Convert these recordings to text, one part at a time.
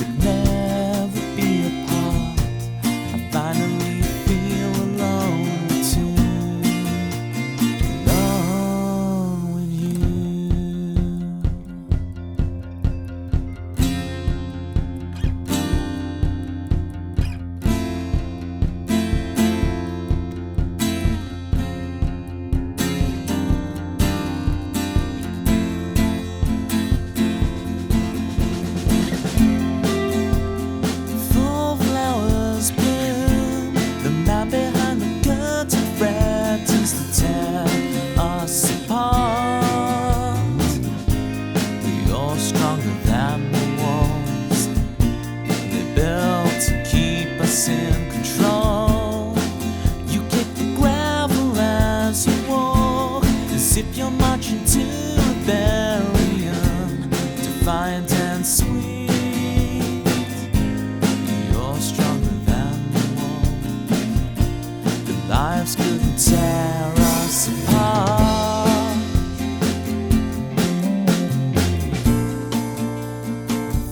could never be apart, I finally feel alone too, alone with you. In control, you kick the gravel as you walk, as if you're marching to rebellion, defiant and sweet. You're stronger than the wall. The lives couldn't tear us apart.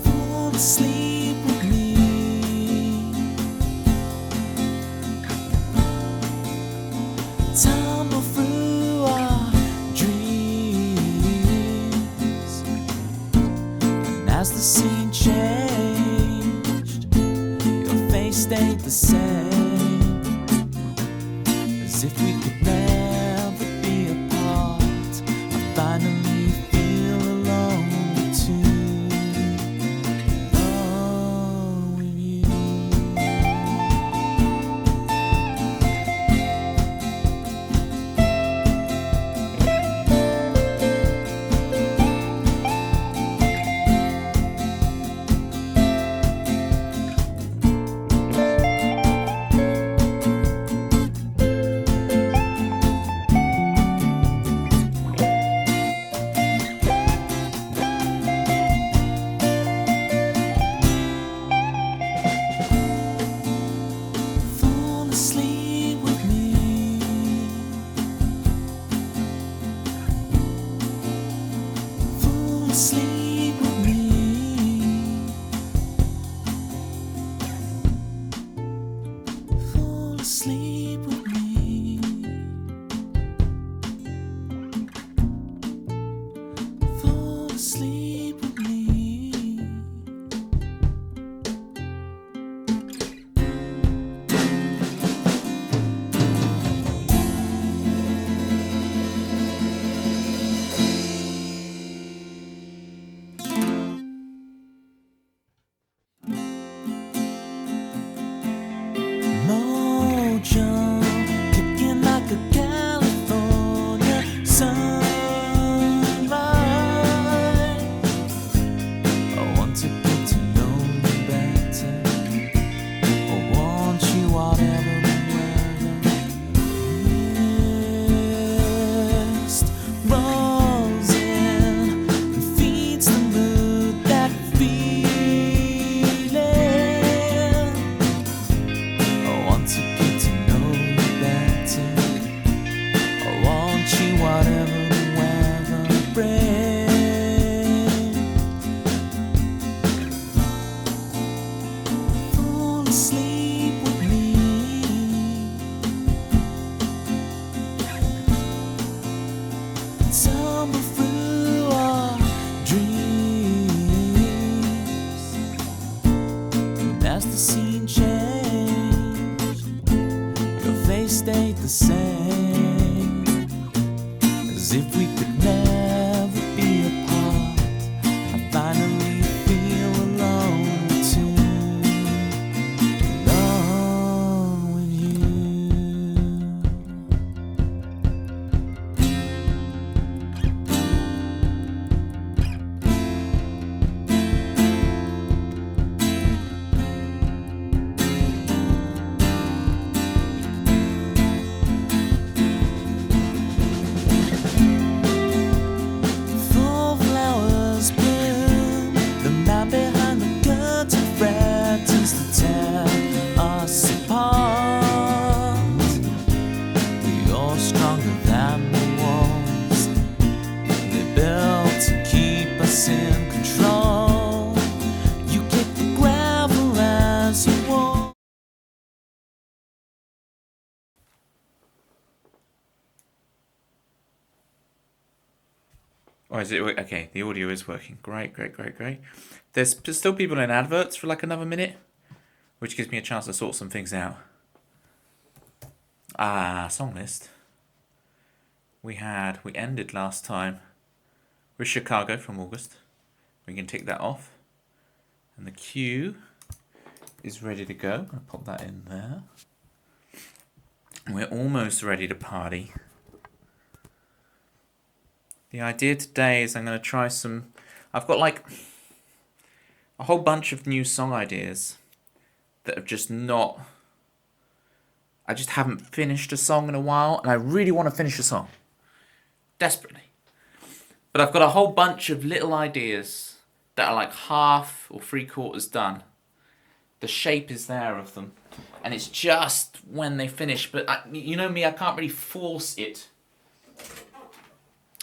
Fall asleep with me. Tumble through our dreams, and as the scene changed, your face stayed the same, as if we could never be apart. I finally feel alone too, alone with you. Sleep with me. Fall asleep with me. Fall asleep with me. Fall asleep with me. Kicking like a California sunrise. I want to get to know you better. I want you whatever the weather. Mist rolls in and feeds the mood, that feeling. I want to whatever the weather brings. Fall asleep with me. Tumble through our dreams, and as the scene changed, your face stayed the same, as if we could never be apart. I finally feel alone too, alone with you. Oh, is it? Okay, the audio is working. Great. There's still people in adverts for like another minute, which gives me a chance to sort some things out. Song list. We ended last time with Chicago from August. We can tick that off. And the queue is ready to go. I'm going to pop that in there. We're almost ready to party. The idea today is I'm going to try some... I've got like a whole bunch of new song ideas that have just not... I just haven't finished a song in a while, and I really want to finish a song. Desperately. But I've got a whole bunch of little ideas that are like half or 3/4 done. The shape is there of them. And it's just when they finish. But you know me, I can't really force it.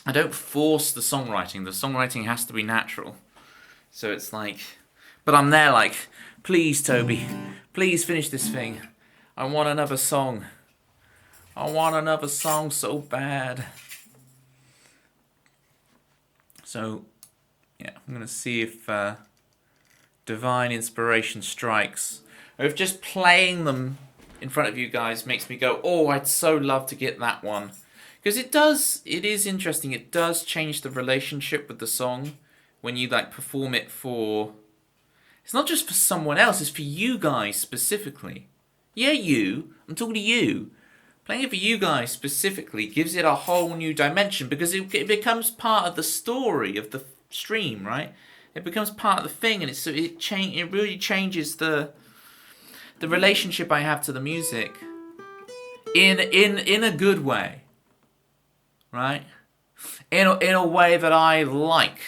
I don't force the songwriting. The songwriting has to be natural. So it's like... But I'm there like, please, Toby, please finish this thing. I want another song. I want another song so bad. So, yeah, I'm going to see if divine inspiration strikes. Or if just playing them in front of you guys makes me go, oh, I'd so love to get that one. Because it is interesting. It does change the relationship with the song when you like perform it for... It's not just for someone else, it's for you guys specifically. Yeah, you. I'm talking to you. Playing it for you guys specifically gives it a whole new dimension because it becomes part of the story of the stream, right? It becomes part of the thing, and it really changes the relationship I have to the music in a good way, right? In a way that I like.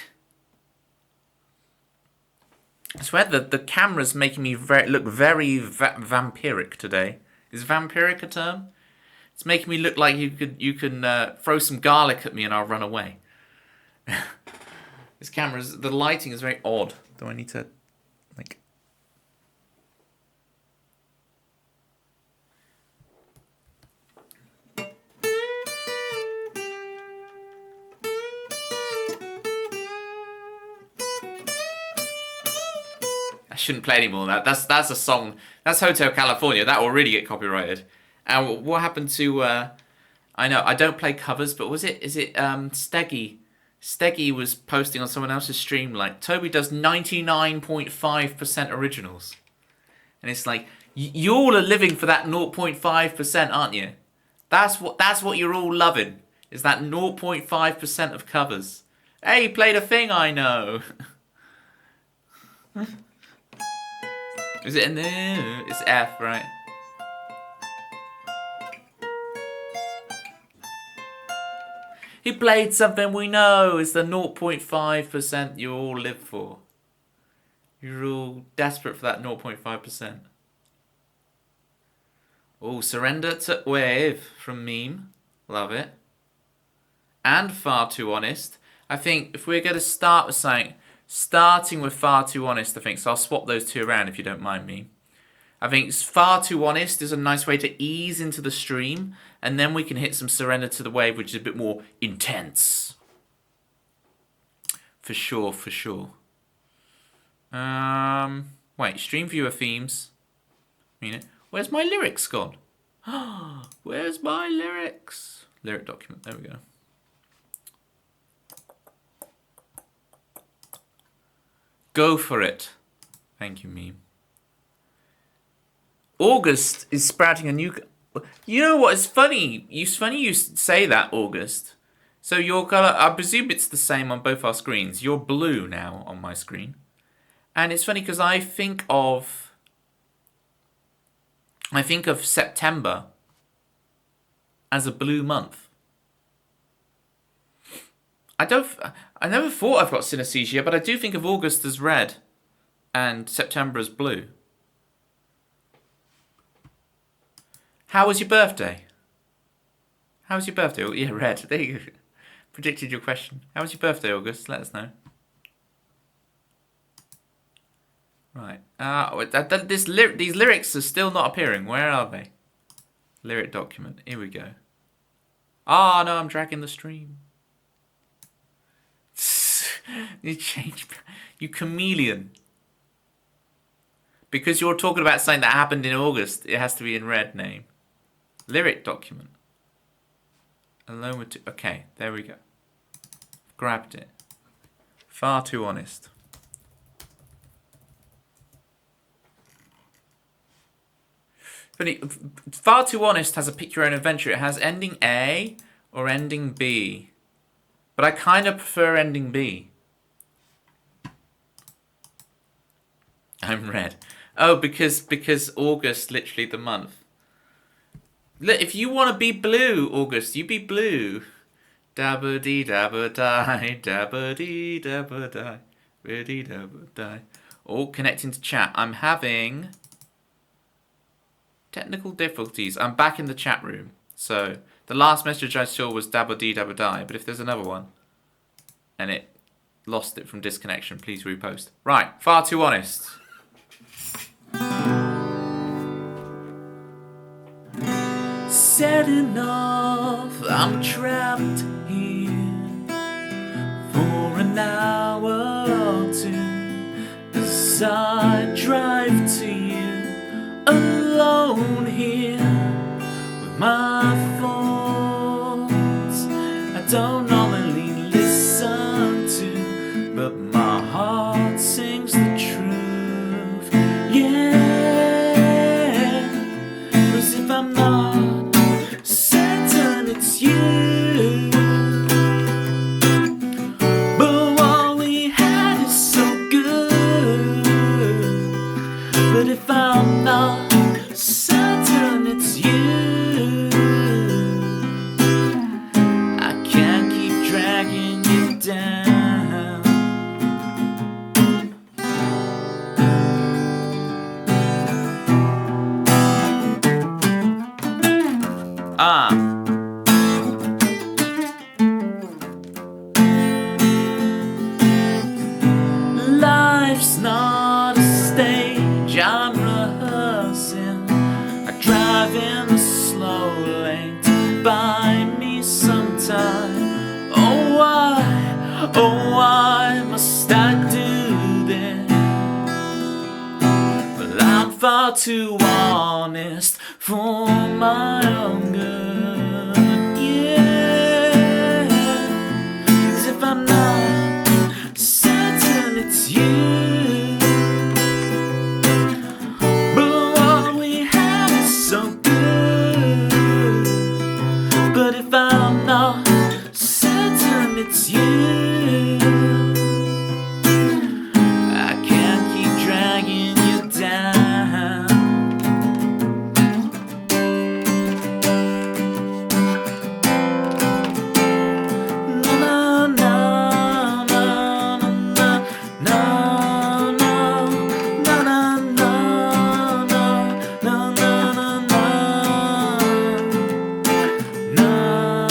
I swear the camera's making me look very vampiric today. Is vampiric a term? It's making me look like you can throw some garlic at me and I'll run away. The lighting is very odd. Do I need to, like... I shouldn't play any more of that. That's a song. That's Hotel California. That will really get copyrighted. And what happened to... I know, I don't play covers, but is it Steggy? Steggy was posting on someone else's stream, like, Toby does 99.5% originals. And it's like, you all are living for that 0.5%, aren't you? That's what you're all loving, is that 0.5% of covers. Hey, you played a thing I know. Is it in there? It's F, right? He played something we know is the 0.5% you all live for. You're all desperate for that 0.5%. Oh, Surrender to Wave from Meme. Love it. And Far Too Honest. I think if we're going to start with something, starting with Far Too Honest, I think, so I'll swap those two around if you don't mind me. I think Far Too Honest is a nice way to ease into the stream, and then we can hit some Surrender to the Wave, which is a bit more intense. For sure. Wait, stream viewer themes. Where's my lyrics gone? Where's my lyrics? Lyric document, there we go. Go for it. Thank you, meme. August is sprouting a new... You know what? It's funny. It's funny you say that, August. So your colour... I presume it's the same on both our screens. You're blue now on my screen. And it's funny because I think of September as a blue month. I never thought I've got synesthesia, but I do think of August as red and September as blue. How was your birthday? How was your birthday? Oh, yeah, red. There you go. Predicted your question. How was your birthday, August? Let us know. Right. These lyrics are still not appearing. Where are they? Lyric document. Here we go. Ah, no, I'm dragging the stream. You change. You chameleon. Because you're talking about something that happened in August, it has to be in red name. Lyric document. Alone with... Okay, there we go. Grabbed it. Far too honest. But Far Too Honest has a pick your own adventure. It has ending A or ending B. But I kind of prefer ending B. I'm red. Oh, because August, literally the month. Look, if you want to be blue, August, you be blue. Dabba dee dabba die, dabba dee dabba die, dee dabba die. All connecting to chat. I'm having technical difficulties. I'm back in the chat room. So the last message I saw was dabba dee dabba die. But if there's another one and it lost it from disconnection, please repost. Right, Far Too Honest. Setting off, I'm trapped here for an hour or two as I drive to you alone here with my thoughts I don't normally listen to, but my heart sings the truth. Yeah, 'cause if I'm not certain it's you, but what we had is so good. But if I'm not certain it's you, I can't keep dragging you down. Life's not a stage I'm rehearsing. I drive in the slow lane to buy me some time. Oh why must I do this? Well, I'm far too honest for my own good. Yeah, 'cause if I'm not certain it's you, but what we had is so good. But if I'm not certain it's you, I can't keep dragging you down. No, no, no, no, no, no, no, no, no, no, no, no, no.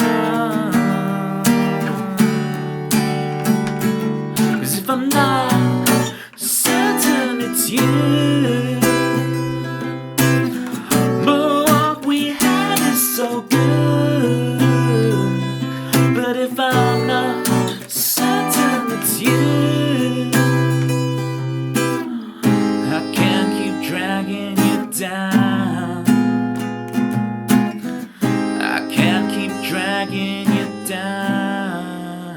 'Cause if I'm not certain it's you, but what we had is so good. But if I'm not certain it's you, I can't keep dragging you down. I can't keep dragging you down.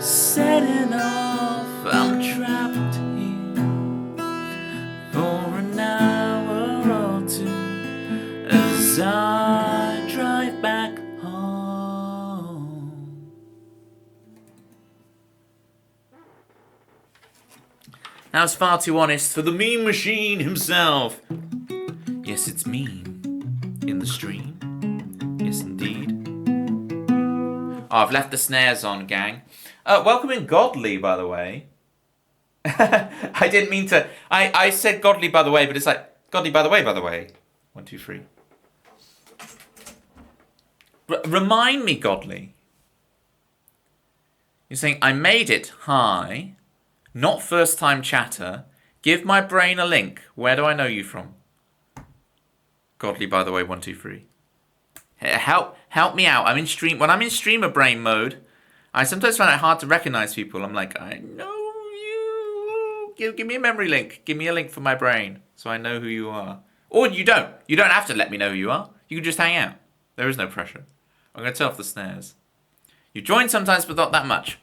Setting off, I'm trapped here for an hour or two as I drive back home. That was Far Too Honest for the meme machine himself. Yes, it's meme in the stream. Yes, indeed. Oh, I've left the snares on, gang. Welcome in Godly, by the way. I didn't mean to. I said Godly, by the way, but it's like Godly, by the way, by the way. 1, 2, 3. Remind me, Godly. You're saying, I made it. Hi. Not first time chatter. Give my brain a link. Where do I know you from? Godly, by the way, 1, 2, 3. Help me out. I'm in stream. When I'm in streamer brain mode, I sometimes find it hard to recognize people. I'm like, I know you. Give me a memory link. Give me a link for my brain so I know who you are. Or you don't. You don't have to let me know who you are. You can just hang out. There is no pressure. I'm going to turn off the snares. You join sometimes, but not that much.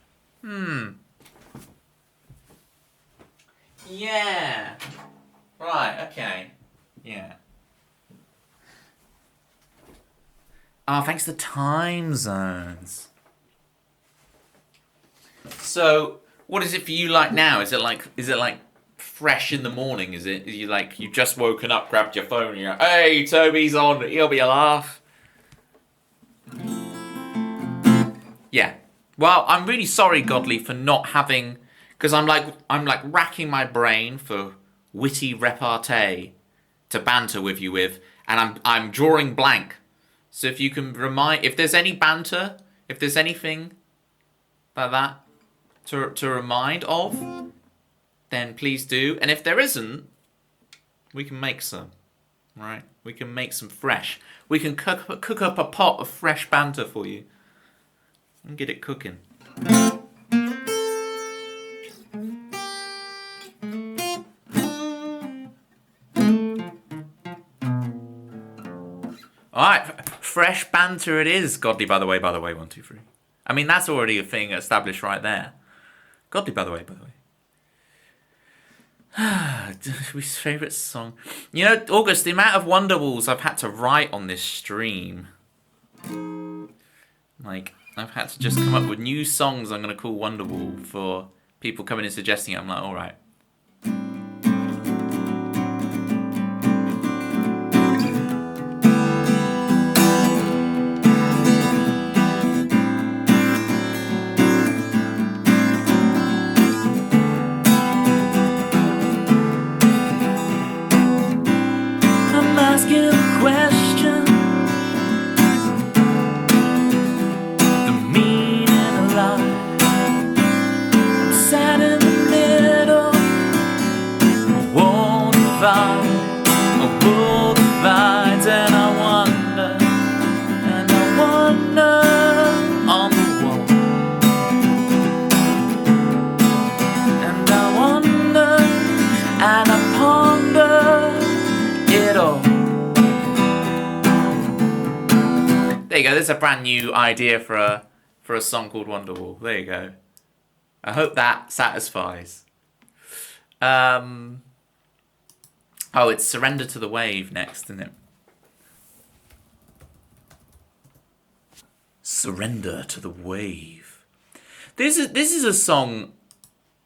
Yeah. Right, okay. Yeah. Oh, thanks to time zones. So, what is it for you like now? Is it like fresh in the morning? Is you like you just woken up, grabbed your phone, and you're like, hey, Toby's on, he'll be a laugh. Yeah. Well, I'm really sorry, Godly, for not having, because I'm like racking my brain for witty repartee to banter with you with, and I'm drawing blank. So if you can remind, if there's any banter, if there's anything like that to remind of, then please do. And if there isn't, we can make some, right? We can make some fresh. We can cook up a pot of fresh banter for you and get it cooking. Alright, fresh banter it is. Godly, by the way, 1, 2, 3. I mean, that's already a thing established right there. Godly, by the way. His favourite song. You know, August, the amount of Wonderwalls I've had to write on this stream. Like, I've had to just come up with new songs I'm going to call Wonderwall for people coming and suggesting it. I'm like, alright. There you go, there's a brand new idea for a song called Wonderwall. There you go. I hope that satisfies. Oh, it's Surrender to the Wave next, isn't it? Surrender to the Wave. This is a song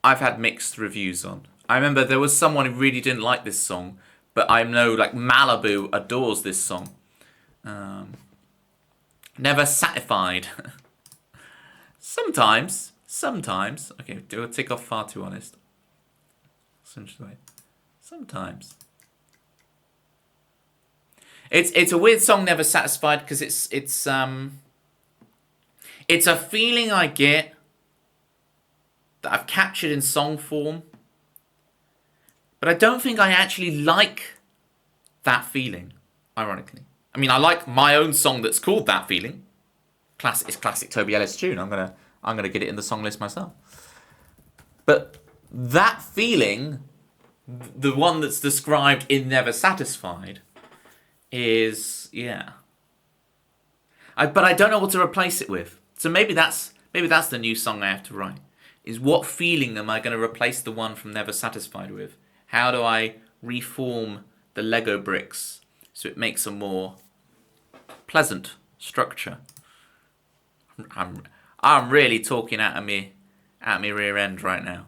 I've had mixed reviews on. I remember there was someone who really didn't like this song, but I know like Malibu adores this song. Never Satisfied. Sometimes. Okay, we'll tick off Far Too Honest. Sometimes. It's a weird song, Never Satisfied, because it's a feeling I get that I've captured in song form, but I don't think I actually like that feeling, ironically. I mean, I like my own song that's called That Feeling. It's classic Toby Ellis tune. I'm gonna get it in the song list myself. But that feeling, the one that's described in Never Satisfied, is but I don't know what to replace it with. So maybe that's the new song I have to write. Is what feeling am I going to replace the one from Never Satisfied with? How do I reform the Lego bricks so it makes a more pleasant structure? I'm really talking out of me rear end right now,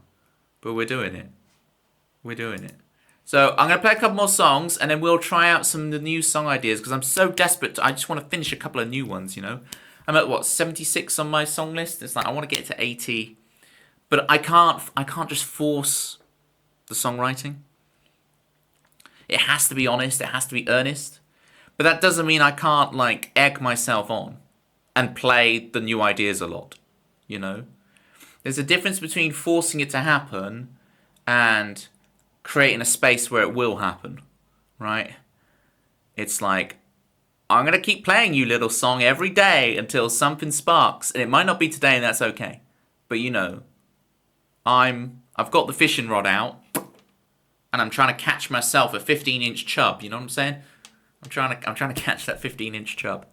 but we're doing it. So I'm gonna play a couple more songs, and then we'll try out some of the new song ideas because I'm so desperate. I just want to finish a couple of new ones. You know, I'm at 76 on my song list. It's like I want to get to 80, but I can't just force the songwriting. It has to be honest. It has to be earnest. But that doesn't mean I can't like egg myself on and play the new ideas a lot, you know? There's a difference between forcing it to happen and creating a space where it will happen, right? It's like I'm going to keep playing you little song every day until something sparks. And it might not be today, and that's okay. But you know, I've got the fishing rod out, and I'm trying to catch myself a 15-inch chub. You know what I'm saying? I'm trying to catch that 15-inch chub.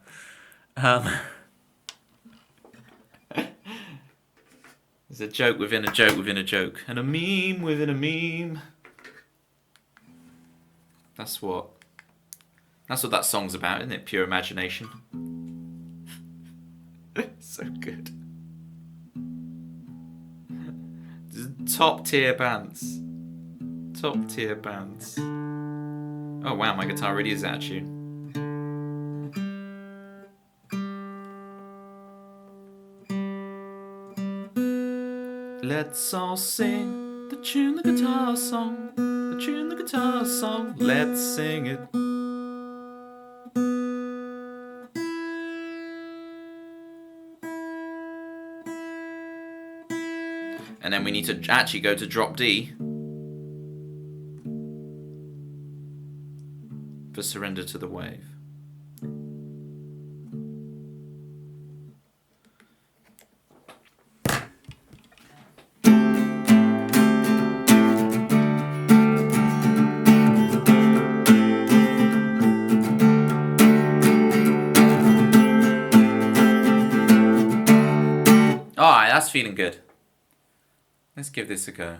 There's a joke within a joke within a joke, and a meme within a meme. That's what that song's about, isn't it? Pure imagination. So good. Top tier bands. Top tier bands. Oh wow, my guitar really is out of tune. Let's all sing the tune the guitar song. The tune the guitar song. Let's sing it. And then we need to actually go to drop D for Surrender to the Wave. Alright, that's feeling good. Let's give this a go.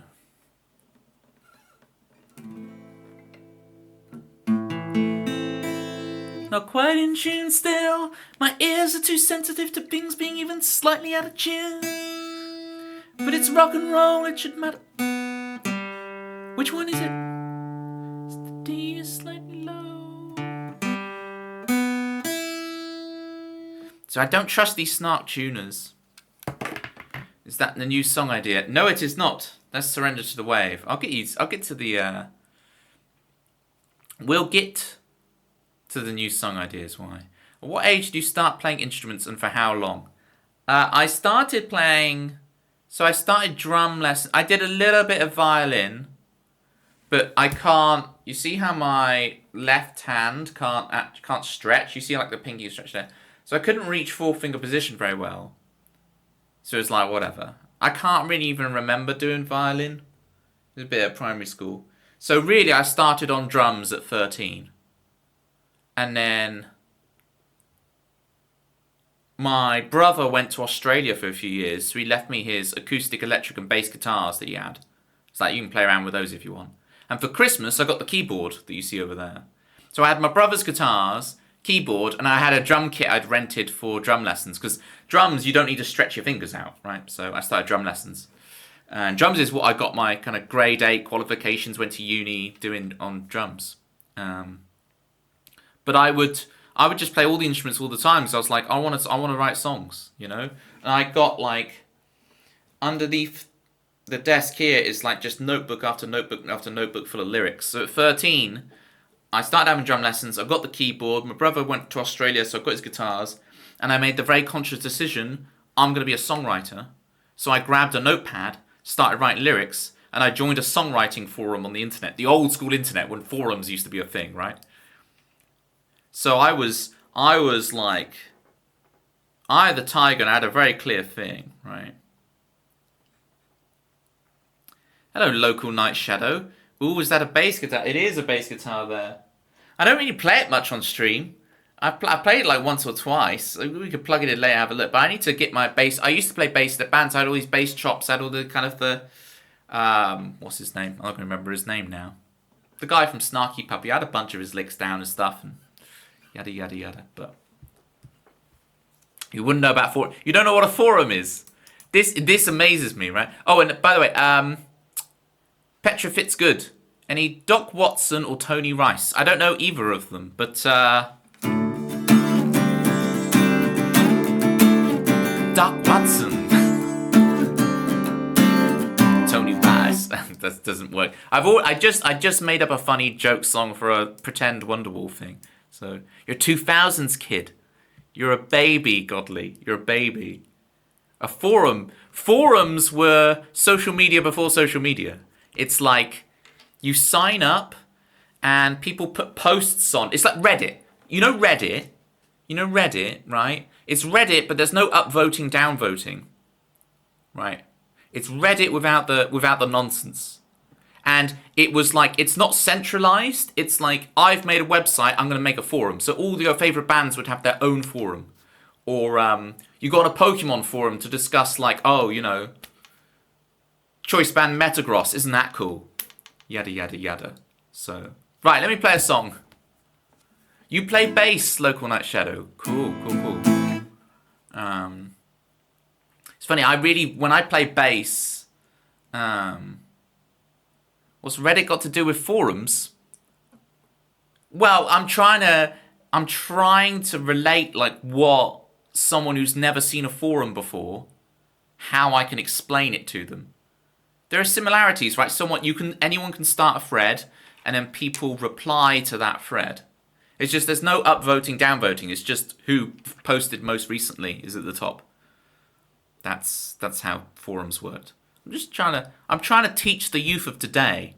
Not quite in tune still. My ears are too sensitive to things being even slightly out of tune. But it's rock and roll, it should matter. Which one is it? The D is slightly low. So I don't trust these snark tuners. Is that the new song idea? No, it is not. That's Surrender to the Wave. I'll get to the. We'll get to the new song ideas. Why? At what age do you start playing instruments, and for how long? I started playing. So I started drum lessons. I did a little bit of violin, but I can't. You see how my left hand can't stretch. You see like the pinky stretch there. So I couldn't reach 4-finger position very well. So it's like, whatever. I can't really even remember doing violin. It was a bit of primary school. So really, I started on drums at 13. And then my brother went to Australia for a few years. So he left me his acoustic, electric and bass guitars that he had. It's like, you can play around with those if you want. And for Christmas, I got the keyboard that you see over there. So I had my brother's guitars, keyboard, and I had a drum kit I'd rented for drum lessons, because drums you don't need to stretch your fingers out, right? So I started drum lessons, and drums is what I got my kind of grade 8 qualifications, went to uni doing on drums. But I would just play all the instruments all the time, because I was like, I want to write songs, you know. And I got like underneath the desk here is like just notebook after notebook after notebook full of lyrics. So at 13. I started having drum lessons, I got the keyboard, my brother went to Australia, so I got his guitars, and I made the very conscious decision, I'm going to be a songwriter. So I grabbed a notepad, started writing lyrics, and I joined a songwriting forum on the internet, the old school internet, when forums used to be a thing, right? So I was like, I the tiger, and I had a very clear thing, right? Hello, local night shadow. Ooh, is that a bass guitar? It is a bass guitar there. I don't really play it much on stream. I played it like once or twice. We could plug it in later, have a look. But I need to get my bass. I used to play bass at Banter. I had all these bass chops. I had all the kind of the... what's his name? I'm not going to remember his name now. The guy from Snarky Puppy. I had a bunch of his licks down and stuff. And yada, yada, yada. But you wouldn't know about forum. You don't know what a forum is. This amazes me, right? Oh, and by the way, Petra Fitzgood. Any Doc Watson or Tony Rice? I don't know either of them, but Doc Watson. Tony Rice. That doesn't work. I just made up a funny joke song for a pretend Wonderwall thing. So you're 2000s kid. You're a baby, Godly. You're a baby. A forum. Forums were social media before social media. It's like you sign up and people put posts on. It's like Reddit. You know Reddit? You know Reddit, right? It's Reddit, but there's no upvoting, downvoting, right? It's Reddit without the nonsense. And it was like, it's not centralized. It's like, I've made a website, I'm going to make a forum. So all your favorite bands would have their own forum. Or you go on a Pokemon forum to discuss like, oh, you know, choice band Metagross, isn't that cool? Yada, yada, yada. So, right, let me play a song. You play bass, Local Night Shadow. Cool, cool, cool. It's funny, when I play bass, what's Reddit got to do with forums? Well, I'm trying to relate like what someone who's never seen a forum before, how I can explain it to them. There are similarities, right? Anyone can start a thread, and then people reply to that thread. It's just there's no upvoting, downvoting. It's just who posted most recently is at the top. That's how forums worked. I'm trying to teach the youth of today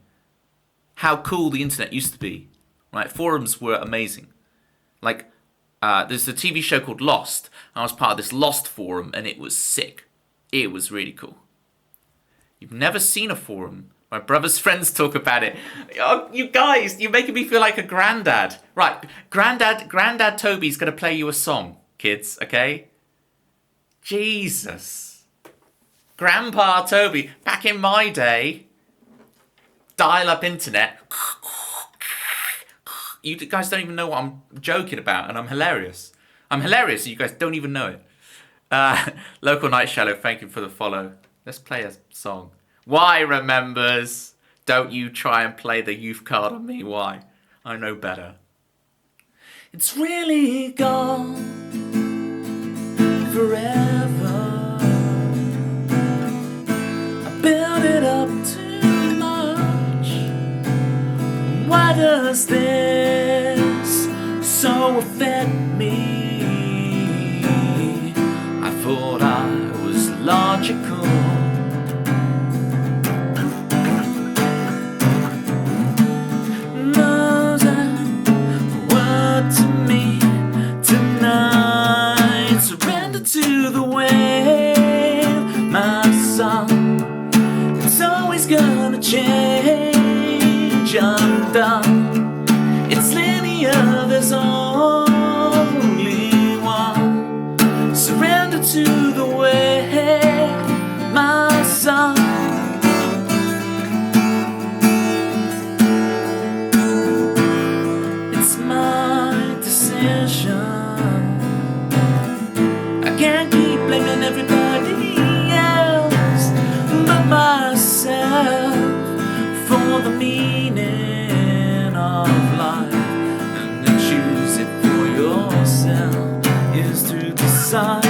how cool the internet used to be. Right? Forums were amazing. Like there's a TV show called Lost. I was part of this Lost forum, and it was sick. It was really cool. You've never seen a forum. My brother's friends talk about it. Oh, you guys, you're making me feel like a granddad. Right, Granddad Toby's going to play you a song, kids, okay? Jesus. Grandpa Toby, back in my day, dial-up internet. You guys don't even know what I'm joking about, and I'm hilarious. I'm hilarious, you guys don't even know it. Local Night Shadow, thank you for the follow. Let's play a song. Why remembers? Don't you try and play the youth card on me. Why? I know better. It's really gone forever. I built it up too much. Why does this so affect me? I thought I was logical. To the wave, my song. It's always gonna change. I'm done. It's linear. There's only one. Surrender to the wave, my song. It's my decision. Can't keep blaming everybody else but myself for the meaning of life. And to choose it for yourself is to decide.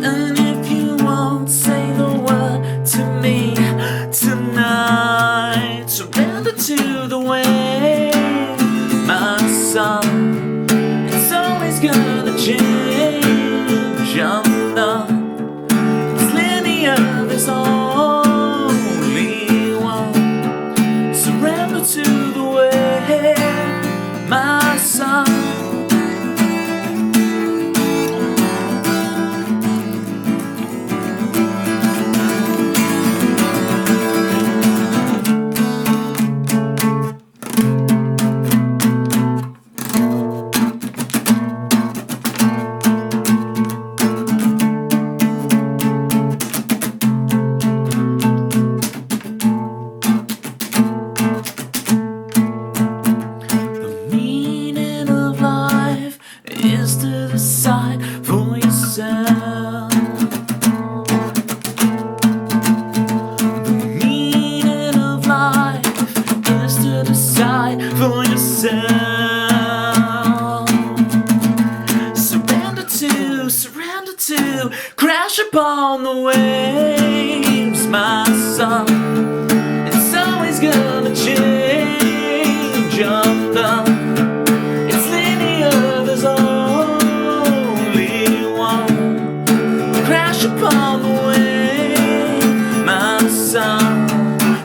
And if you won't say the word to me tonight, surrender to the way, my son. Gonna change, I'm done. It's linear, there's only one. Surrender to the way, my son. Surrender to crash upon the waves, my son. It's always gonna change, I'm done. It's linear, there's only one. Crash upon the wave, my son.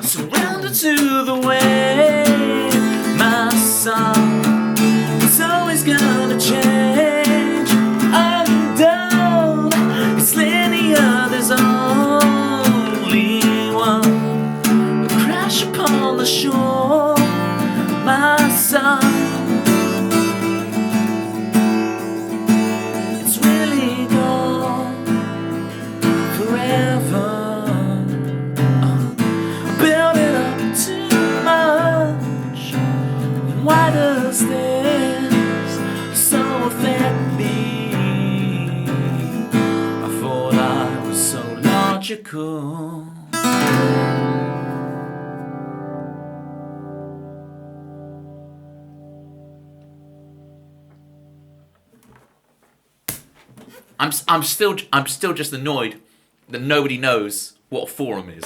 Surrender to the wave, my son. It's always wash upon the shore, my son. It's really gone forever. Build it up too much. Why does this so affect me? I thought I was so logical. I'm still just annoyed that nobody knows what a forum is.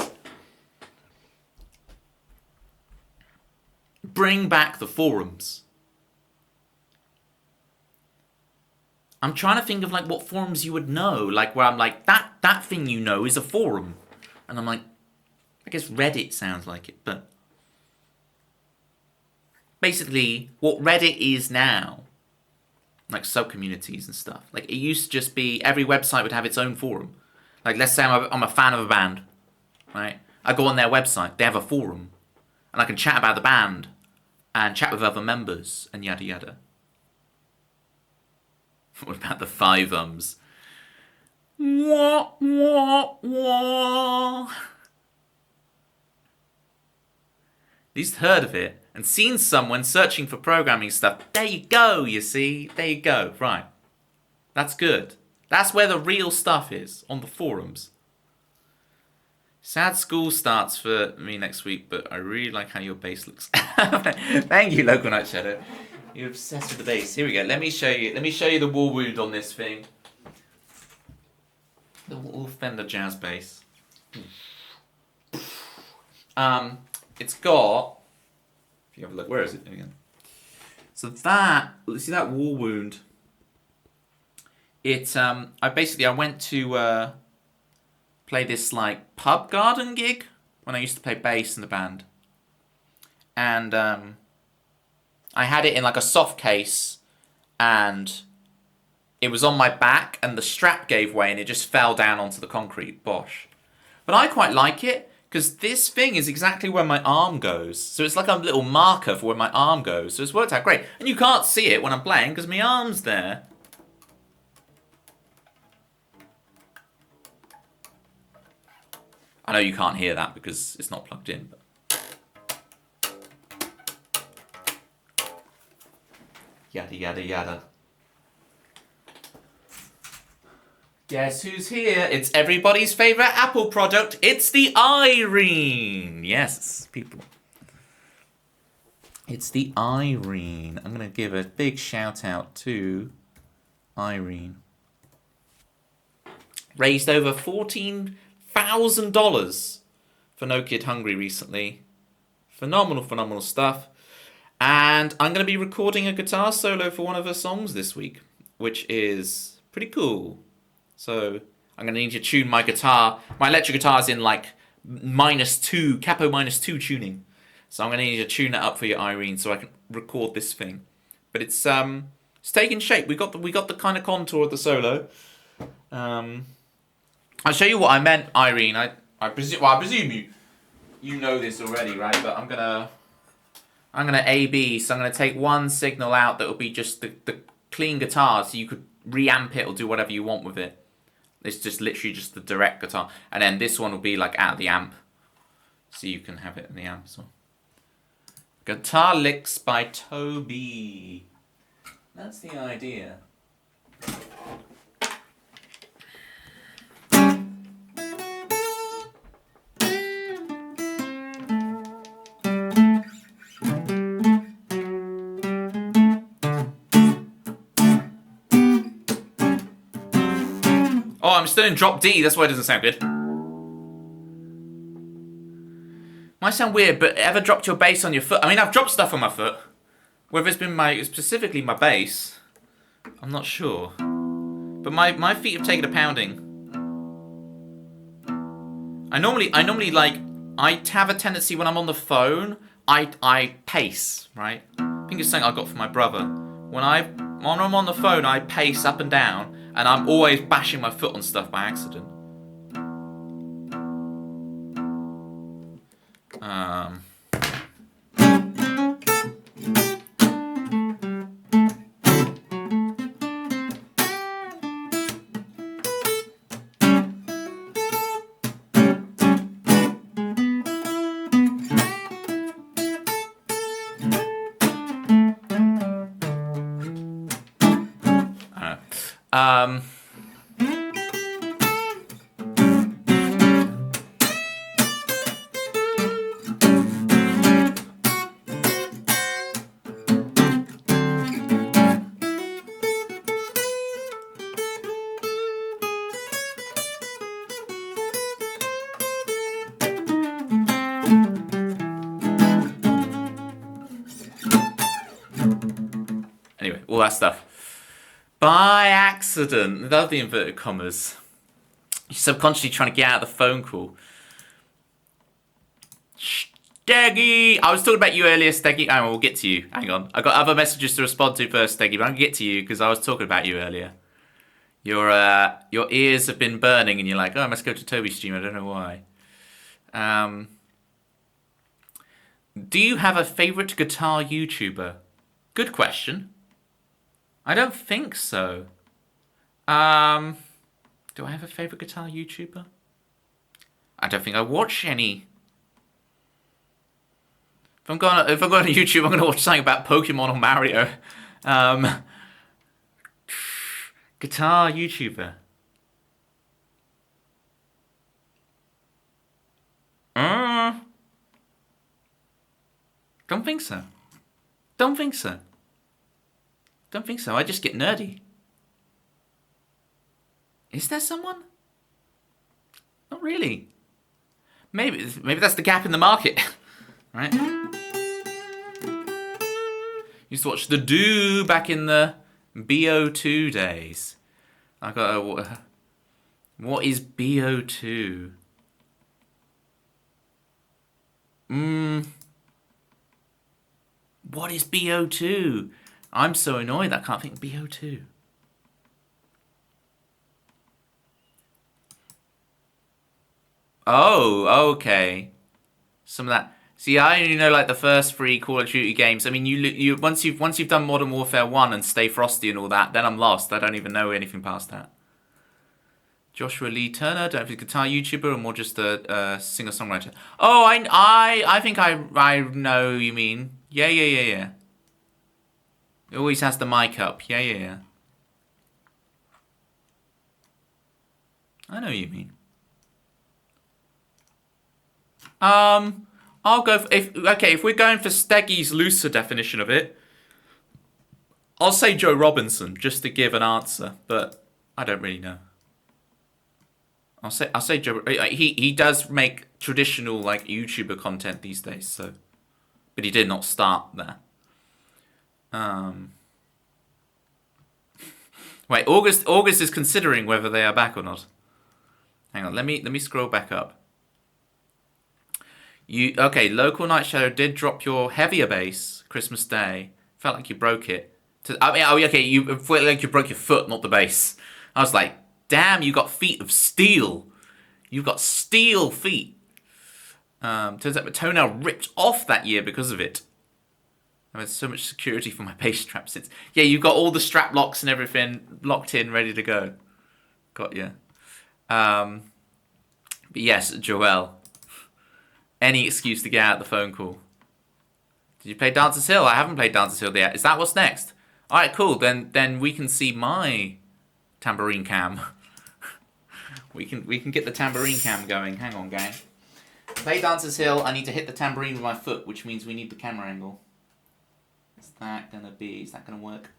Bring back the forums. I'm trying to think of like what forums you would know, like where I'm like that thing you know is a forum, and I'm like, I guess Reddit sounds like it, but basically what Reddit is now, like sub-communities and stuff. Like it used to just be every website would have its own forum. Like let's say I'm a fan of a band, right? I go on their website, they have a forum, and I can chat about the band and chat with other members and yada yada. What about the 5 ums? Wah, wah, wah. At least heard of it and seen someone searching for programming stuff. There you go, you see? There you go. Right. That's good. That's where the real stuff is, on the forums. Sad school starts for me next week, but I really like how your bass looks. Thank you, Local Night Shadow. You're obsessed with the bass. Here we go. Let me show you the wall wound on this thing. The little Fender jazz bass. It's got. If you have a look, where is it again? So that, see that wall wound. It I went to play this like pub garden gig when I used to play bass in the band, and I had it in like a soft case, and it was on my back, and the strap gave way, and it just fell down onto the concrete. Bosh. But I quite like it, because this thing is exactly where my arm goes. So it's like a little marker for where my arm goes. So it's worked out great. And you can't see it when I'm playing, because my arm's there. I know you can't hear that, because it's not plugged in, but... Yada, yada, yada. Guess who's here? It's everybody's favourite Apple product. It's the Irene. Yes, people. It's the Irene. I'm going to give a big shout out to Irene. Raised over $14,000 for No Kid Hungry recently. Phenomenal stuff. And I'm going to be recording a guitar solo for one of her songs this week, which is pretty cool. So I'm going to need to tune my guitar. My electric guitar is in like -2, capo -2 tuning. So I'm going to need to tune it up for you, Irene, so I can record this thing. But it's taking shape. We got the kind of contour of the solo. I'll show you what I meant, Irene. I presume you know this already, right? But I'm gonna A/B, so I'm gonna take one signal out that will be just the clean guitar, so you could reamp it or do whatever you want with it. It's just literally just the direct guitar, and then this one will be like out of the amp, so you can have it in the amp as well. Guitar licks by Toby. That's the idea. Oh, I'm still in drop D, that's why it doesn't sound good. Might sound weird, but ever dropped your bass on your foot? I mean, I've dropped stuff on my foot. Whether it's been specifically my bass, I'm not sure. But my feet have taken a pounding. I normally like, I have a tendency when I'm on the phone, I pace, right? I think it's something I got from my brother. When I'm on the phone, I pace up and down, and I'm always bashing my foot on stuff by accident. Um, um, anyway, all that stuff. By accident, without the inverted commas. You're subconsciously trying to get out of the phone call. Steggy! I was talking about you earlier, Steggy. Hang on, we'll get to you. Hang on. I got other messages to respond to first, Steggy, but I'm going to get to you because I was talking about you earlier. Your ears have been burning and you're like, oh, I must go to Toby's stream. I don't know why. Do you have a favourite guitar YouTuber? Good question. I don't think so. Do I have a favourite guitar YouTuber? I don't think I watch any. If I'm going to YouTube, I'm going to watch something about Pokemon or Mario. Guitar YouTuber. Don't think so. Don't think so. Don't think so. I just get nerdy. Is there someone? Not really. Maybe that's the gap in the market, right? Used to watch The Do back in the BO2 days. I got a... What is BO2? What is BO2? I'm so annoyed I can't think of BO2. Oh, okay. Some of that. See, I only know like the first 3 Call of Duty games. I mean, you once you've done Modern Warfare 1 and Stay Frosty and all that, then I'm lost. I don't even know anything past that. Joshua Lee Turner, don't know if he's a guitar YouTuber or more just a singer-songwriter. Oh, I think I know who you mean. Yeah. He always has the mic up. Yeah. I know who you mean. I'll go for, if we're going for Steggy's looser definition of it, I'll say Joe Robinson just to give an answer, but I don't really know. I'll say Joe. He does make traditional like YouTuber content these days, so, but he did not start there. Wait, August is considering whether they are back or not. Hang on, let me scroll back up. Local Night Shadow did drop your heavier bass Christmas Day. Felt like you broke it. You felt like you broke your foot, not the bass. I was like, damn, you got feet of steel. You've got steel feet. Turns out my toenail ripped off that year because of it. I've had so much security for my bass strap since. Yeah, you got all the strap locks and everything locked in, ready to go. Got you. But yes, Joel. Any excuse to get out the phone call. Did you play Dancer's Hill? I haven't played Dancer's Hill yet. Is that what's next? Alright, cool. Then we can see my tambourine cam. we can get the tambourine cam going. Hang on, gang. Play Dancer's Hill. I need to hit the tambourine with my foot, which means we need the camera angle. Is that gonna work?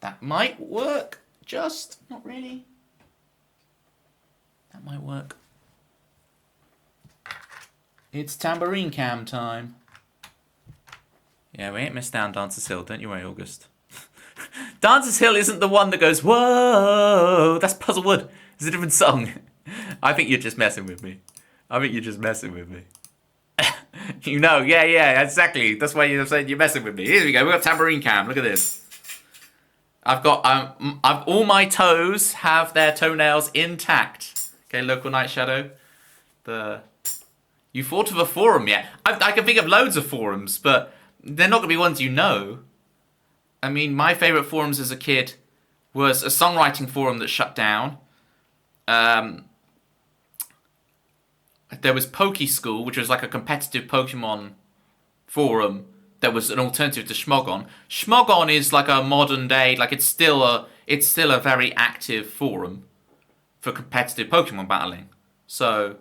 That might work. Just not really. That might work. It's tambourine cam time. Yeah, we ain't missed down Dancer's Hill. Don't you worry, August. Dancer's Hill isn't the one that goes, whoa. That's Puzzlewood. It's a different song. I think you're just messing with me. You know, yeah, exactly. That's why you're saying you're messing with me. Here we go. We've got tambourine cam. Look at this. I've got, all my toes have their toenails intact. Okay, Local Night Shadow. You thought of a forum yet? I can think of loads of forums, but they're not going to be ones you know. I mean, my favourite forums as a kid was a songwriting forum that shut down. There was Pokeschool, which was like a competitive Pokemon forum that was an alternative to Schmogon. Schmogon is like a modern day, like it's still a very active forum for competitive Pokemon battling. So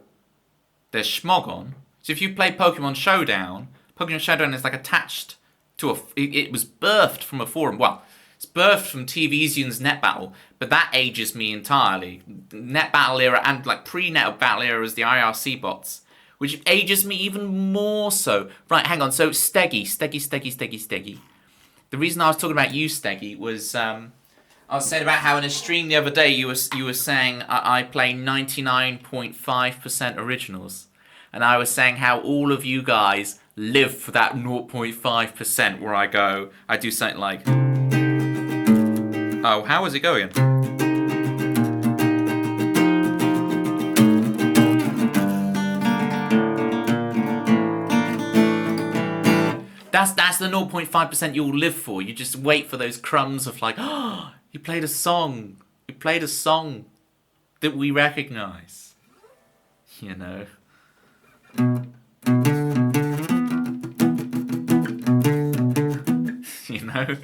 there's Schmogon. So if you play Pokemon Showdown is like attached to it was birthed from a forum. Well, it's birthed from TVsian's NetBattle, but that ages me entirely. NetBattle era and like pre-Net Battle era is the IRC bots, which ages me even more so. Right, hang on. So Steggy. The reason I was talking about you, Steggy, was I was saying about how in a stream the other day you were saying I play 99.5% originals, and I was saying how all of you guys live for that 0.5% where I do something like, oh, how is it going? That's the 0.5% you'll live for. You just wait for those crumbs of like, oh, you played a song. You played a song that we recognise. You know. You know.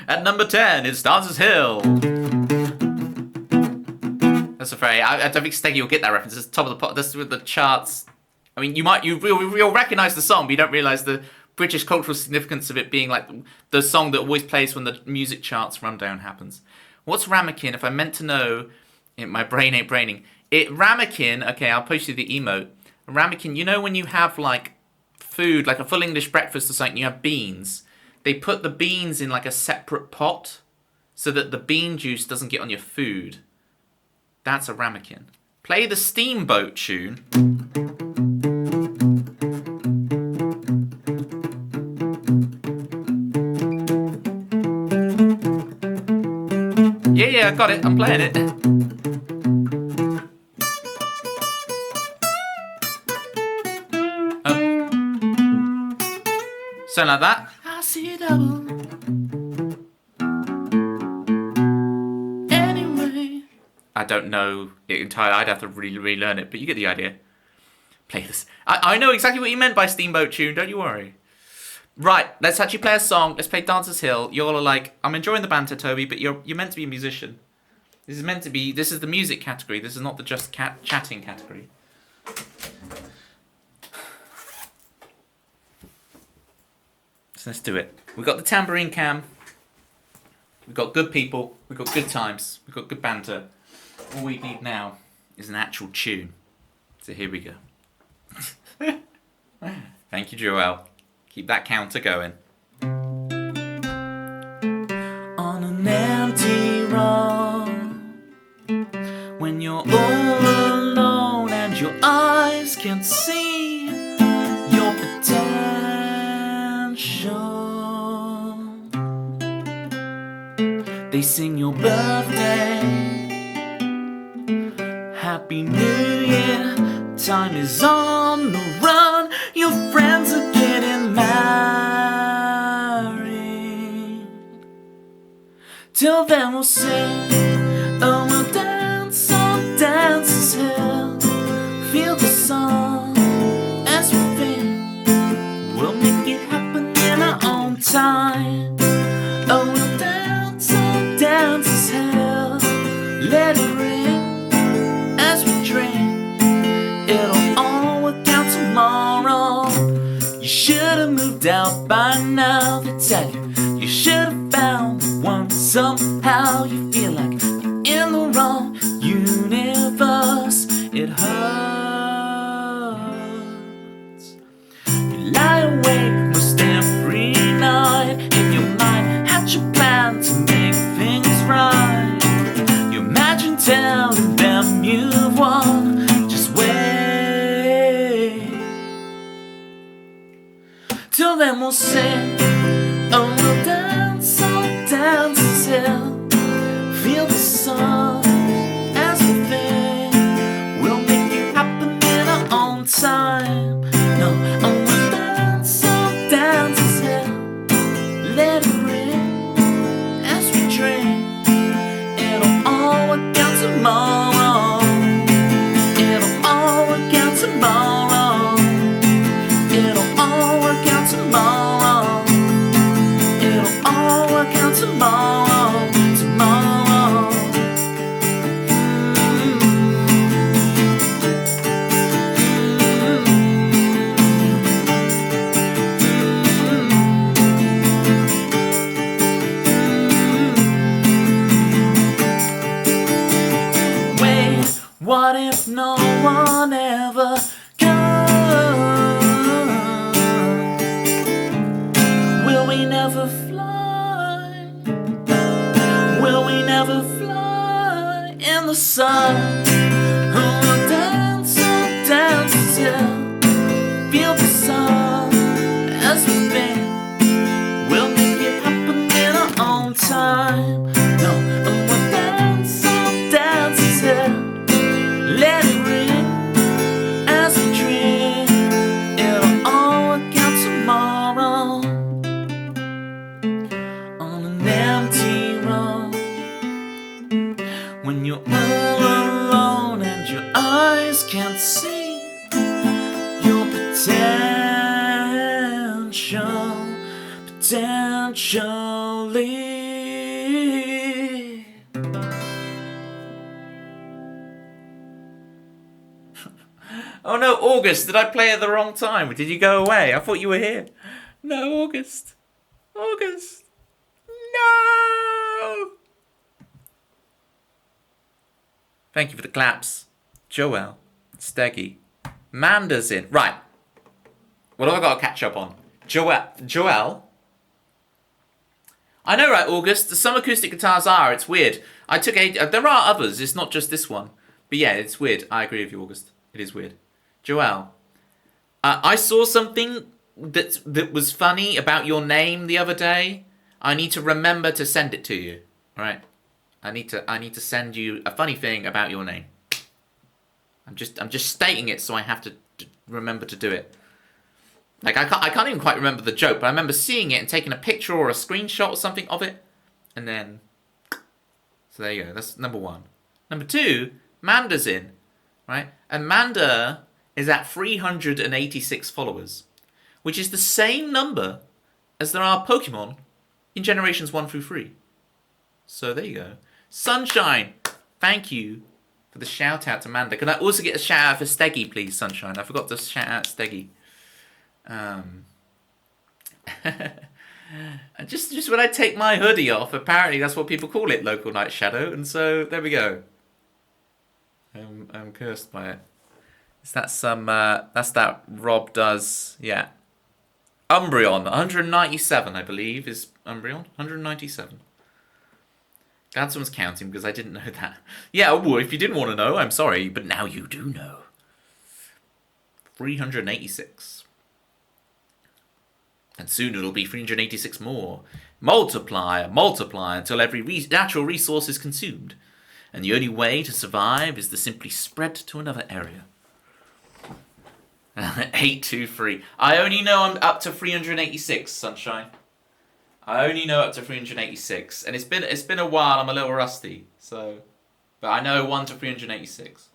At number 10, it's Dancer's Hill. That's a very. I don't think Steggy will get that reference. It's top of the pot. That's with the charts. I mean, you'll recognise the song, but you don't realise the British cultural significance of it being like the song that always plays when the music charts rundown happens. What's ramekin? If I meant to know, my brain ain't braining. Ramekin, okay, I'll post you the emote. Ramekin, you know when you have like food, like a full English breakfast or something, you have beans. They put the beans in like a separate pot so that the bean juice doesn't get on your food. That's a ramekin. Play the Steamboat tune. Yeah, I got it. I'm playing it. Oh. Something like that. I see double. Anyway. I don't know it entirely. I'd have to really relearn it, but you get the idea. Play this. I know exactly what you meant by Steamboat tune. Don't you worry. Right, let's actually play a song. Let's play Dancer's Hill. You all are like, I'm enjoying the banter, Toby, but you're meant to be a musician. This is the music category. This is not the just chatting category. So let's do it. We've got the tambourine cam. We've got good people. We've got good times. We've got good banter. All we need now is an actual tune. So here we go. Thank you, Joel. Keep that counter going. On an empty road, when you're all alone and your eyes can't see your potential, they sing your birthday, Happy New Year. Time is on the run. Your friends are getting married. Till then we'll sing, oh we'll dance on Dancer's Hill. Feel the song as we think. We'll make it happen in our own time. Oh we'll dance on Dancer's Hill. Let it ring as we drink. It'll all work out tomorrow. You should have moved out by now. They tell you should have found the one. Somehow you feel like you're in the wrong universe. It hurts. You lie awake most every night. In your mind, hatch a plan to make things right. You imagine telling them you've won. Till then we'll sing, oh we'll dance on Dancer's Hill. Feel the song as we think. We'll make it happen in our own time. potentially. Oh no, August, did I play at the wrong time? Did you go away? I thought you were here. No, August. August. No! Thank you for the claps. Joel. Steggy. Manda's in. Right. What have I got to catch up on? Joel? I know, right, August? Some acoustic guitars are. It's weird. There are others. It's not just this one. But yeah, it's weird. I agree with you, August. It is weird. Joel. I saw something that was funny about your name the other day. I need to remember to send it to you. All right? I need to send you a funny thing about your name. I'm just stating it, so I have to remember to do it. Like I can't even quite remember the joke, but I remember seeing it and taking a picture or a screenshot or something of it, and then. So there you go. That's number one. Number two, Manda's in, right? And Manda is at 386 followers, which is the same number as there are Pokemon in generations 1 through 3. So there you go. Sunshine, thank you for the shout out to Manda. Can I also get a shout out for Steggy, please, Sunshine? I forgot to shout out Steggy. Just when I take my hoodie off, apparently that's what people call it, local night shadow, and so there we go. I'm cursed by it. Is that some? That's that Rob does. Yeah. Umbreon 197, I believe, is Umbreon 197. Glad someone's counting because I didn't know that. Yeah, well, if you didn't want to know, I'm sorry, but now you do know. 386. And soon it'll be 386 more. Multiply until every natural resource is consumed. And the only way to survive is to simply spread to another area. 823. I only know I'm up to 386, Sunshine. I only know up to 386. And it's been a while, I'm a little rusty. So, but I know 1 to 386.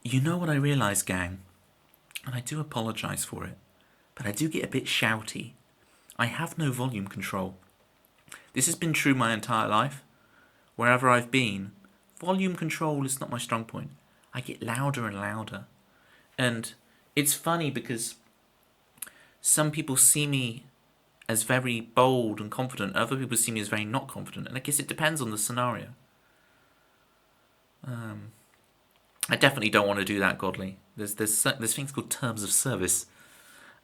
You know what I realise, gang? And I do apologise for it, but I do get a bit shouty. I have no volume control. This has been true my entire life. Wherever I've been, volume control is not my strong point. I get louder and louder. And it's funny because some people see me as very bold and confident. Other people see me as very not confident. And I guess it depends on the scenario. I definitely don't want to do that, Godly. There's things called terms of service.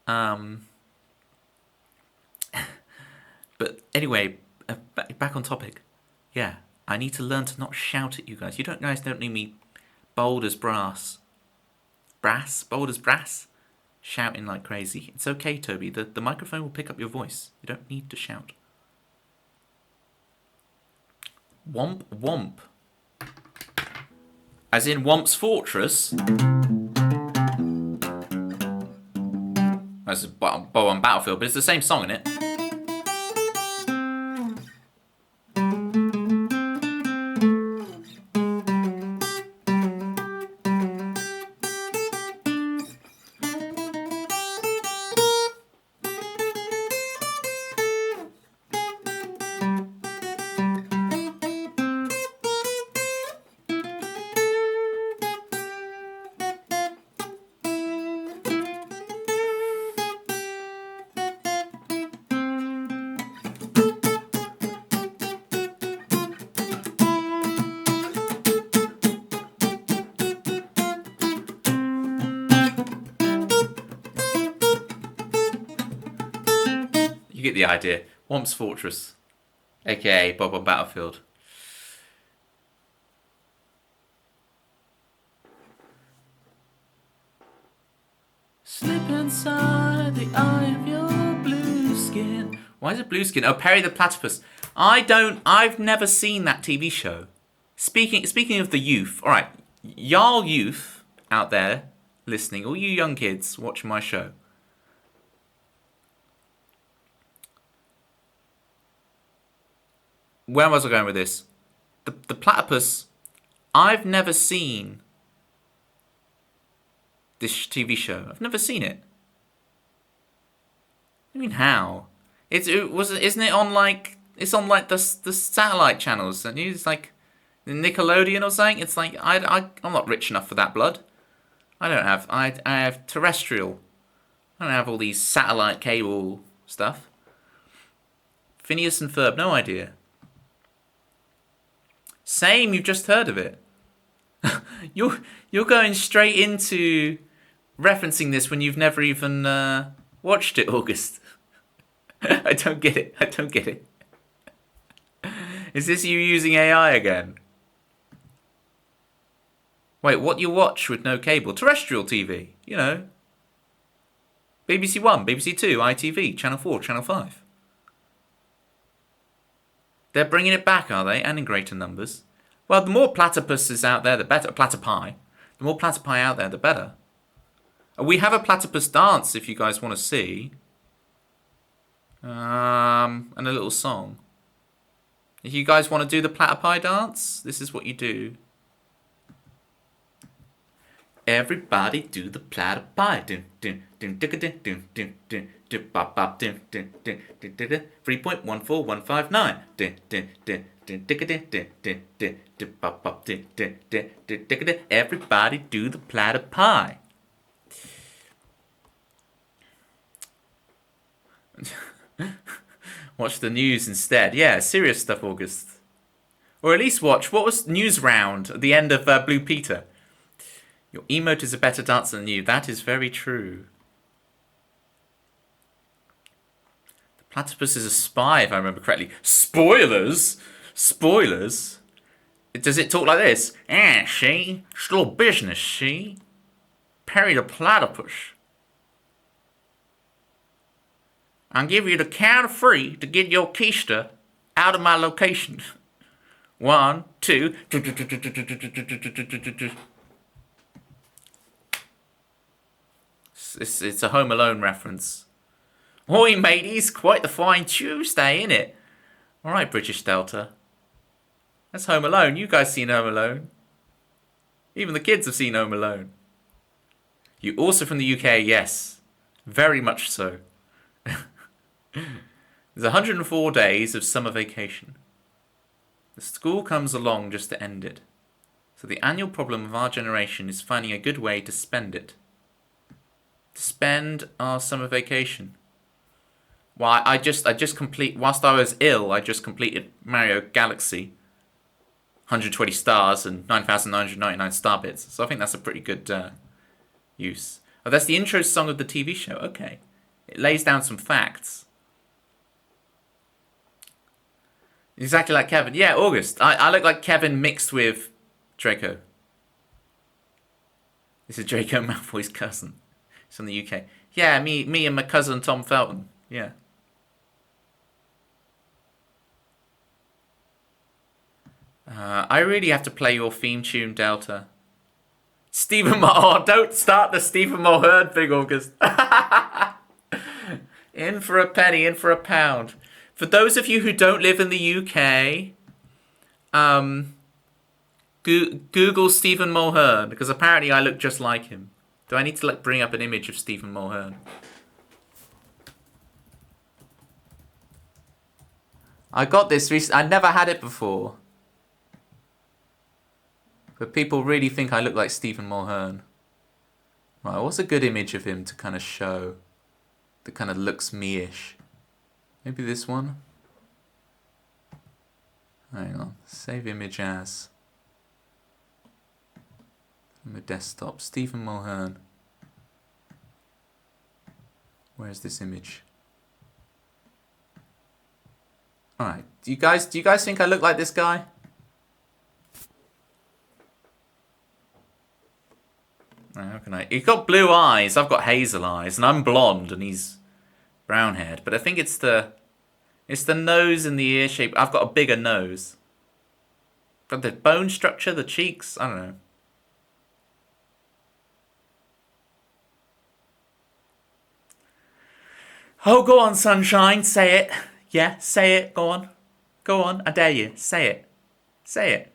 But anyway, back on topic. Yeah, I need to learn to not shout at you guys. You guys don't need me bold as brass. Bold as brass? Shouting like crazy. It's okay, Toby. The microphone will pick up your voice. You don't need to shout. Womp womp. As in Womp's Fortress. That's a bow on Battlefield, but it's the same song, isn't it? You get the idea. Womp's Fortress, aka Bob on Battlefield. Slip inside the eye of your blue skin. Why is it blue skin? Oh, Perry the Platypus. I've never seen that TV show. Speaking of the youth, alright, y'all youth out there listening, all you young kids watching my show. Where was I going with this? the platypus. I've never seen this TV show. I've never seen it. I mean, how? Isn't it on like it's on like the satellite channels and it's like Nickelodeon or something. It's like I'm not rich enough for that blood. I have terrestrial. I don't have all these satellite cable stuff. Phineas and Ferb, no idea. Same, you've just heard of it. You're going straight into referencing this when you've never even watched it, August. I don't get it. I don't get it. Is this you using AI again? Wait, what you watch with no cable? Terrestrial TV, you know. BBC One, BBC Two, ITV, Channel 4, Channel 5. They're bringing it back, are they? And in greater numbers. Well, the more platypuses out there, the better. Platypi. The more platypi out there, the better. We have a platypus dance if you guys want to see. And a little song. If you guys want to do the platypi dance, this is what you do. Everybody do the platypi. 3.14159. Everybody do the platypi. Watch the news instead. Yeah, serious stuff, August. Or at least watch, what was News Round at the end of Blue Peter? Your emote is a better dancer than you. That is very true. The platypus is a spy, if I remember correctly. Spoilers? Spoilers? Does it talk like this? She? It's a little business, she? Perry the platypus. I'll give you the count of free to get your keister out of my location. 1, 2. It's a Home Alone reference. Oi, mateys, quite the fine Tuesday, innit? Alright, British Delta. That's Home Alone. You guys seen Home Alone. Even the kids have seen Home Alone. You also from the UK, yes. Very much so. There's 104 days of summer vacation. The school comes along just to end it. So the annual problem of our generation is finding a good way to spend it. To spend our summer vacation. Well, whilst I was ill, I just completed Mario Galaxy. 120 stars and 9,999 star bits. So I think that's a pretty good use. Oh, that's the intro song of the TV show. Okay. It lays down some facts. Exactly like Kevin. Yeah, August. I look like Kevin mixed with Draco. This is Draco Malfoy's cousin. It's from the UK. Yeah, me and my cousin Tom Felton. Yeah. I really have to play your theme tune, Delta. Stephen oh, don't start the Stephen Mulhern thing, August. In for a penny, in for a pound. For those of you who don't live in the UK, Google Stephen Mulhern, because apparently I look just like him. Do I need to bring up an image of Stephen Mulhern? I got this recently. I never had it before. But people really think I look like Stephen Mulhern. Right, what's a good image of him to kind of show that kind of looks me-ish? Maybe this one? Hang on. Save image as. On the desktop. Stephen Mulhern. Where's this image? Alright. Do you guys think I look like this guy? How can I? He's got blue eyes. I've got hazel eyes, and I'm blonde, and he's brown haired. But I think it's the nose and the ear shape. I've got a bigger nose. But the bone structure, the cheeks, I don't know. Oh, go on, sunshine, say it. Yeah, say it. Go on, I dare you. Say it. Say it.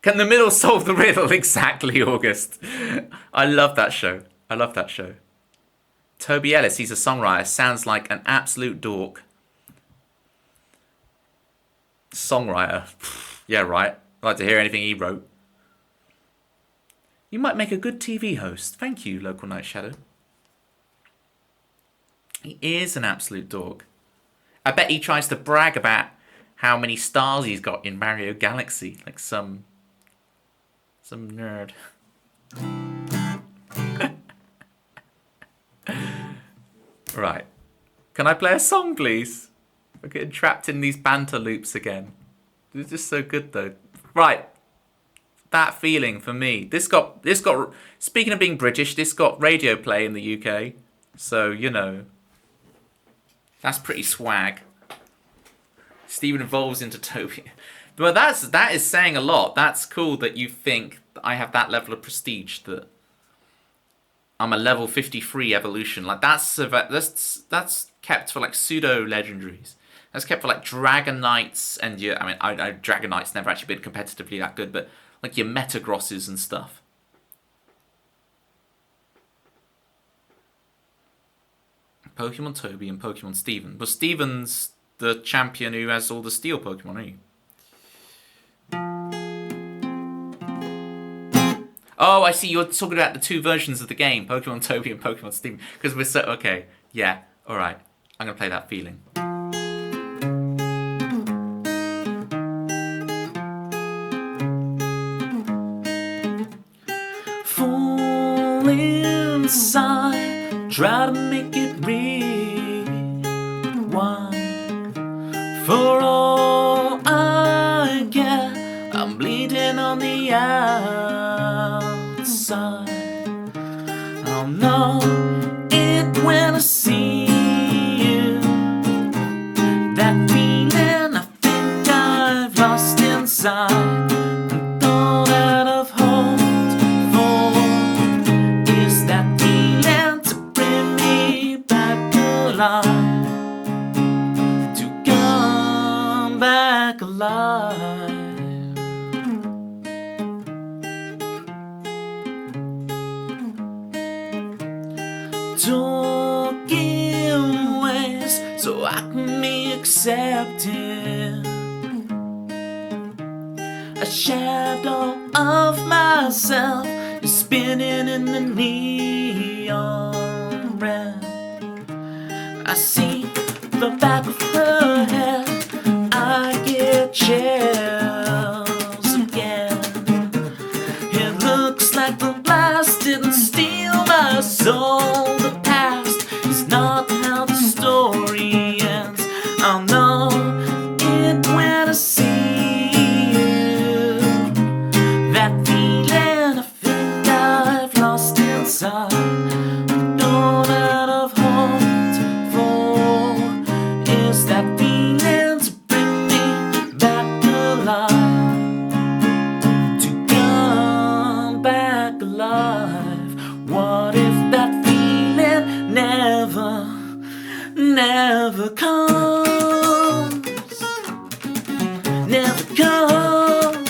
Can the middle solve the riddle? Exactly, August. I love that show. I love that show. Toby Ellis, he's a songwriter. Sounds like an absolute dork. Songwriter. Yeah, right. I'd like to hear anything he wrote. You might make a good TV host. Thank you, Local Night Shadow. He is an absolute dork. I bet he tries to brag about how many stars he's got in Mario Galaxy, like some nerd. Right. Can I play a song, please? I'm getting trapped in these banter loops again. It's just so good, though. Right. That feeling for me. This got. Speaking of being British, this got radio play in the UK. So, you know. That's pretty swag. Stephen evolves into Toby. But that is saying a lot. That's cool that you think that I have that level of prestige, that I'm a level 53 evolution. Like that's kept for like pseudo legendaries. That's kept for like Dragon Knights and your. I mean, Dragon Knights never actually been competitively that good, but like your Metagrosses and stuff. Pokemon Toby and Pokemon Steven. But Steven's the champion who has all the steel Pokemon, aren't you? Oh, I see. You're talking about the two versions of the game, Pokemon Toby and Pokemon Steven. Because we're so... Okay, yeah, alright. I'm going to play that feeling. Fall inside, try to make it real. Why? For all I care, I'm bleeding on the outside. I'll know it when I see you. That feeling I think I've lost inside. And all that I've hoped for is that feeling to bring me back alive. Back alive. Talking ways so I can be accepted. A shadow of myself is spinning in the neon red. I see the back of her head. I get chills again. It looks like the blast didn't steal my soul. The past is not how the story ends. I'll know it when I see you. That feeling I think I've lost inside. All that I've hoped for is that feeling to bring me back alive. To come back alive. What if that feeling never comes? Never comes.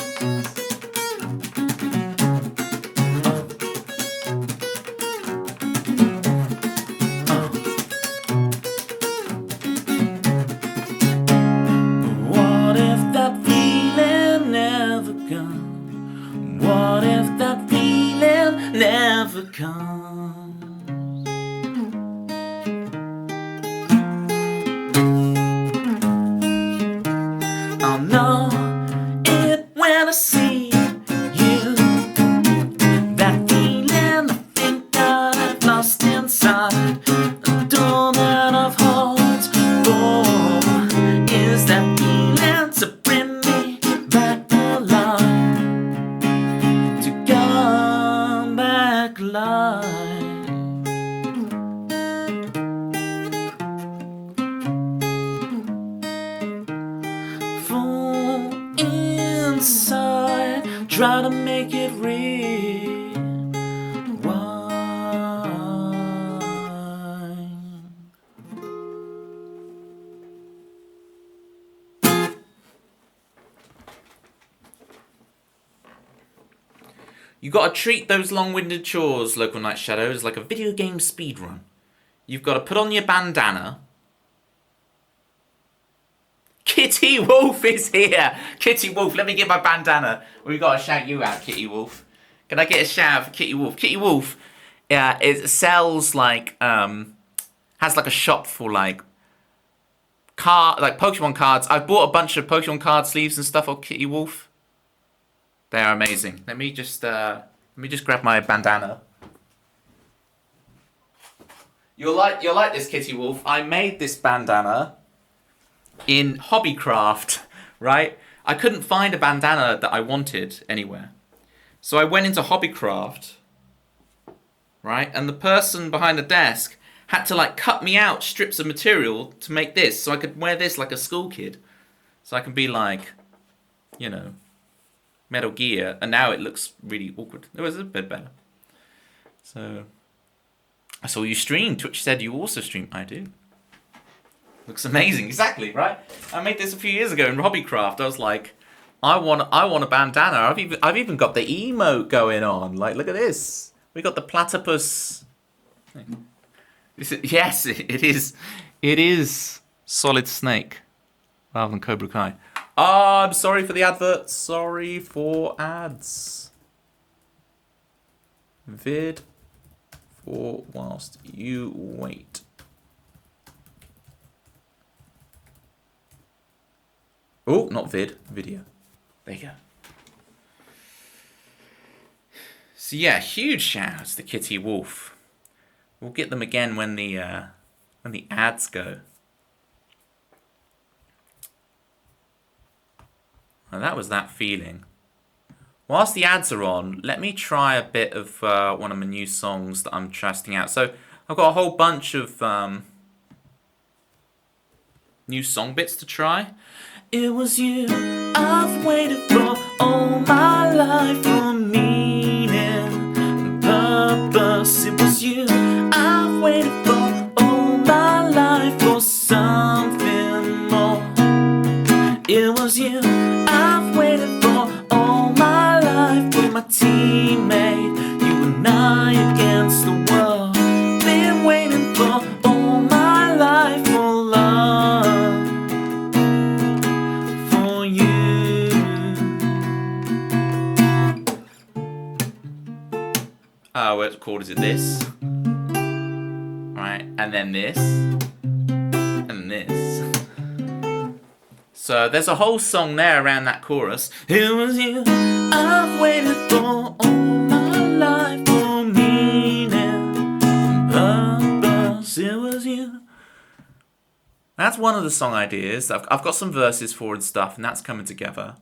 What if that feeling never comes? What if that feeling never comes? I'll know it when I see you. That feeling I think I've lost inside. And all that I've hoped for is that feeling to bring me back alive. To come back alive. Fall inside, try to make it real. Why? You got to treat those long-winded chores, Local Night Shadows, like a video game speedrun. You've got to put on your bandana. Kitty Wolf is here! Kitty Wolf, let me get my bandana. We've got to shout you out, Kitty Wolf. Can I get a shout out for Kitty Wolf? Kitty Wolf, it sells like, has like a shop for like Pokemon cards. I've bought a bunch of Pokemon card sleeves and stuff of Kitty Wolf. They are amazing. Let me just grab my bandana. You'll like this, Kitty Wolf. I made this bandana in Hobbycraft, right? I couldn't find a bandana that I wanted anywhere. So I went into Hobbycraft, right? And the person behind the desk had to like cut me out strips of material to make this, so I could wear this like a school kid. So I can be like, you know, Metal Gear, and now it looks really awkward. It was a bit better. So I saw you stream. Twitch said you also stream. I do. Looks amazing. Exactly, right? I made this a few years ago in Hobbycraft. I was like, I want a bandana. I've even got the emote going on. Like, look at this. We got the platypus. Yes, it is. It is Solid Snake rather than Cobra Kai. Oh, I'm sorry for the advert. Sorry for ads. Vid for whilst you wait. Oh, not vid, video. There you go. So yeah, huge shouts to Kitty Wolf. We'll get them again when the ads go. Well, that was that feeling. Whilst the ads are on, let me try a bit of one of my new songs that I'm testing out. So I've got a whole bunch of new song bits to try. It was you I've waited for all my life, for meaning and purpose. It was you I've waited for all my life, for something more. It was you I've waited for all my life, for my teammate, you and I against the world. Been waiting for all my life, for love. What chord is it? This, right, and then this, and this. So there's a whole song there around that chorus. It was you I've waited for all my life, for meaning, purpose. It was you. That's one of the song ideas. I've got some verses for and stuff, and that's coming together.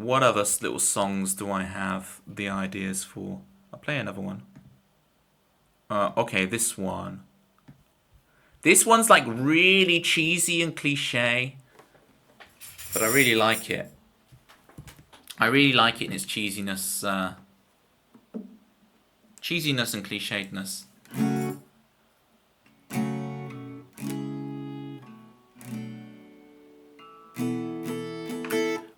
What other little songs do I have the ideas for? I'll play another one. Okay, this one. This one's like really cheesy and cliche, but I really like it. I really like it in its cheesiness, cheesiness and clichédness.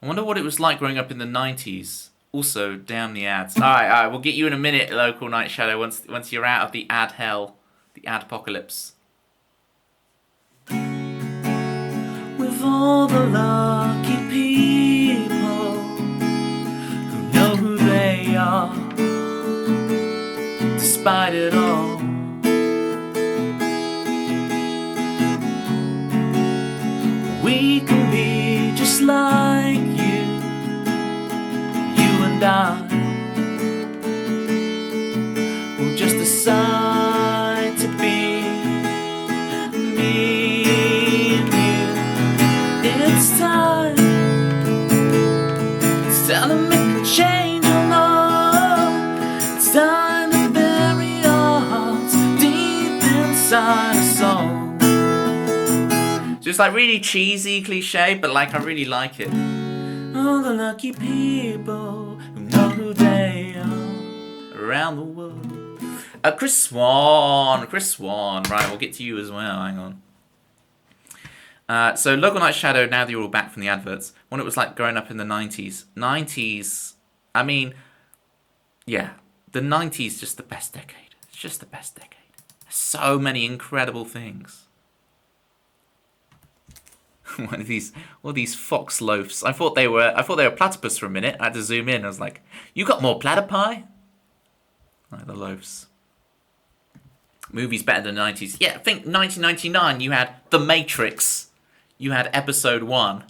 I wonder what it was like growing up in the 90s. Also, damn the ads. Alright, we'll get you in a minute, Local Night Shadow, once you're out of the ad hell, the ad apocalypse. With all the lucky people who know who they are, despite it all, we can be just like I will just decide to be me and you. It's time to make a change, oh no. It's time to bury our hearts deep inside us all. Just like really cheesy, cliche, but like I really like it. All the lucky people who know who they are around the world. Chris Swan. Right, we'll get to you as well. Hang on. So Logo Night Shadow, now that you're all back from the adverts, when it was like growing up in the 90s. 90s, I mean, yeah, the 90s just the best decade. It's just the best decade. So many incredible things. One of these, all these fox loafs. I thought they were platypus for a minute. I had to zoom in. I was like, "You got more platypi?" Like the loafs. Movies better than the 90s. Yeah, I think 1999. You had The Matrix. You had Episode 1,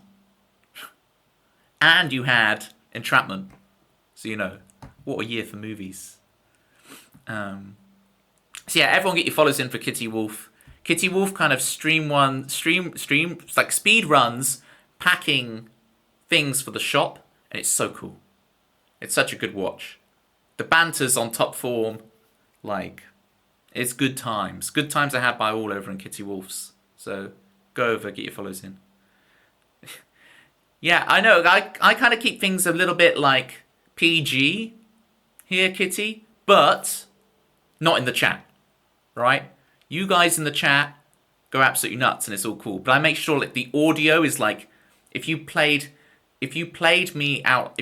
and you had Entrapment. So you know, what a year for movies. So yeah, everyone get your follows in for Kitty Wolf. Kitty Wolf kind of stream like speed runs, packing things for the shop, and it's so cool. It's such a good watch. The banter's on top form, like it's good times. Good times are had by all over in Kitty Wolf's. So go over, get your follows in. Yeah, I know. I kind of keep things a little bit like PG here, Kitty, but not in the chat, right? You guys in the chat go absolutely nuts and it's all cool. But I make sure like the audio is like if you played me out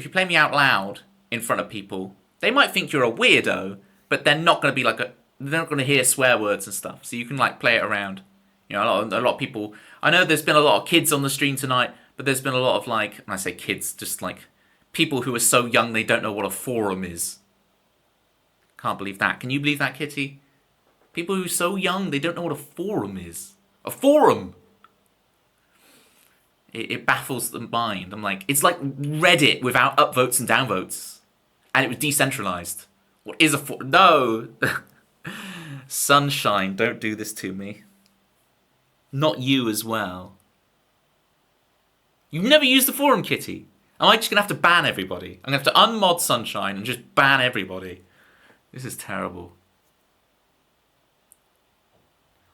loud in front of people, they might think you're a weirdo, but they're not going to be like they're not going to hear swear words and stuff. So you can like play it around. You know, a lot of people. I know there's been a lot of kids on the stream tonight, but there's been a lot of like, when I say kids, just like people who are so young they don't know what a forum is. Can't believe that. Can you believe that, Kitty? People who are so young, they don't know what a forum is. A forum! It baffles the mind. I'm like, it's like Reddit without upvotes and downvotes. And it was decentralized. What is a forum? No! Sunshine, don't do this to me. Not you as well. You've never used the forum, Kitty. Am I just going to have to ban everybody? I'm going to have to unmod Sunshine and just ban everybody. This is terrible.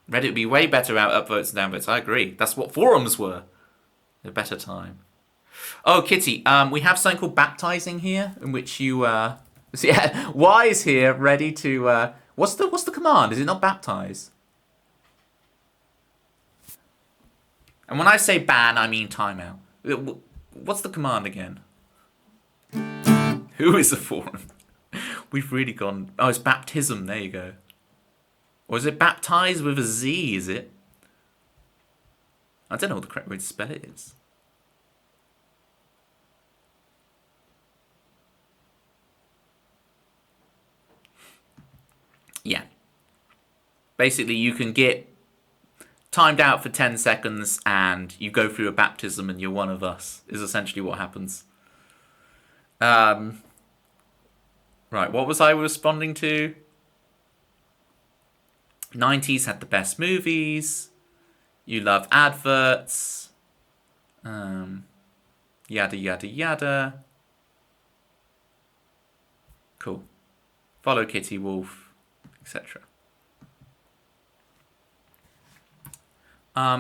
Reddit would be way better without upvotes and downvotes. I agree. That's what forums were. A better time. Oh, Kitty, we have something called baptizing here, in which you so yeah, Y is here, ready to what's the command? Is it not baptize? And when I say ban, I mean timeout. What's the command again? Who is the forum? We've really gone. Oh, it's baptism. There you go. Or is it baptized with a Z, is it? I don't know what the correct way to spell it is. Yeah. Basically, you can get timed out for 10 seconds and you go through a baptism and you're one of us, is essentially what happens. Right, what was I responding to? 90s had the best movies. You love adverts. Yada, yada, yada. Cool. Follow Kitty Wolf, etc.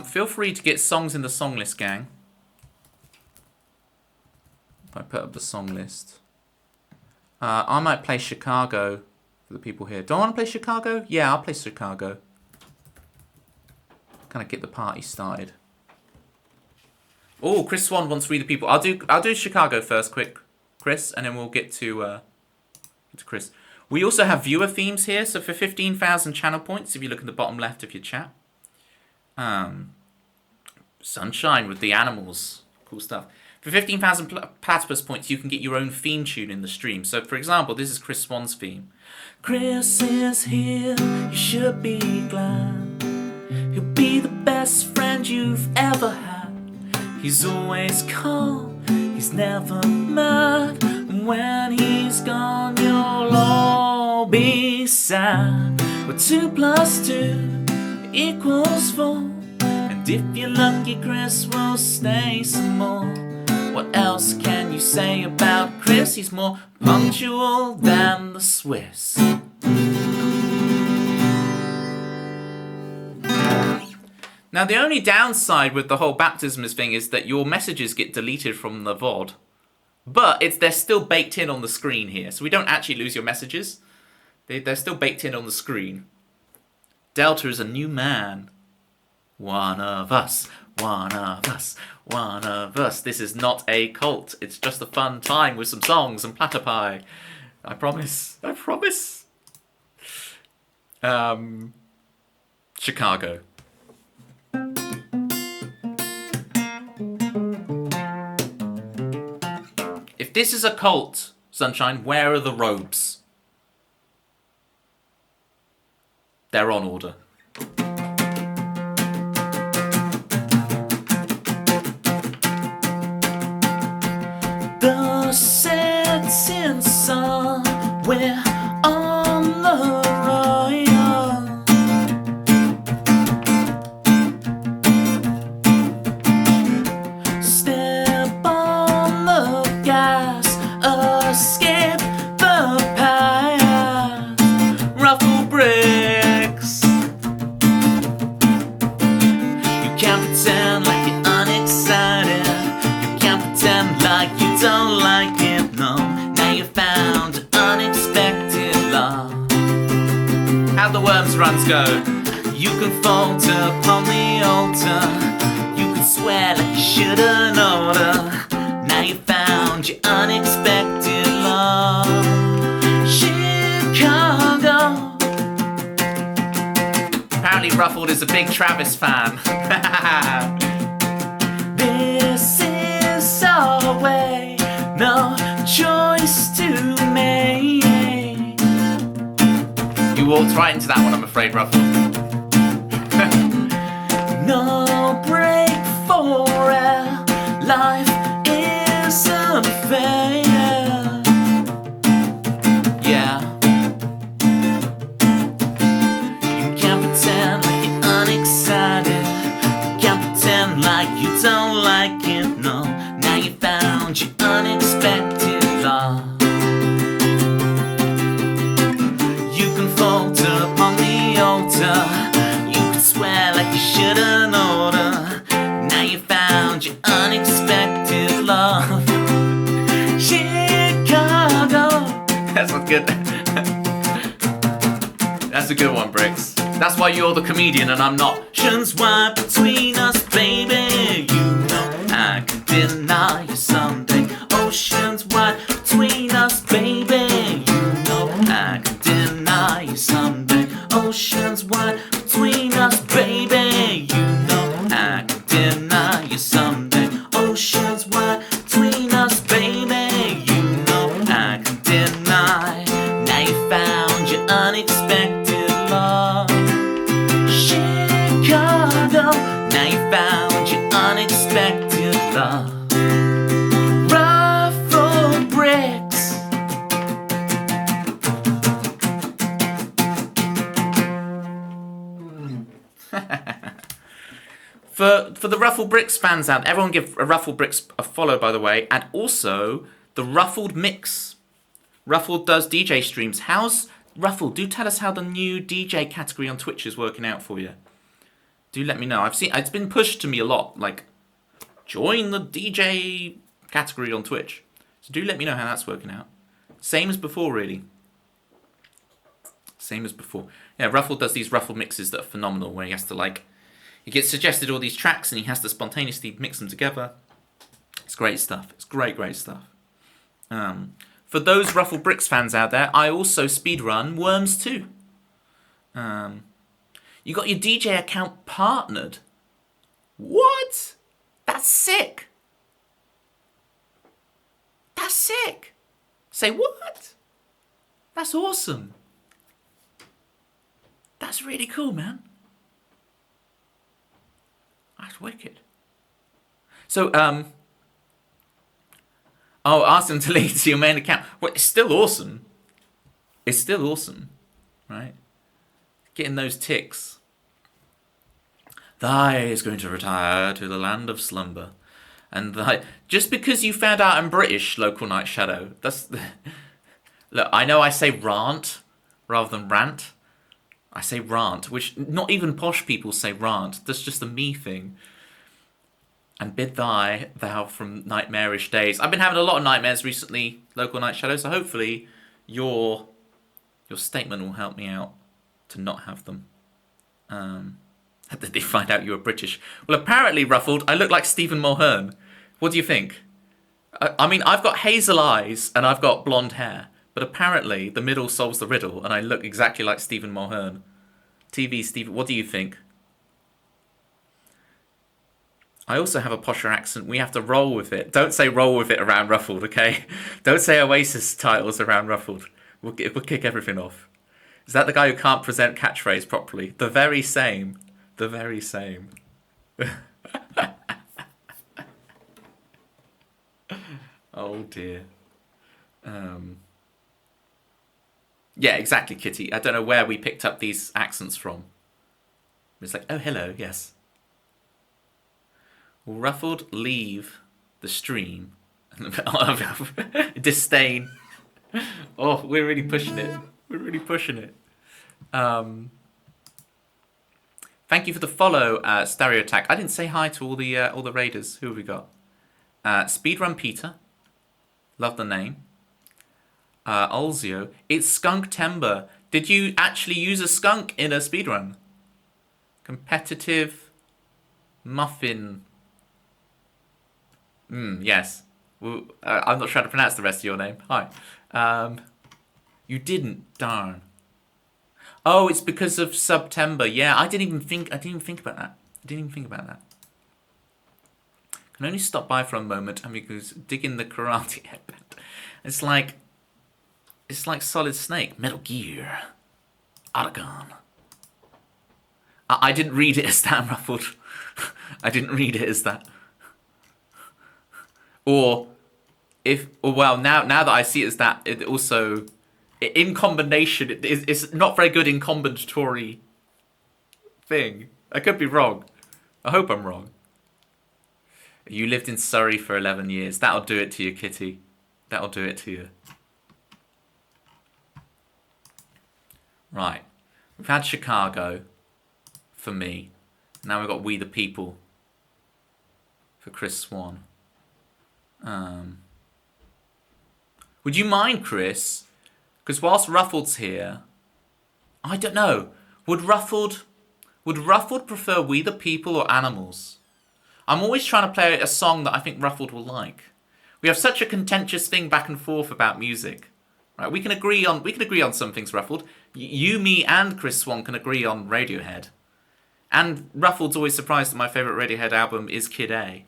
Feel free to get songs in the song list, gang. If I put up the song list. I might play Chicago for the people here. Do I want to play Chicago? Yeah, I'll play Chicago. Kind of get the party started. Oh, Chris Swan wants to read the people. I'll do Chicago first, quick, Chris, and then we'll get to Chris. We also have viewer themes here. So for 15,000 channel points, if you look at the bottom left of your chat, Sunshine with the animals, cool stuff. For 15,000 platypus points, you can get your own theme tune in the stream. So, for example, this is Chris Swan's theme. Chris is here, you should be glad. He'll be the best friend you've ever had. He's always calm, he's never mad. And when he's gone, you'll all be sad. But 2 + 2 = 4. And if you're lucky, Chris will stay some more. What else can you say about Chris? He's more punctual than the Swiss. Now, the only downside with the whole baptism thing is that your messages get deleted from the VOD. But they're still baked in on the screen here. So we don't actually lose your messages. They're still baked in on the screen. Delta is a new man. One of us. One of us, one of us. This is not a cult. It's just a fun time with some songs and platter pie. I promise. I promise. Chicago. If this is a cult, Sunshine, where are the robes? They're on order. The setting sun, we're on the royal. Step on the gas, escape the past. Ruffle bricks. You can't pretend like you're unexcited. You can't pretend like you don't like it, no. Now you found an unexpected love. How'd the worms runs go? You can falter upon the altar. You can swear like you shoulda known. Now you found your unexpected love. Chicago. Apparently Ruffled is a big Travis fan. This is our way, no choice to make. You walked right into that one, I'm afraid, Ruffled. No break for air, life isn't fair. Yeah. You can't pretend like you're unexcited. You can't pretend like you don't like it, no. Now you found your unexpected love. You can falter upon the altar. You can swear like you shoulda known. Now you found your unexpected love. Chicago. That's not good. That's a good one, Bricks. That's why you're the comedian and I'm not. Oceans wide between us, baby. You know I can deny you someday. Oceans wide between us, baby. You know I can deny you someday. Oceans wide between us, baby. You know I can deny you someday. Oceans wide between us, baby. You know I can deny. Now you found your unexpected love. Chicago. Now you found your unexpected love. Ruffle bricks. For the Ruffled Bricks fans out, everyone give Ruffled Bricks a follow, by the way, and also the Ruffled Mix. Ruffled does DJ streams. How's Ruffled? Do tell us how the new DJ category on Twitch is working out for you. Do let me know. I've seen it's been pushed to me a lot. Like, join the DJ category on Twitch. So do let me know how that's working out. Same as before, really. Same as before. Yeah, Ruffled does these Ruffled mixes that are phenomenal, where he has to like. He gets suggested all these tracks and he has to spontaneously mix them together. It's great stuff. It's great stuff. For those Ruffled Bricks fans out there, I also speedrun Worms 2. You got your DJ account partnered. What? That's sick. That's sick. Say what? That's awesome. That's really cool, man. That's wicked. So, ask them to link to your main account. Well, it's still awesome. It's still awesome, right? Getting those ticks. Thy is going to retire to the land of slumber. And just because you found out I'm British, Local Night Shadow, that's... Look, I know I say rant rather than rant. I say rant, which not even posh people say rant. That's just a me thing. And bid thou from nightmarish days. I've been having a lot of nightmares recently, Local Night Shadow, so hopefully your statement will help me out to not have them. Did they find out you were British? Well, apparently, Ruffled, I look like Stephen Mulhern. What do you think? I mean, I've got hazel eyes and I've got blonde hair, but apparently the middle solves the riddle, and I look exactly like Stephen Mulhern. TV Stephen, what do you think? I also have a posher accent. We have to roll with it. Don't say roll with it around Ruffled, okay? Don't say Oasis titles around Ruffled. We'll kick everything off. Is that the guy who can't present catchphrase properly? The very same. The very same. Oh dear. Yeah, exactly, Kitty. I don't know where we picked up these accents from. It's like, oh, hello, yes. Will Ruffled leave the stream? Disdain. Oh, we're really pushing it. We're really pushing it. Thank you for the follow, Stereotac. I didn't say hi to all the raiders. Who have we got? Speedrun Peter. Love the name. Olzio. It's Skunk Timber. Did you actually use a skunk in a speedrun? Competitive muffin. Yes. Well, I'm not sure how to pronounce the rest of your name. Hi. You didn't. Darn. Oh, it's because of September. Yeah, I didn't even think about that. Can only stop by for a moment and because digging the karate headband. It's like Solid Snake, Metal Gear, Aragon. I didn't read it as that, Ruffled. I didn't read it as that. Or now that I see it as that, it also, in combination, it's not very good in combinatory thing. I could be wrong. I hope I'm wrong. You lived in Surrey for 11 years. That'll do it to you, Kitty. That'll do it to you. Right. We've had Chicago for me. Now we've got We the People for Chris Swan. Would you mind, Chris? Because whilst Ruffled's here, I don't know. Would Ruffled prefer We the People or Animals? I'm always trying to play a song that I think Ruffled will like. We have such a contentious thing back and forth about music. Right? We can agree on some things, Ruffled. You, me, and Chris Swan can agree on Radiohead. And Ruffled's always surprised that my favourite Radiohead album is Kid A.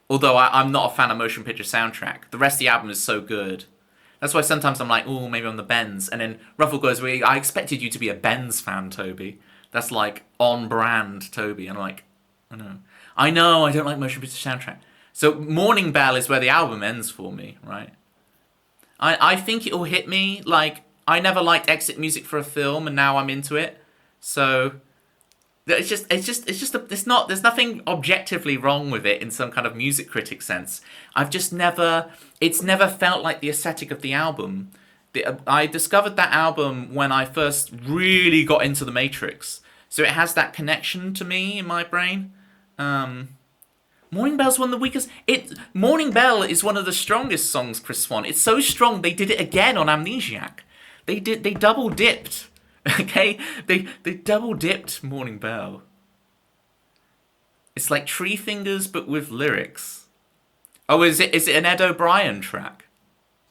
Although I'm not a fan of motion picture soundtrack. The rest of the album is so good. That's why sometimes I'm like, oh, maybe I'm the Benz. And then Ruffled goes, well, I expected you to be a Benz fan, Toby. That's like on brand, Toby. And I'm like, I know, I don't like motion picture soundtrack. So Morning Bell is where the album ends for me, right? I think it'll hit me. Like, I never liked exit music for a film, and now I'm into it. So there's nothing objectively wrong with it in some kind of music critic sense. It's never felt like the aesthetic of the album. I discovered that album when I first really got into The Matrix. So it has that connection to me in my brain. Morning Bell's one of the weakest. Morning Bell is one of the strongest songs, Chris Swan. It's so strong they did it again on Amnesiac. They double dipped. Okay? They double dipped Morning Bell. It's like Tree Fingers but with lyrics. Oh, is it an Ed O'Brien track?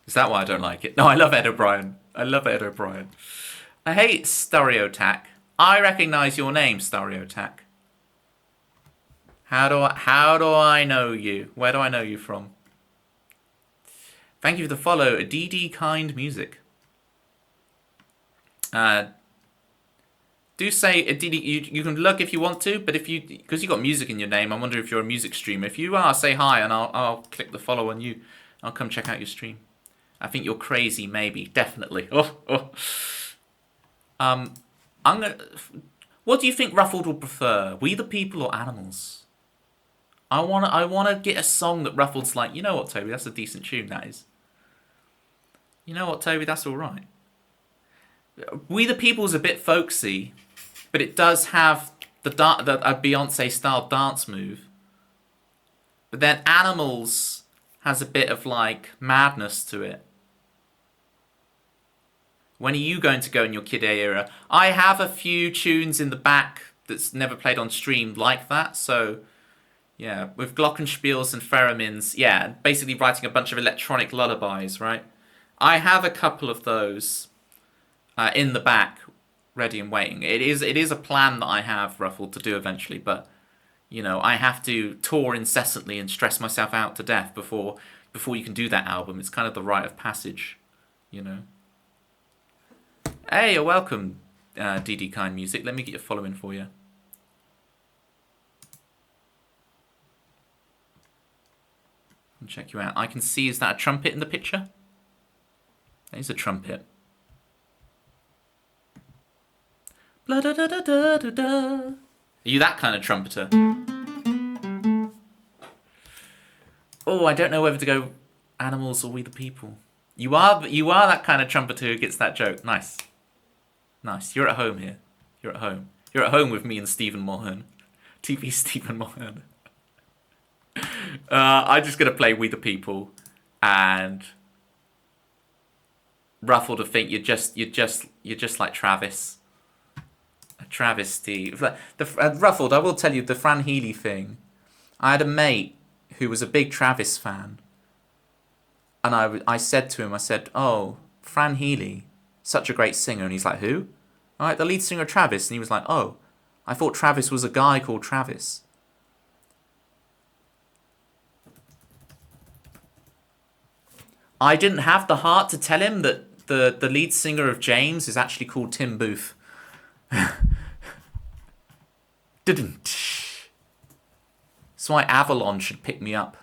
Is that why I don't like it? No, I love Ed O'Brien. I hate Stereotac. I recognise your name, Stereotac. How do I know you? Where do I know you from? Thank you for the follow, DD Kind Music. Do say, DD, you can look if you want to, but because you got music in your name, I wonder if you're a music streamer. If you are, say hi and I'll click the follow on you. I'll come check out your stream. I think you're crazy, maybe, definitely. What do you think Ruffled would prefer? We the People or Animals? I wanna get a song that Ruffled's like, you know what, Toby, that's a decent tune, that is. You know what, Toby, that's alright. We the People's a bit folksy, but it does have a Beyonce-style dance move. But then Animals has a bit of, like, madness to it. When are you going to go in your Kid A era? I have a few tunes in the back that's never played on stream like that. So yeah, with glockenspiels and theremins, yeah, basically writing a bunch of electronic lullabies, right? I have a couple of those in the back, ready and waiting. It is a plan that I have, Ruffled, to do eventually, but you know, I have to tour incessantly and stress myself out to death before you can do that album. It's kind of the rite of passage, you know. Hey, you're welcome, DD Kind Music. Let me get your following for you. I'll check you out. I can see, is that a trumpet in the picture? There's a trumpet. Blah, da, da, da, da, da, da. Are you that kind of trumpeter? Oh, I don't know whether to go animals or we the people. You are that kind of trumpeter who gets that joke. Nice. Nice. You're at home here. You're at home. You're at home with me and Stephen Mulhern. TV Stephen Mulhern. I'm just gonna play We the People, and Ruffled to think you're just like Travis. A travesty. Ruffled, I will tell you the Fran Healy thing. I had a mate who was a big Travis fan, and I said to him, I said, "Oh, Fran Healy, such a great singer," and he's like, "Who?" All right, the lead singer of Travis, and he was like, "Oh, I thought Travis was a guy called Travis." I didn't have the heart to tell him that the lead singer of James is actually called Tim Booth. Didn't. That's why Avalon should pick me up.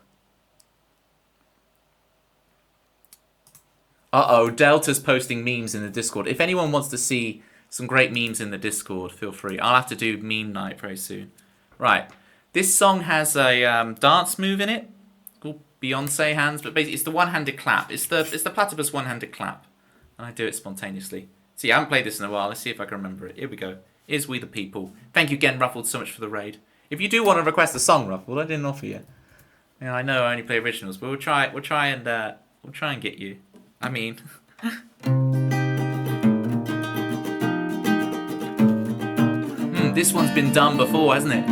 Uh-oh, Delta's posting memes in the Discord. If anyone wants to see some great memes in the Discord, feel free. I'll have to do meme night very soon. Right. This song has a dance move in it called Beyonce hands, but basically it's the one-handed clap. It's the platypus one-handed clap. And I do it spontaneously. See, I haven't played this in a while. Let's see if I can remember it. Here we go. Is We the People. Thank you again, Ruffled, so much for the raid. If you do want to request a song, Ruffled, I didn't offer you. Yeah, I know I only play originals, but we'll try and get you. I mean, this one's been done before, hasn't it?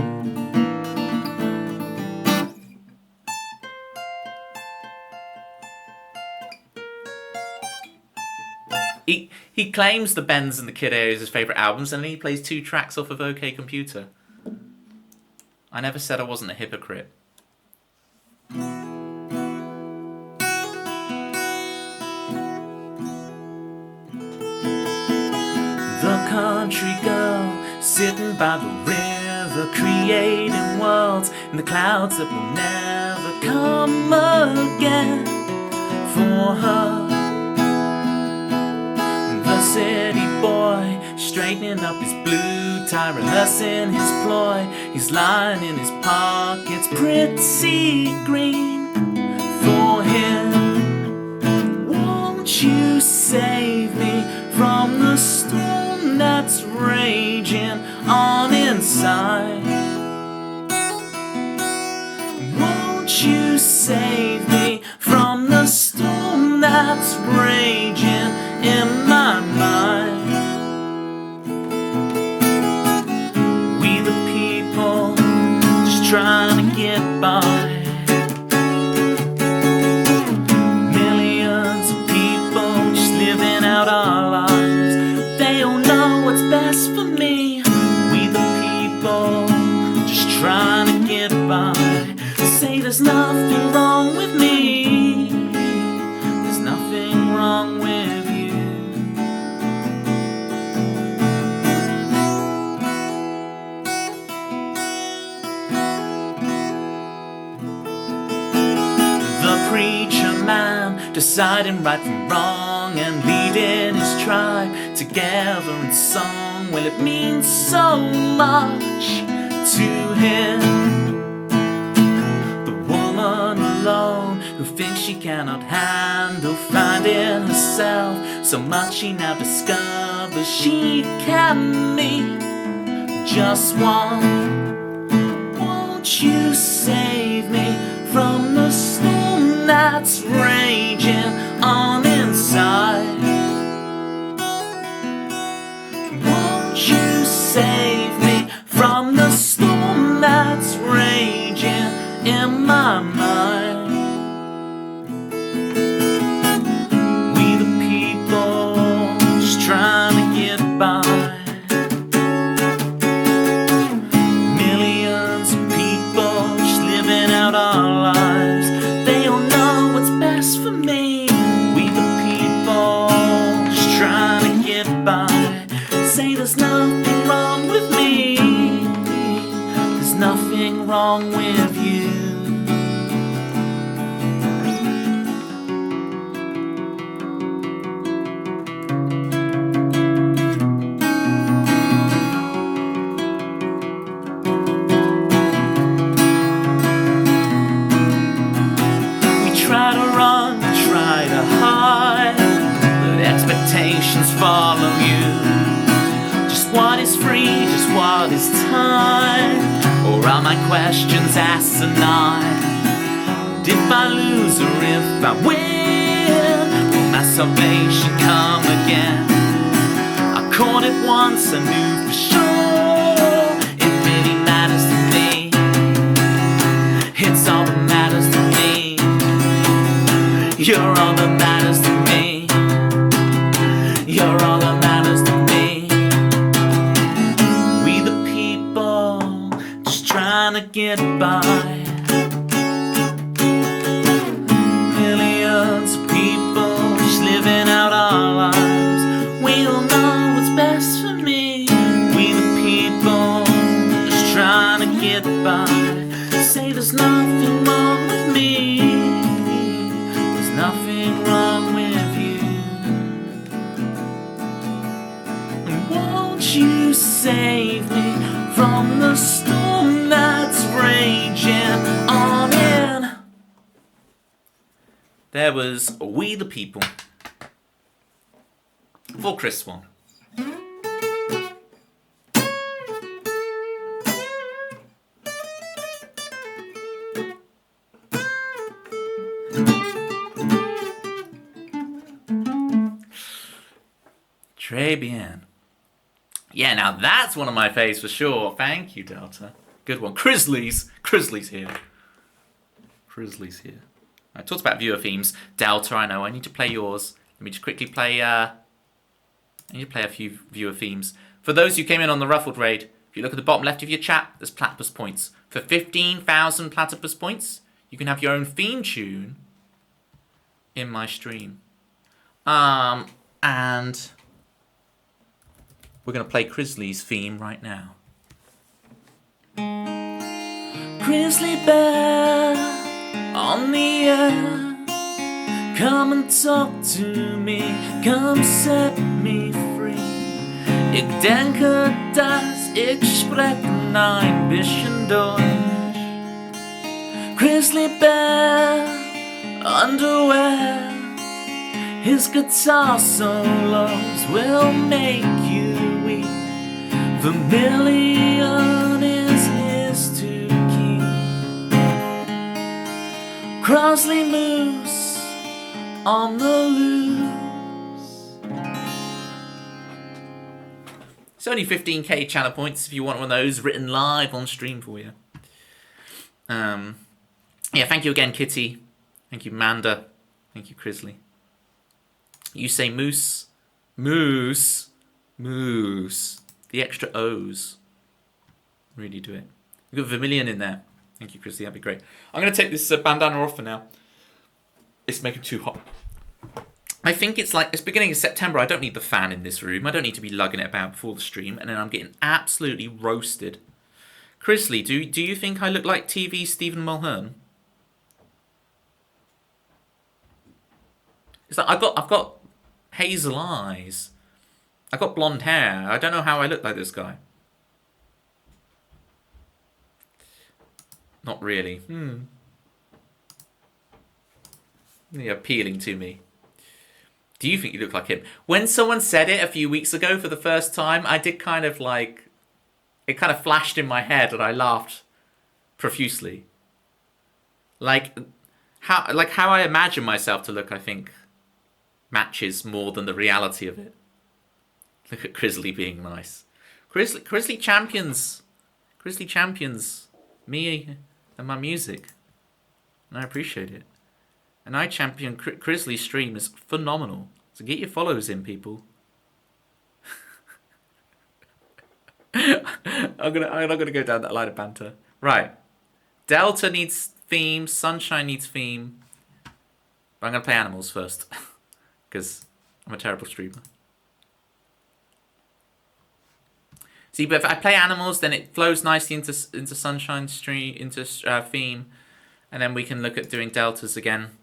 He claims the Benz and the Kid A is his favourite albums, and then he plays 2 tracks off of OK Computer. I never said I wasn't a hypocrite. The country girl sitting by the river, creating worlds in the clouds that will never come again for her. The city boy straightening up his blue tie, rehearsing his ploy. He's lying in his pockets, pretty green for him. Won't you save me from the storm that's raging on inside? Won't you save me from the storm that's raging in my mind? We the people just trying to get by. Millions of people just living out our lives. They don't know what's best for me. We the people just trying to get by. Say there's nothing wrong with me. There's nothing wrong with you. The preacher man deciding right from wrong and leading his tribe together in song. Well, it means so much to him. Alone, who thinks she cannot handle finding herself so much she now discovers she can meet just one. Won't you save me from the storm that's raging on inside? Won't you save me from our lives. They all know what's best for me. We the people, just trying to get by. Say there's nothing wrong with me. There's nothing wrong with you. Try to run, try to hide, but expectations follow you. Just what is free, just what is time? Or are my questions asinine? And if I lose or if I win, will my salvation come again? I caught it once, I knew for sure it really matters to me. It's all that matters to me. You're all that matters to me. You're all that matters to me. We the people, just trying to get by. Millions of people, just living out our lives. We all know what's best for me. We the people, just trying to get by. Say there's nothing wrong with me. Nothing wrong with you. And won't you save me from the storm that's raging on in? There was We the People. For Chris one. Très bien. Yeah, now that's one of my faves for sure. Thank you, Delta. Good one. Crisley's here. Crisley's here. I talked about viewer themes. Delta, I know. I need to play yours. Let me just quickly play. I need to play a few viewer themes. For those who came in on the Ruffled raid, if you look at the bottom left of your chat, there's platypus points. For 15,000 platypus points, you can have your own theme tune in my stream. And we're going to play Crisley's theme right now. Grizzly bear on the air, come and talk to me, come set me free. Ik denke, dass ich sprechen ein bisschen Deutsch. Grizzly bear underwear, his guitar solos will make you weep. The million is his to keep. Crosley Moose on the loose. It's only 15k channel points if you want one of those written live on stream for you. Yeah, thank you again, Kitty. Thank you, Manda. Thank you, Crisley. You say moose, moose, moose. The extra O's. Really do it. We've got Vermilion in there. Thank you, Chrissy. That'd be great. I'm going to take this bandana off for now. It's making too hot. I think it's beginning of September. I don't need the fan in this room. I don't need to be lugging it about before the stream. And then I'm getting absolutely roasted. Chrisley, do you think I look like TV Stephen Mulhern? It's like I've got hazel eyes. I got blonde hair. I don't know how I look like this guy. Not really. You're appealing to me. Do you think you look like him? When someone said it a few weeks ago for the first time, I did kind of like... It kind of flashed in my head and I laughed profusely. Like how I imagine myself to look, I think, matches more than the reality of it. Look at Grizzly being nice. Grizzly champions. Grizzly champions. Me and my music. And I appreciate it. And I champion Grizzly's stream is phenomenal. So get your follows in, people. I'm not gonna go down that line of banter. Right. Delta needs theme. Sunshine needs theme. But I'm going to play animals first. Because I'm a terrible streamer. See, but if I play animals, then it flows nicely into Sunshine stream, into theme. And then we can look at doing deltas again.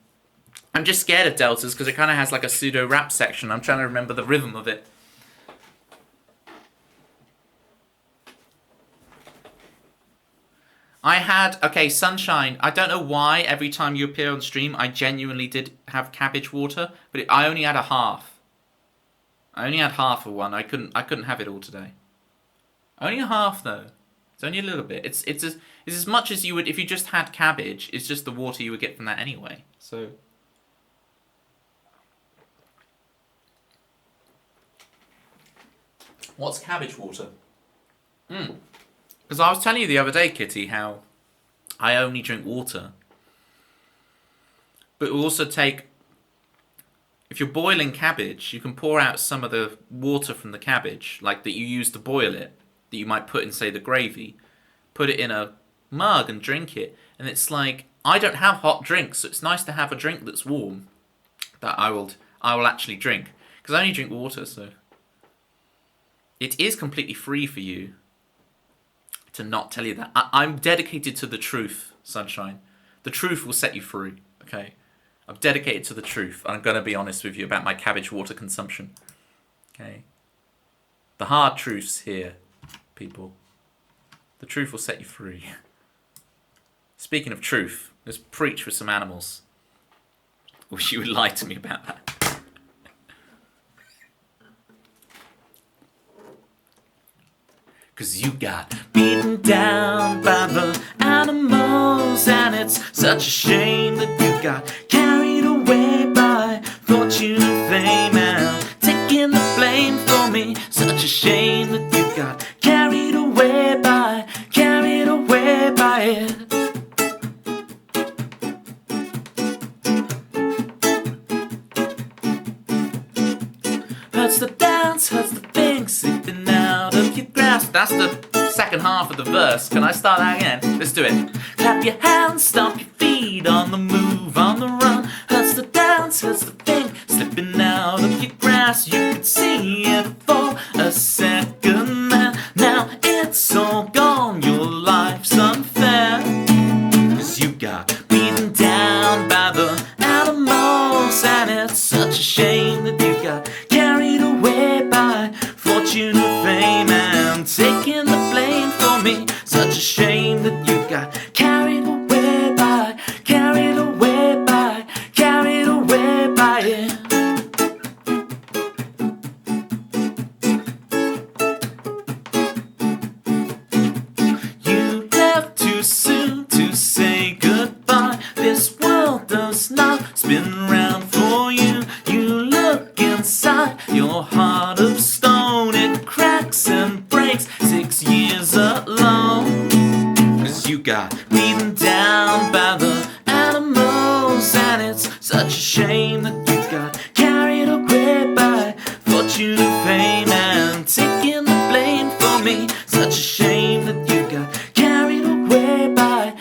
I'm just scared of deltas because it kind of has like a pseudo rap section. I'm trying to remember the rhythm of it. Okay, Sunshine. I don't know why every time you appear on stream, I genuinely did have cabbage water, but I only had a half. I only had half of one. I couldn't have it all today. Only a half though. It's only a little bit. It's as much as you would if you just had cabbage. It's just the water you would get from that anyway. So. What's cabbage water? Because I was telling you the other day, Kitty, how I only drink water. But we also take... If you're boiling cabbage, you can pour out some of the water from the cabbage, like that you use to boil it, that you might put in, say, the gravy. Put it in a mug and drink it. And it's like, I don't have hot drinks, so it's nice to have a drink that's warm that I will actually drink. Because I only drink water, so... It is completely free for you to not tell you that. I'm dedicated to the truth, Sunshine. The truth will set you free, okay? I'm dedicated to the truth. I'm going to be honest with you about my cabbage water consumption. Okay? The hard truths here, people. The truth will set you free. Speaking of truth, let's preach with some animals. Wish you would lie to me about that. Cause you got beaten down by the animals, and it's such a shame that you got carried away by fortune and fame, and taking the blame for me. Such a shame that you got carried away by it. Hurts the dance, hurts the thing, slipping out of your grasp. That's the second half of the verse. Can I start that again? Let's do it. Clap your hands, stomp your feet, on the move, on the run. Hurts the dance, hurts the thing, slipping out of your grasp. You could see it for a second, man. Now it's all gone, your life's unfair. Cause you got beaten down by the animals, and it's such a shame that you got carried away by fortune and fame, and taking the blame for me. Such a shame that you got carried away by it. You left too soon to say goodbye. This world does not spin round for you. You look inside your heart of stone. It cracks and breaks 6 years alone. Cause you got beaten down by the animals, and it's such a shame that you got carried away by fortune and fame, and taking the blame for me. Such a shame that you got carried away by it.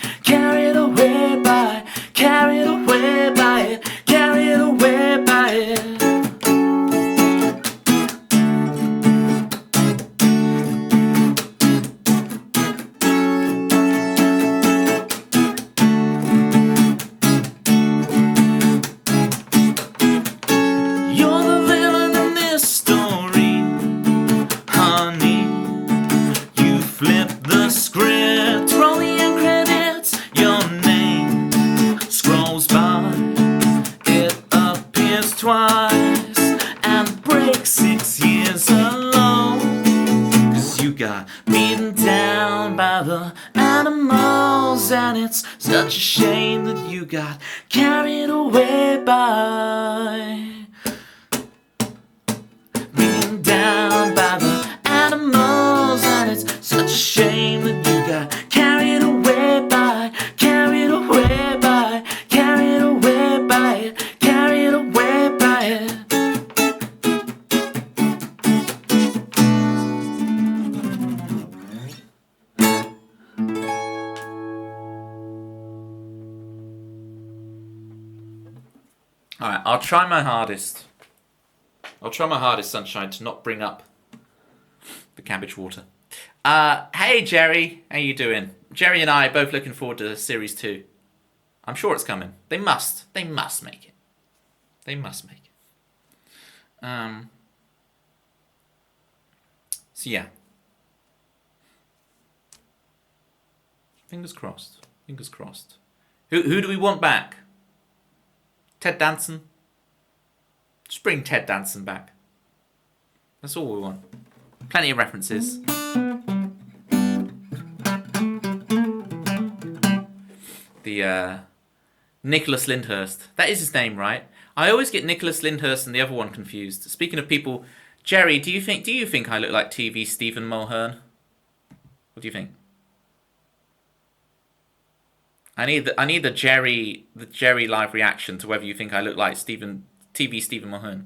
You're the villain in this story, honey. You flip the script, roll the end credits, your name scrolls by. It appears twice and breaks 6 years alone. Cause you got beaten down by the animals, and it's such a shame that you got carried away by. Beaten down by the animals, and it's such a shame that you got carried away by it. Alright, I'll try my hardest. I'll try my hardest, Sunshine, to not bring up the cabbage water. Hey, Jerry. How you doing? Jerry and I are both looking forward to Series 2. I'm sure it's coming. They must. They must make it. They must make it. So, yeah. Fingers crossed. Fingers crossed. Who do we want back? Ted Danson? Just bring Ted Danson back. That's all we want. Plenty of references. The Nicholas Lyndhurst. That is his name, right? I always get Nicholas Lyndhurst and the other one confused. Speaking of people, Jerry, do you think I look like TV Stephen Mulhern? What do you think? I need the Jerry live reaction to whether you think I look like TV Stephen Mulhern.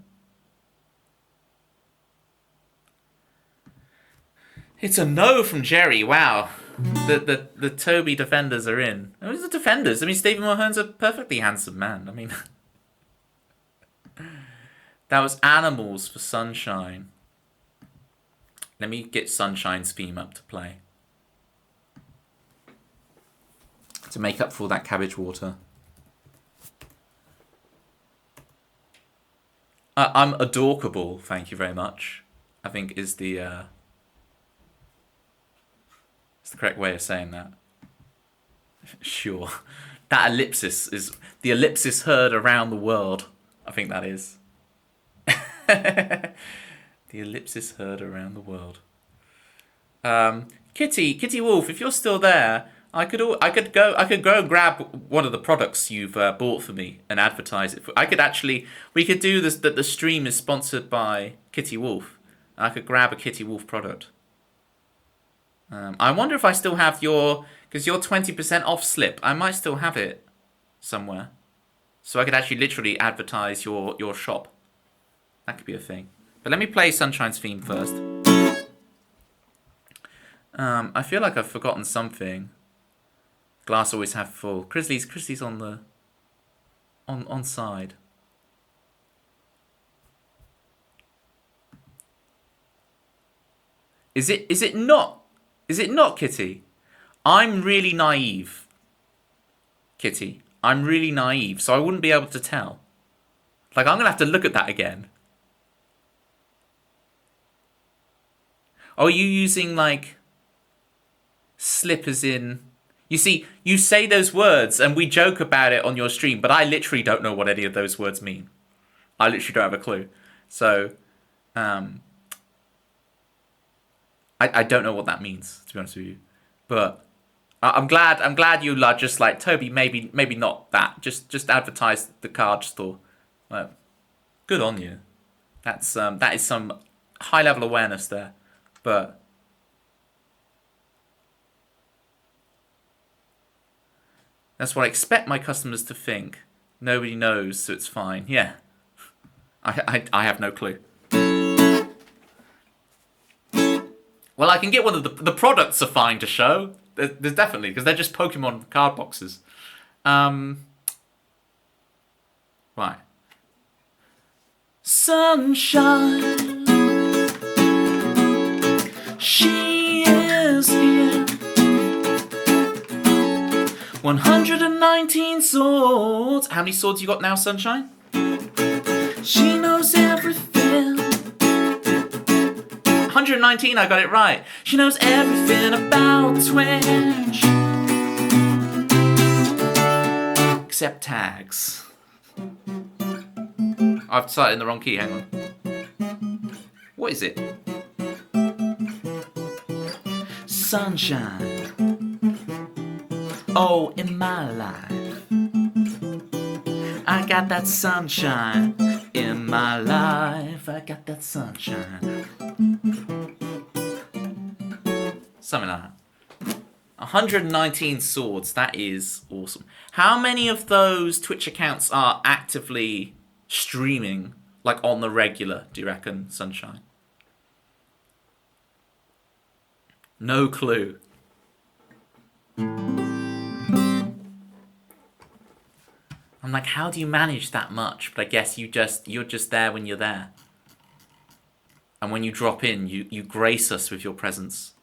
It's a no from Jerry. Wow. The Toby defenders are in. Who's the defenders? I mean, Stephen Mulhern's a perfectly handsome man. I mean, that was Animals for Sunshine. Let me get Sunshine's theme up to play. To make up for all that cabbage water. I'm adorkable, thank you very much. I think is the correct way of saying that. Sure. That ellipsis is the ellipsis heard around the world. I think that is. The ellipsis heard around the world. Kitty Wolf, if you're still there, I could go and grab one of the products you've bought for me and advertise it. We could do this. That the stream is sponsored by Kitty Wolf. I could grab a Kitty Wolf product. I wonder if I still have because your 20% off slip. I might still have it somewhere, so I could actually literally advertise your shop. That could be a thing. But let me play Sunshine's theme first. I feel like I've forgotten something. Glass always half full. Chrisley's on the on side. Is it not? Is it not, Kitty? I'm really naive. Kitty, I'm really naive, so I wouldn't be able to tell. Like, I'm gonna have to look at that again. Are you using like slippers in? You see, you say those words and we joke about it on your stream, but I literally don't know what any of those words mean. I literally don't have a clue. So, I don't know what that means, to be honest with you. But I'm glad you are just like, Toby, maybe not that. Just advertise the card store. Well, good on you. That is some high level awareness there. But that's what I expect my customers to think. Nobody knows, so it's fine. Yeah. I have no clue. Well, I can get one of the products are fine to show. There's definitely, because they're just Pokemon card boxes. Right. Sunshine. She is here. 119 swords. How many swords you got now, Sunshine? She knows everything. 119, I got it right. She knows everything about Twitch. Except tags. I've started in the wrong key, hang on. What is it? Sunshine. Oh, in my life, I got that sunshine. In my life, I got that sunshine. Something like that. 119 swords, that is awesome. How many of those Twitch accounts are actively streaming, like on the regular, do you reckon, Sunshine? No clue. I'm like, how do you manage that much? But I guess you're just there when you're there. And when you drop in, you grace us with your presence.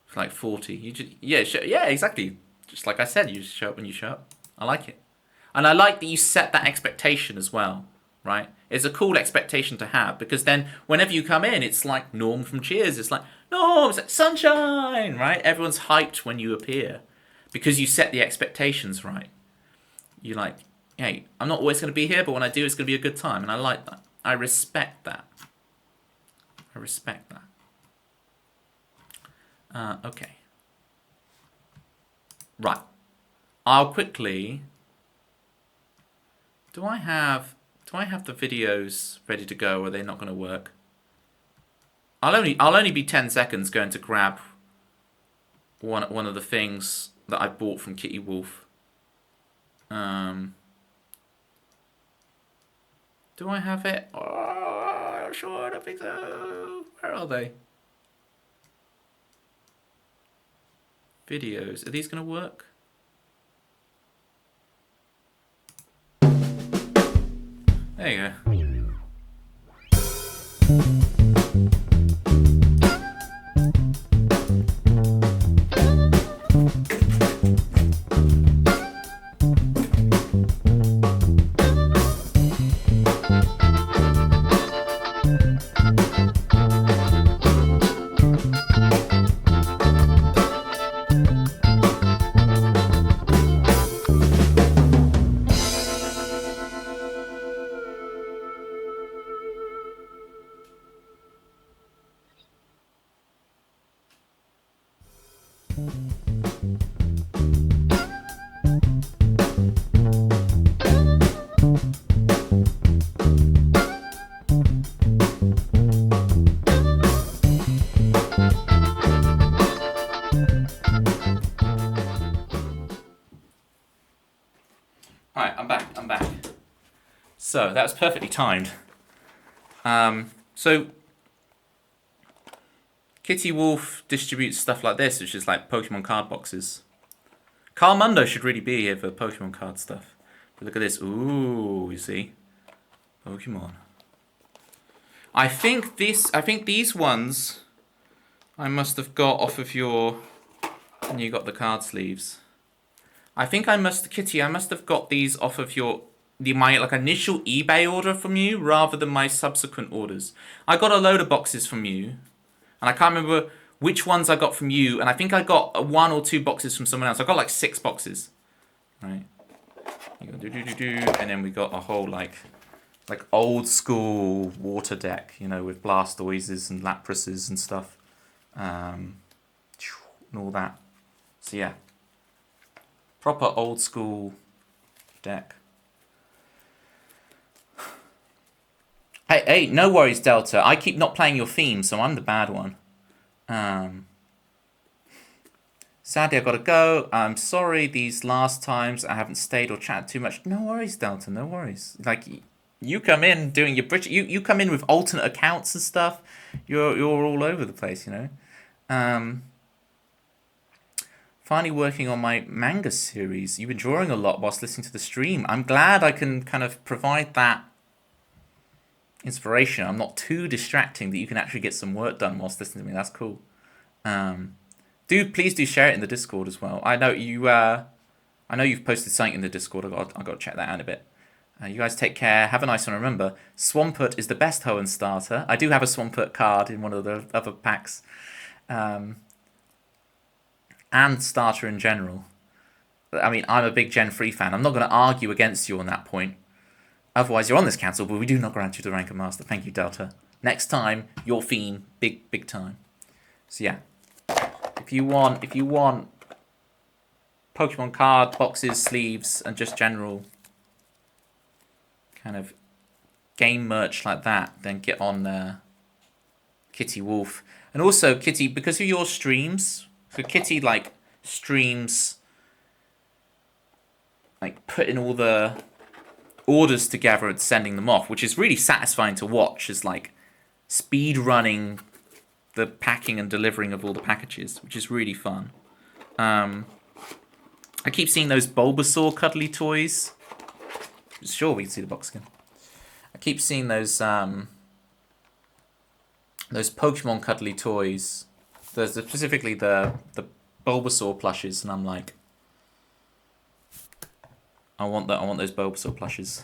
For like 40. Yeah, exactly. Just like I said, you just show up when you show up. I like it. And I like that you set that expectation as well, right? It's a cool expectation to have, because then whenever you come in, it's like Norm from Cheers. It's like, Norm, it's like sunshine, right? Everyone's hyped when you appear because you set the expectations right. You're like, hey, I'm not always going to be here, but when I do, it's going to be a good time. And I like that. I respect that. Okay. Right. I'll quickly... Do I have the videos ready to go, or are they not going to work? I'll only be 10 seconds going to grab one of the things that I bought from Kitty Wolf. Do I have it? Oh, sure, I don't think so. Where are they? Videos. Are these going to work? There you go. Alright, I'm back. So, that was perfectly timed. So, Kitty Wolf distributes stuff like this, which is like Pokemon card boxes. Carl Mundo should really be here for Pokemon card stuff. But look at this. Ooh, you see? Pokemon. I think these ones I must have got off of your... And you got the card sleeves. Kitty, I must have got these off of my like initial eBay order from you rather than my subsequent orders. I got a load of boxes from you, and I can't remember which ones I got from you, and I think I got 1 or 2 boxes from someone else. I got like 6 boxes, right? You go and then we got a whole like old school water deck, you know, with Blastoises and Laprases and stuff, and all that. So yeah. Proper old school deck. Hey, no worries, Delta. I keep not playing your theme, so I'm the bad one. Sadly, I've got to go. I'm sorry these last times I haven't stayed or chatted too much. No worries, Delta, no worries. Like, you come in doing your British... You come in with alternate accounts and stuff. You're all over the place, you know. Finally working on my manga series. You've been drawing a lot whilst listening to the stream. I'm glad I can kind of provide that inspiration. I'm not too distracting that you can actually get some work done whilst listening to me. That's cool. Please do share it in the Discord as well. I know you. I know you've posted something in the Discord. I got to check that out a bit. You guys take care. Have a nice one. Remember, Swampert is the best Hoenn starter. I do have a Swampert card in one of the other packs. And starter in general. I mean, I'm a big Gen 3 fan. I'm not going to argue against you on that point. Otherwise, you're on this council, but we do not grant you the rank of Master. Thank you, Delta. Next time, your theme, big time. So yeah, if you want Pokemon card boxes, sleeves, and just general kind of game merch like that, then get on Kitty Wolf. And also, Kitty, because of your streams... So Kitty, like, streams, like, putting all the orders together and sending them off, which is really satisfying to watch, is, like, speed running the packing and delivering of all the packages, which is really fun. I keep seeing those Bulbasaur cuddly toys. Sure, we can see the box again. I keep seeing those Pokemon cuddly toys. There's specifically the Bulbasaur plushes, and I'm like, I want that. I want those Bulbasaur plushes.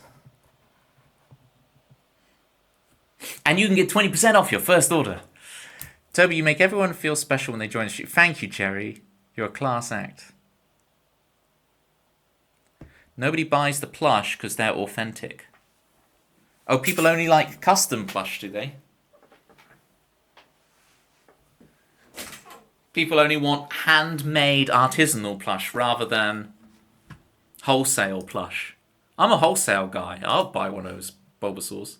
And you can get 20% off your first order. Toby, you make everyone feel special when they join the stream. Thank you, Jerry. You're a class act. Nobody buys the plush because they're authentic. Oh, people only like custom plush, do they? People only want handmade artisanal plush rather than wholesale plush. I'm a wholesale guy. I'll buy one of those Bulbasaurs.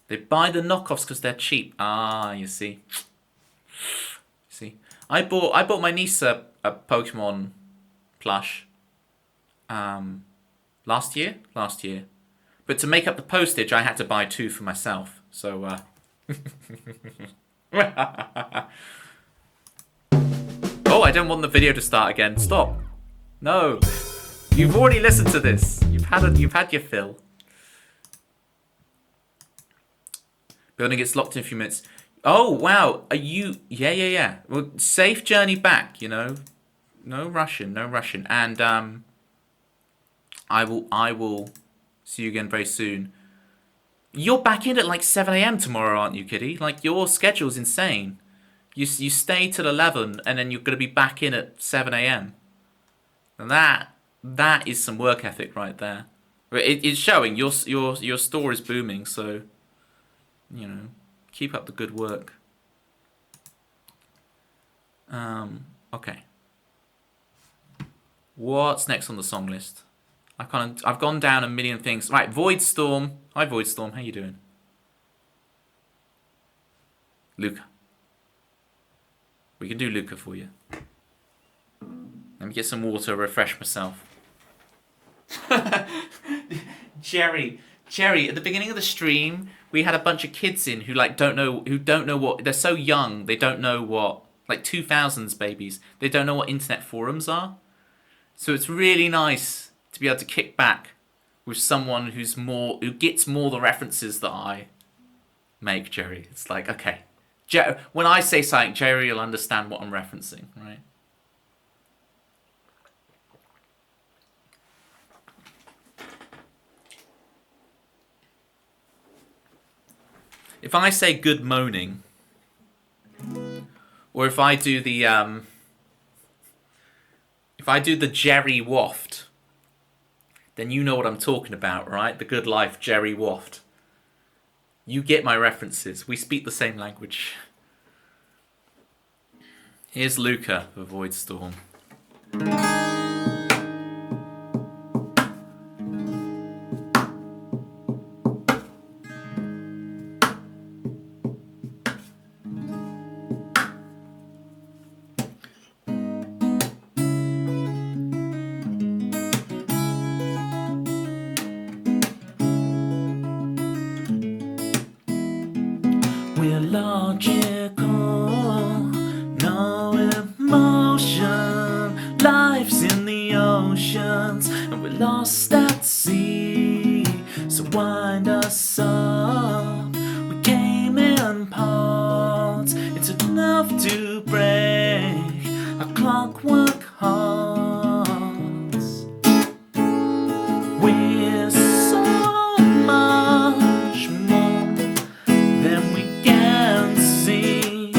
They buy the knockoffs because they're cheap. Ah, you see. See, I bought my niece a Pokemon plush. Last year. But to make up the postage, I had to buy 2 for myself. So. Oh, I don't want the video to start again. Stop. No. You've already listened to this. You've had your fill. Building gets locked in a few minutes. Oh, wow. Are you... Yeah. Well, safe journey back, you know. No rushing. And, I will see you again very soon. You're back in at like 7 a.m. tomorrow, aren't you, Kitty? Like, your schedule's insane. You stay till 11, and then you're going to be back in at 7 a.m. And that is some work ethic right there. It's showing. Your store is booming, so... You know, keep up the good work. Okay. What's next on the song list? I've gone down a million things. Right, Void Storm. Hi, Void Storm. How you doing? Luca. We can do Luca for you. Let me get some water, refresh myself. Jerry, at the beginning of the stream, we had a bunch of kids in who don't know what, they're so young, they don't know what, like 2000s babies, they don't know what internet forums are. So it's really nice to be able to kick back with someone who gets more the references that I make, Jerry. It's like, okay, when I say something, Jerry will understand what I'm referencing, right? If I say good moaning, or if I do the Jerry waft, then you know what I'm talking about, right? The Good Life Jerry waft. You get my references. We speak the same language. Here's Luca for Void Storm. We're logical, no emotion. Life's in the oceans, and we're lost at sea. So wind us up. We came in parts. It's enough to break our clockwork hearts. We're so much more than we can see.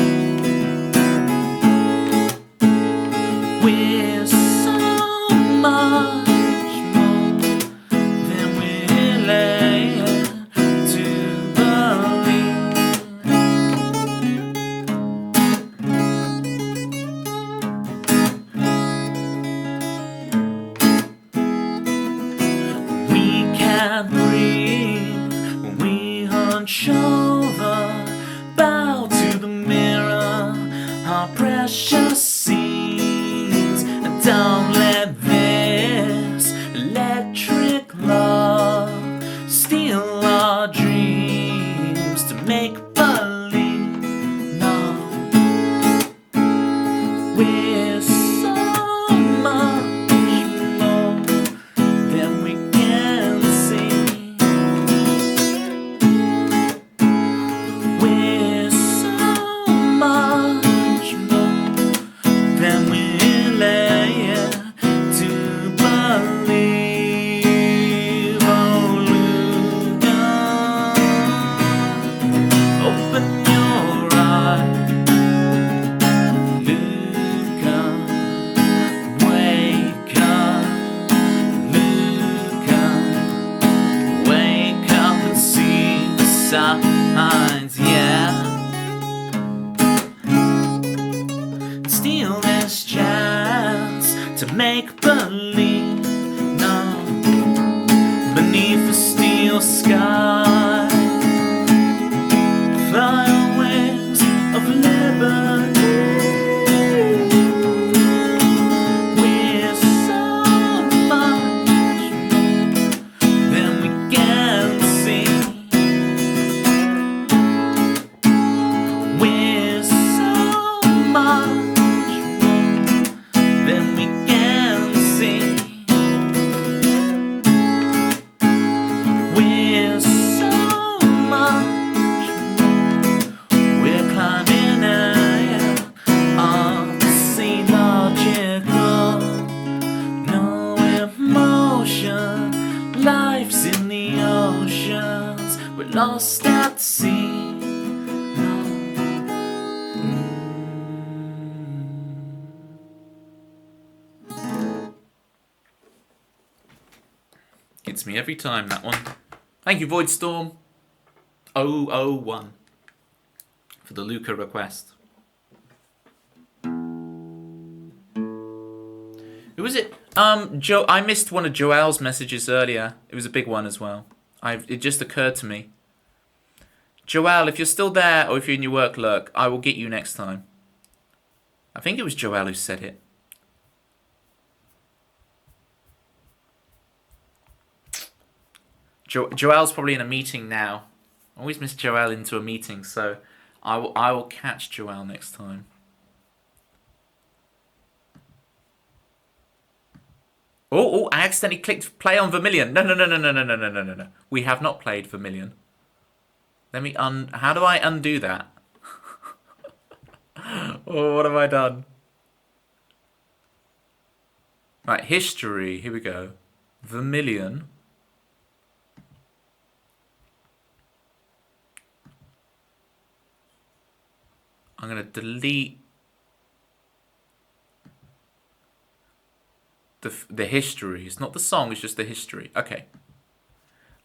We're so much more than we're led to believe. We can't breathe when we hunch over, bow to the mirror, our precious scenes, and don't let this electric love steal our dreams to make believe. No, we're so we're lost at sea. Gets me every time, that one. Thank you, Voidstorm 001 for the Luca request. Who was it? Joe. I missed one of Joel's messages earlier. It was a big one as well. It just occurred to me. Joel, if you're still there or if you're in your work lurk, I will get you next time. I think it was Joel who said it. Joel's probably in a meeting now. I always miss Joel into a meeting, so I will catch Joel next time. Oh, I accidentally clicked play on Vermilion. No. We have not played Vermilion. Let me how do I undo that? Oh, what have I done? Right, history. Here we go. Vermilion. I'm going to delete the history. It's not the song, it's just the history. Okay.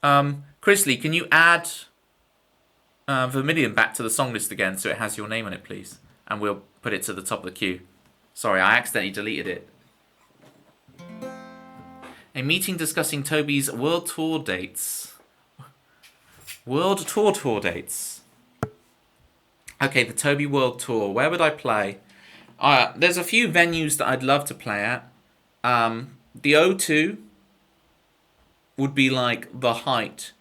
Chrisley, can you add Vermilion back to the song list again so it has your name on it, please? And we'll put it to the top of the queue. Sorry, I accidentally deleted it. A meeting discussing Toby's world tour dates. World tour dates. Okay, the Toby World Tour. Where would I play? There's a few venues that I'd love to play at. The O2 would be like the height.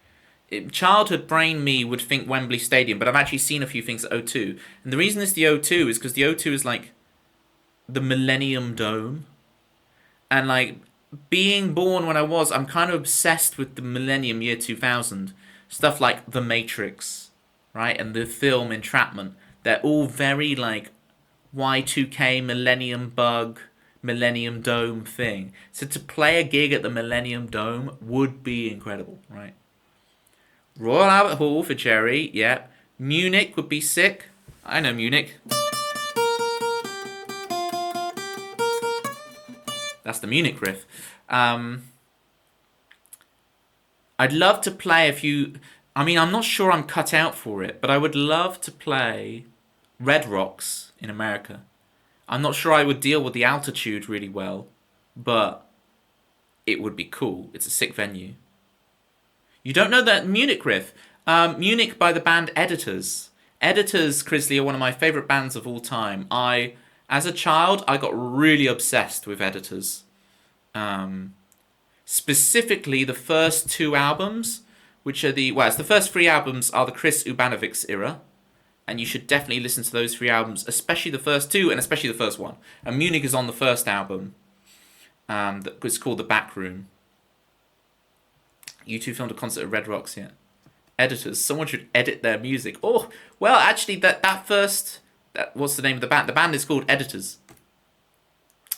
Childhood brain me would think Wembley Stadium, but I've actually seen a few things at O2. And the reason it's the O2 is because the O2 is like the Millennium Dome. And like being born when I'm kind of obsessed with the Millennium Year 2000. Stuff like The Matrix, right? And the film Entrapment. They're all very like Y2K, Millennium Bug, Millennium Dome thing. So to play a gig at the Millennium Dome would be incredible, right? Royal Albert Hall for Jerry, yeah. Munich would be sick. I know Munich. That's the Munich riff. I'd love to play a few... I mean, I'm not sure I'm cut out for it, but I would love to play Red Rocks in America. I'm not sure I would deal with the altitude really well, but it would be cool. It's a sick venue. You don't know that Munich riff? Munich by the band Editors. Editors, Chrisley, are one of my favourite bands of all time. As a child, I got really obsessed with Editors. Specifically, the first two albums, which are the first three albums are the Chris Ubanovics era. And you should definitely listen to those three albums, especially the first two, and especially the first one. And Munich is on the first album. It's called The Back Room. U2 filmed a concert at Red Rocks, yeah. Editors. Someone should edit their music. Oh, well, actually, what's the name of the band? The band is called Editors.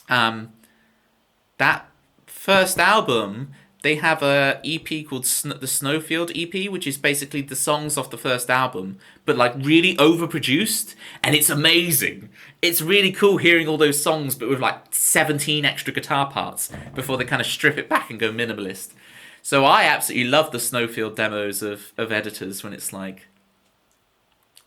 That first album, they have a EP called the Snowfield EP, which is basically the songs off the first album, but like really overproduced, and it's amazing. It's really cool hearing all those songs, but with like 17 extra guitar parts before they kind of strip it back and go minimalist. So I absolutely love the Snowfield demos of Editors when it's like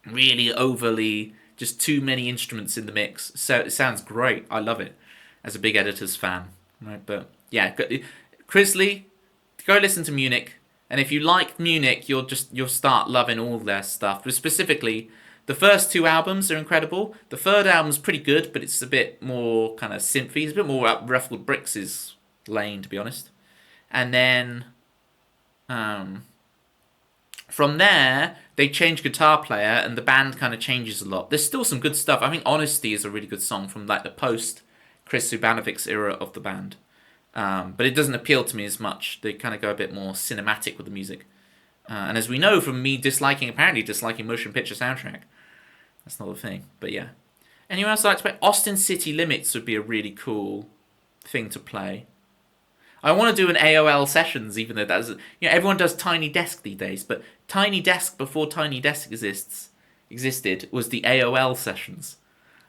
really overly, just too many instruments in the mix. So it sounds great. I love it as a big Editors fan. Right, but yeah, Chrisley, go listen to Munich. And if you like Munich, you'll start loving all their stuff. But specifically, the first two albums are incredible. The third album's pretty good, but it's a bit more kind of synthy. It's a bit more up Ruffled Bricks' lane, to be honest. And then from there, they change guitar player, and the band kind of changes a lot. There's still some good stuff. I think Honesty is a really good song from like the post Chris Ubanovics era of the band. But it doesn't appeal to me as much. They kind of go a bit more cinematic with the music. And as we know from me disliking motion picture soundtrack, that's not a thing. But yeah. Anyone else like to play? Austin City Limits would be a really cool thing to play. I want to do an AOL sessions, even though that's everyone does Tiny Desk these days, but Tiny Desk before Tiny Desk existed was the AOL sessions.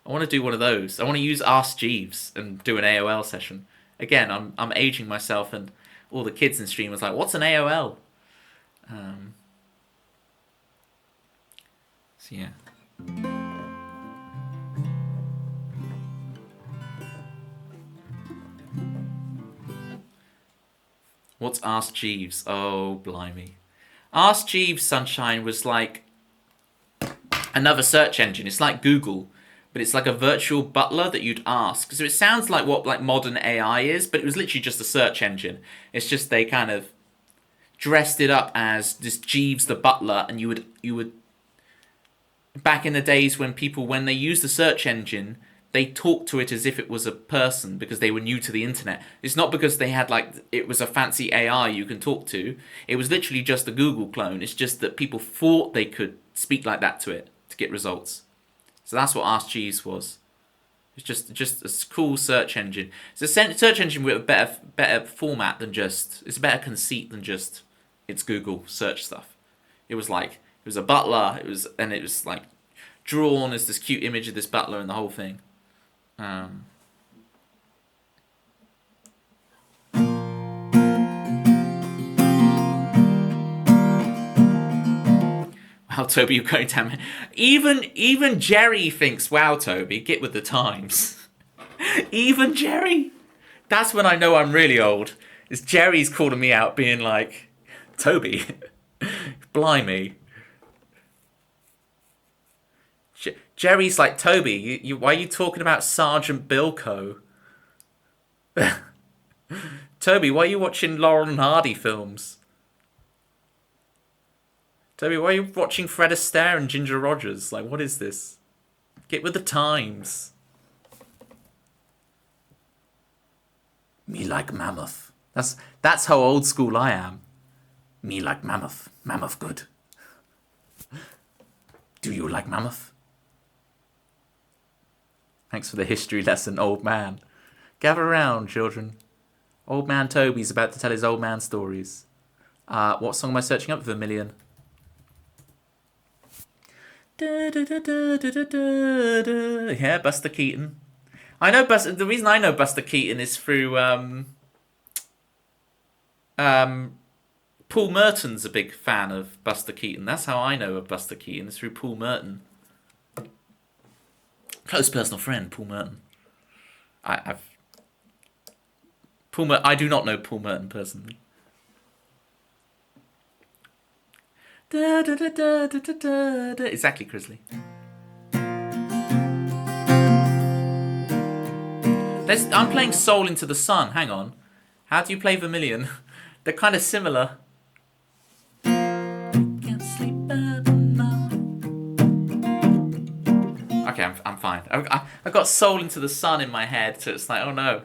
I want to do one of those. I want to use Ask Jeeves and do an AOL session. Again, I'm aging myself, and all the kids in stream was like, "What's an AOL?" So yeah. What's Ask Jeeves? Oh, blimey. Ask Jeeves, Sunshine, was like another search engine. It's like Google, but it's like a virtual butler that you'd ask. So it sounds like what like modern AI is, but it was literally just a search engine. It's just they kind of dressed it up as this Jeeves the butler, and you would back in the days when they used the search engine, they talked to it as if it was a person because they were new to the internet. It's not because they had it was a fancy AI you can talk to. It was literally just a Google clone. It's just that people thought they could speak like that to it to get results. So that's what Ask Jeeves was. It's just a cool search engine. It's a search engine with a better format than it's a better conceit than just it's Google search stuff. It was a butler. It was like drawn as this cute image of this butler and the whole thing. Wow, Toby, you're going down. Even Jerry thinks, "Wow, Toby, get with the times." Even Jerry. That's when I know I'm really old. Is Jerry's calling me out, being like, "Toby, blimey." Jerry's like, "Toby, why are you talking about Sergeant Bilko?" Toby, why are you watching Laurel and Hardy films? Toby, why are you watching Fred Astaire and Ginger Rogers? Like, what is this? Get with the times. Me like Mammoth. That's how old school I am. Me like Mammoth. Mammoth good. Do you like Mammoth? Thanks for the history lesson, old man. Gather round, children. Old man Toby's about to tell his old man stories. What song am I searching up? Vermilion. Yeah, Buster Keaton. I know the reason I know Buster Keaton is through Paul Merton's a big fan of Buster Keaton. That's how I know of Buster Keaton, is through Paul Merton. Close personal friend, Paul Merton. I do not know Paul Merton personally. Exactly, Crisley. I'm playing Soul Into the Sun. Hang on. How do you play Vermilion? They're kind of similar. Okay, I'm fine. I've got Soul Into the Sun in my head, so it's like, oh no.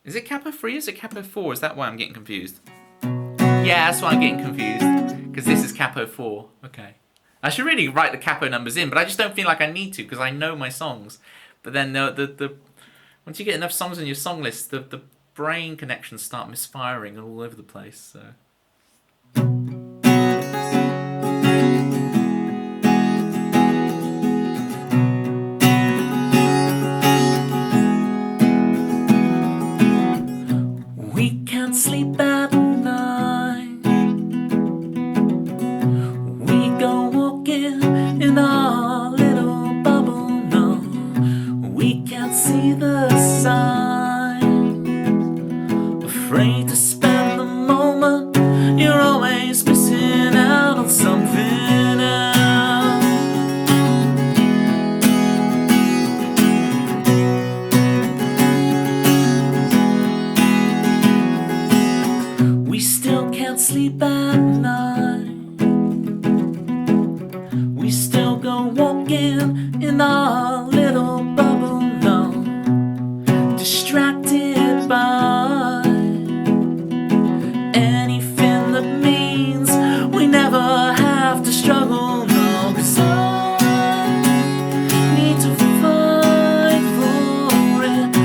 Is it capo 3 or is it capo 4? Is that why I'm getting confused? Yeah, that's why I'm getting confused. Because this is capo 4. Okay. I should really write the capo numbers in, but I just don't feel like I need to because I know my songs. But then the once you get enough songs on your song list, the brain connections start misfiring all over the place. So. We can't sleep at night. We go walking in our little bubble. No, we can't see the sign. Afraid to spend the moment. You're always missing out on something else. We still can't sleep at night. We still go walking in our little bubble. No, distracted by anything that means we never have to struggle. No, 'cause I need to fight for it. I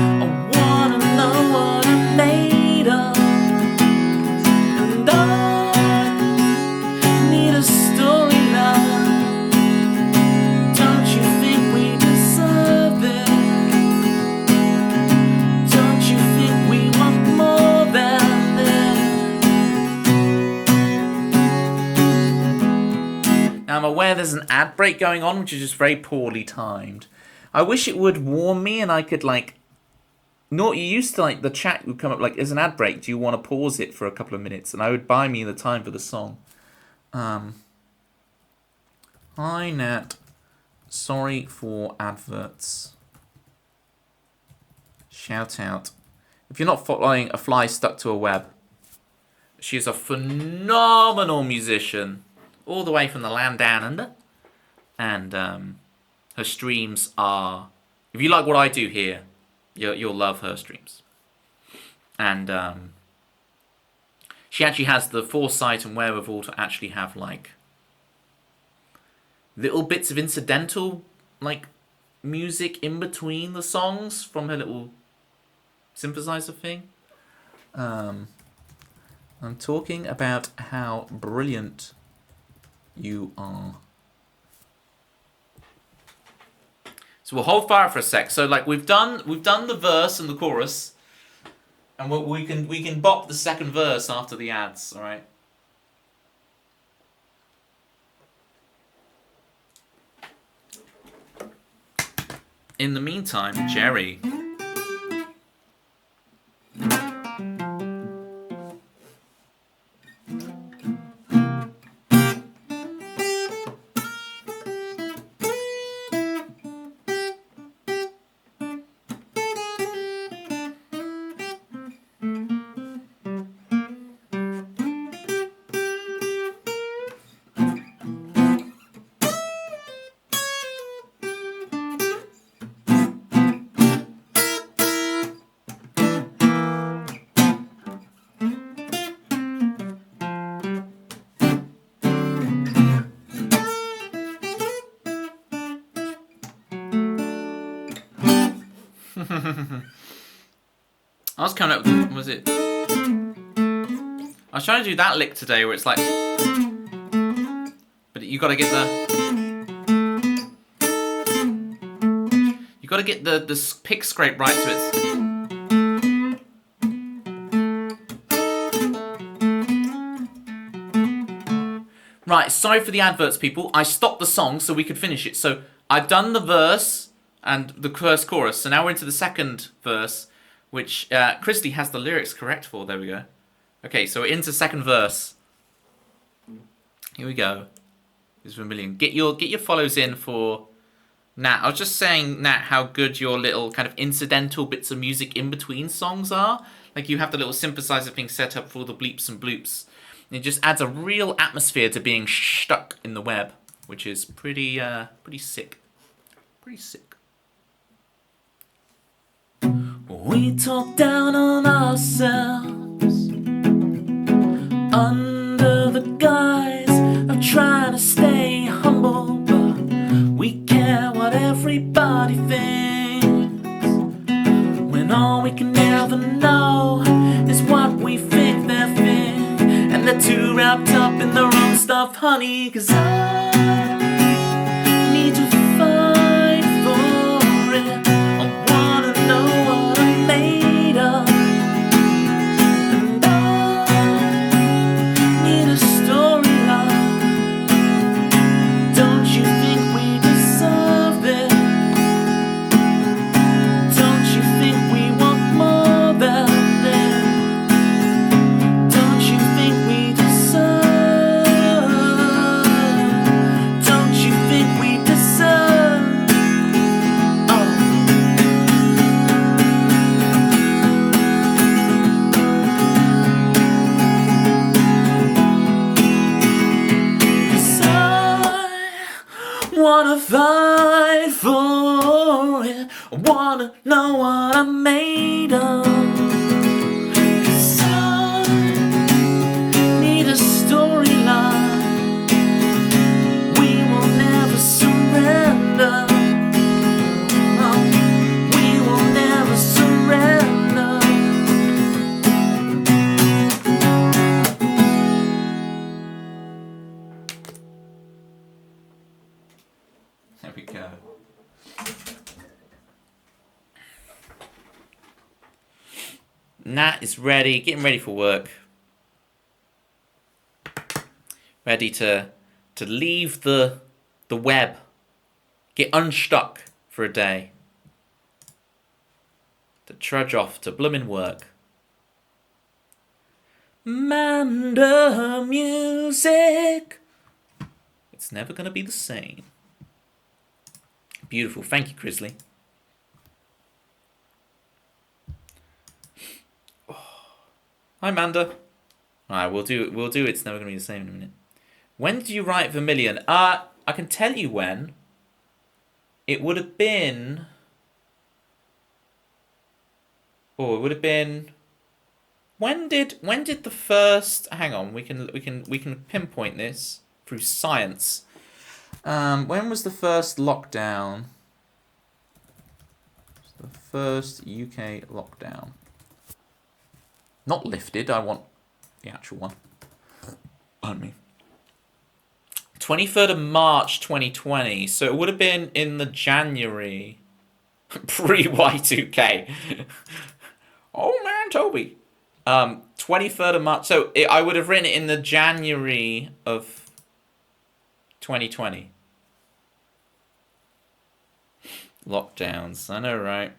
wanna know what it made where there's an ad break going on, which is just very poorly timed. I wish it would warn me and I could, like... No, you used to, like, the chat would come up, like, there's an ad break, do you want to pause it for a couple of minutes? And I would buy me the time for the song. Hi, Nat. Sorry for adverts. Shout out. If you're not following A Fly Stuck to a Web, she is a phenomenal musician, all the way from the land down under. And her streams are... If you like what I do here, you'll love her streams. And she actually has the foresight and wherewithal to actually have, like, little bits of incidental, like, music in between the songs from her little synthesizer thing. I'm talking about how brilliant you are. So we'll hold fire for a sec. So, like, we've done the verse and the chorus, and we can bop the second verse after the ads. All right. In the meantime, Jerry. I was coming up with, was it? I was trying to do that lick today where it's like, but you gotta get the pick scrape right so it's. Right, sorry for the adverts, people. I stopped the song so we could finish it. So I've done the verse and the first chorus. So now we're into the second verse, which Christy has the lyrics correct for. There we go. Okay, so we're into second verse. Here we go. This is Vermilion. Get your follows in for Nat. I was just saying, Nat, how good your little kind of incidental bits of music in between songs are. Like, you have the little synthesizer thing set up for all the bleeps and bloops. It just adds a real atmosphere to being stuck in the web, which is pretty sick. Pretty sick. We talk down on ourselves under the guise of trying to stay humble, but we care what everybody thinks, when all we can ever know is what we think they're think. And they're too wrapped up in their own stuff, honey, 'cause I need to fight for it. I wanna know what I'm made of, and I need a storyline. Don't you think we deserve it? Don't you think we want more than this? Don't you think we deserve? Don't you think we deserve? Oh. Cause I wanna fight for it. I wanna know what I'm made of. 'Cause I need a storyline. We will never surrender. We will never surrender. There we go. Nat is ready, getting ready for work. Ready to leave the the web. Get unstuck for a day. To trudge off to bloomin' work. Manda music. It's never gonna be the same. Beautiful. Thank you, Grizzly. Oh. Hi, Manda. Alright, we'll do It's Never Gonna Be the Same in a minute. When did you write Vermilion? I can tell you when. It would have been... Oh, it would have been... When did the first... Hang on, we can pinpoint this through science. When was the first lockdown? The first UK lockdown. Not lifted, I want the actual one. Pardon me. 23rd of March 2020. So it would have been in the January. Pre-Y2K. Oh man, Toby. 23rd of March. So I would have written it in the January of 2020. Lockdowns. I know, right?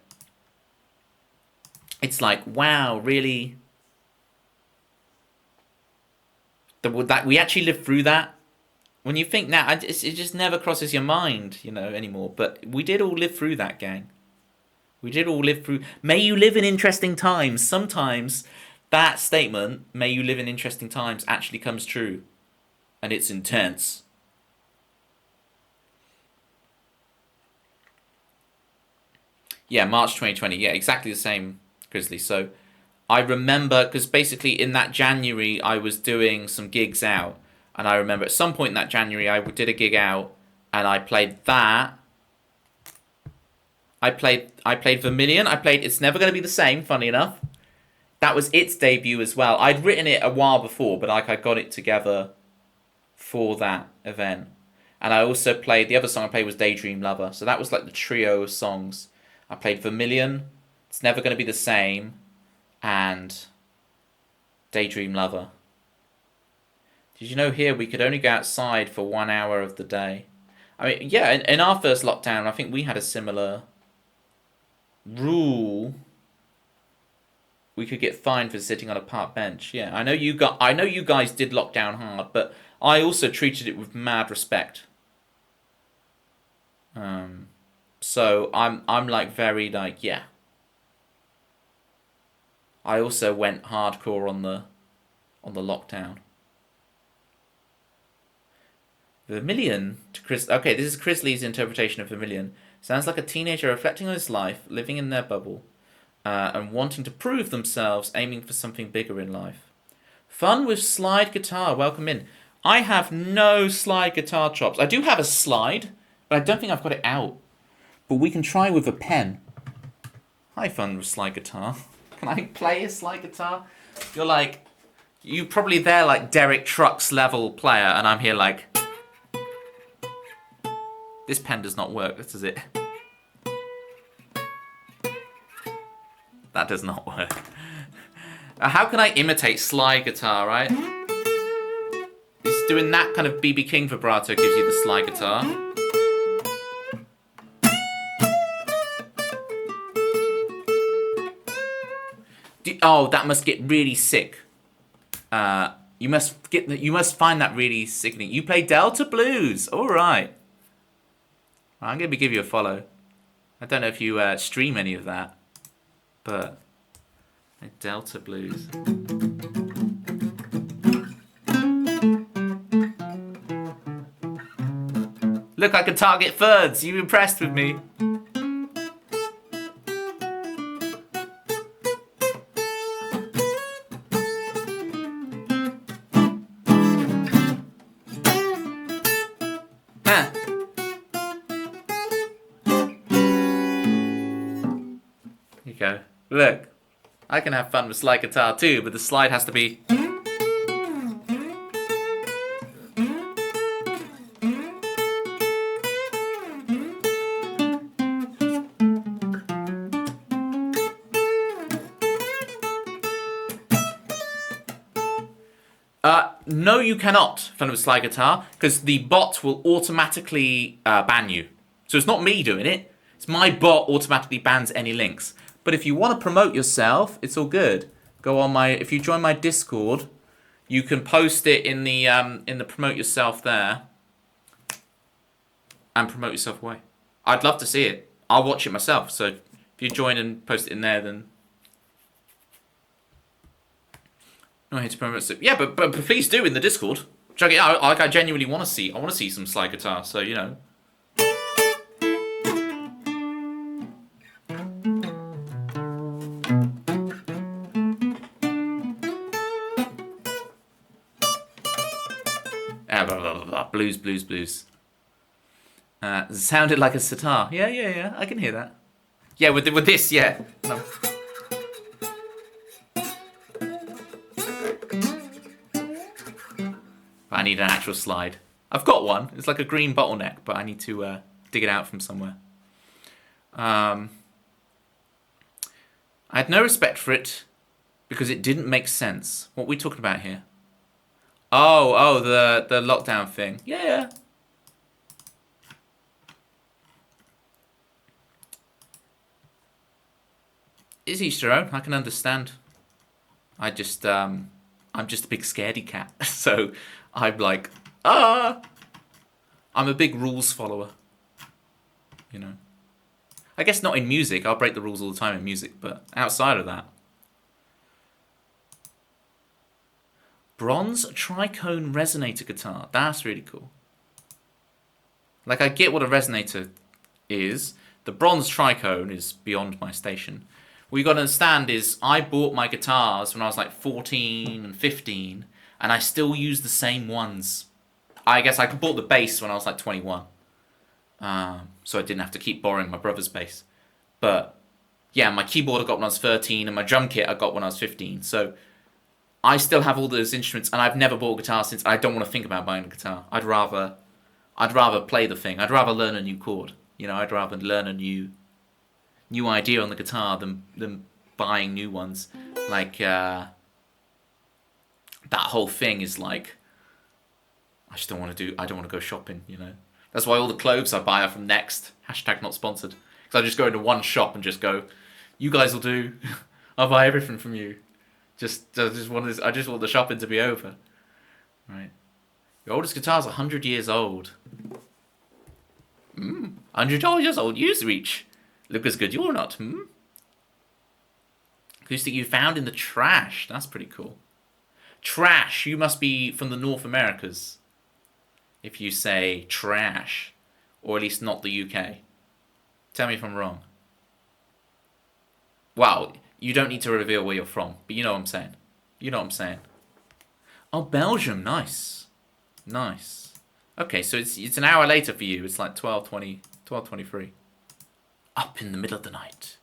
It's like, wow, really? That we actually lived through that? When you think now, it just never crosses your mind, you know, anymore. But we did all live through that, gang. We did all live through... May you live in interesting times. Sometimes that statement, may you live in interesting times, actually comes true. And it's intense. Yeah, March 2020. Yeah, exactly the same, Grizzly. So I remember, because basically in that January, I was doing some gigs out. And I remember at some point in that January, I did a gig out, and I played that. I played Vermilion. I played It's Never Gonna Be the Same, funny enough. That was its debut as well. I'd written it a while before, but I got it together for that event. And I also played, the other song I played was Daydream Lover. So that was like the trio of songs. I played Vermilion, It's Never Gonna Be the Same, and Daydream Lover. Did you know here we could only go outside for 1 hour of the day? I mean, yeah, in our first lockdown, I think we had a similar rule. We could get fined for sitting on a park bench. Yeah, I know you guys did lock down hard, but I also treated it with mad respect. So I'm like very like, yeah. I also went hardcore on the lockdown. Vermilion to Chris. Okay, this is Chrisley's interpretation of Vermilion. Sounds like a teenager reflecting on his life, living in their bubble, and wanting to prove themselves, aiming for something bigger in life. Fun with slide guitar. Welcome in. I have no slide guitar chops. I do have a slide, but I don't think I've got it out. But we can try with a pen. Hi, Fun with slide guitar. Can I play a slide guitar? You're probably there like Derek Trucks level player, and I'm here like... This pen does not work, does it? That does not work. How can I imitate slide guitar, right? Just doing that kind of BB King vibrato gives you the slide guitar. Oh, that must get really sick. You must find that really sickening. You play Delta Blues, all right. I'm going to give you a follow. I don't know if you stream any of that, but Delta Blues. Look, I can target thirds. You impressed with me? Go. Look, I can have fun with slide guitar too, but the slide has to be... No, you cannot, Fun with Slide Guitar, because the bot will automatically ban you. So it's not me doing it. It's my bot automatically bans any links. But if you want to promote yourself, it's all good. Go on my. If you join my Discord, you can post it in the promote yourself there, and promote yourself away. I'd love to see it. I'll watch it myself. So if you join and post it in there, then. Not here to promote it. Yeah, but please do in the Discord. Check it out. Like I genuinely want to see. I want to see some slide guitar. So you know. Blah, blah, blah, blah. Blues, blues, blues. Sounded like a sitar. Yeah. I can hear that. Yeah, with this, yeah. No. I need an actual slide. I've got one. It's like a green bottleneck, but I need to dig it out from somewhere. I had no respect for it because it didn't make sense. What are we talking about here? Oh, the lockdown thing. Yeah. Is each their own? I can understand. I'm just a big scaredy cat. So I'm like, I'm a big rules follower. You know. I guess not in music. I'll break the rules all the time in music, but outside of that. Bronze tricone resonator guitar. That's really cool. Like, I get what a resonator is. The bronze tricone is beyond my station. What you got to understand is I bought my guitars when I was like 14 and 15, and I still use the same ones. I guess I bought the bass when I was like 21. So I didn't have to keep borrowing my brother's bass. But yeah, my keyboard I got when I was 13, and my drum kit I got when I was 15. So I still have all those instruments, and I've never bought a guitar since. I don't want to think about buying a guitar. I'd rather play the thing. I'd rather learn a new chord. You know, I'd rather learn a new idea on the guitar than buying new ones. Like that whole thing is like, I don't want to go shopping. You know, that's why all the clothes I buy are from Next. # not sponsored. Because I just go into one shop and just go, you guys will do. I'll buy everything from you. I just want the shopping to be over. Right. Your oldest guitar's 100 years old. 100 years old. Use reach. Look as good you're not. Acoustic you found in the trash. That's pretty cool. Trash. You must be from the North Americas. If you say trash. Or at least not the UK. Tell me if I'm wrong. Wow. You don't need to reveal where you're from, but you know what I'm saying. Oh, Belgium, nice. Okay, so it's an hour later for you. It's like 12:23. Up in the middle of the night.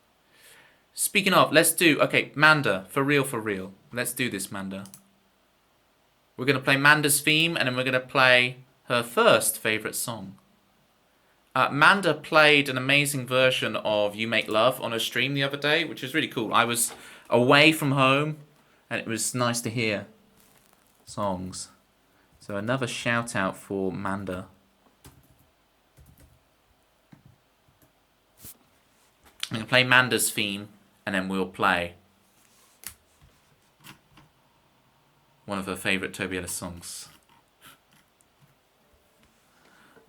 Speaking of, let's do, okay, Manda, for real. Let's do this, Manda. We're going to play Manda's theme, and then we're going to play her first favourite song. Manda played an amazing version of You Make Love on her stream the other day, which was really cool. I was away from home, and it was nice to hear songs. So another shout out for Manda. I'm going to play Manda's theme, and then we'll play one of her favourite Toby Ellis songs.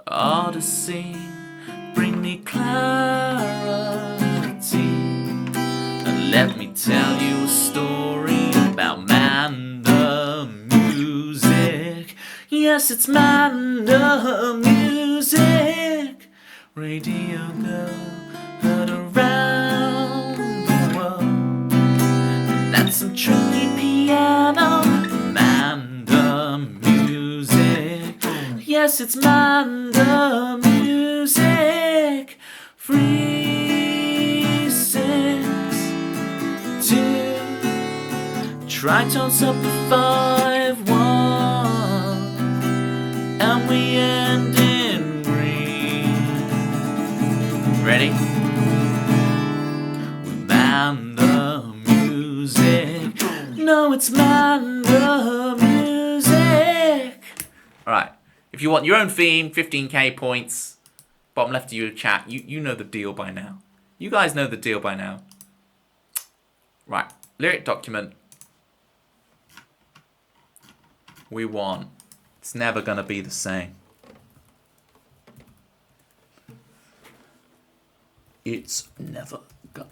Odyssey, bring me clarity, and let me tell you a story about Manda music. Yes, it's Manda music. Radio girl, heard around the world. That's some tricky piano. Manda music. Yes, it's Manda music. 3, 6, 2. Tritones up to 5, 1. And we end in green. Ready? Manda music. No, it's Manda music. Alright. If you want your own theme, 15k points. Bottom left of your chat. You know the deal by now. You guys know the deal by now. Right. Lyric document. We won. It's never gonna be the same. It's never gonna.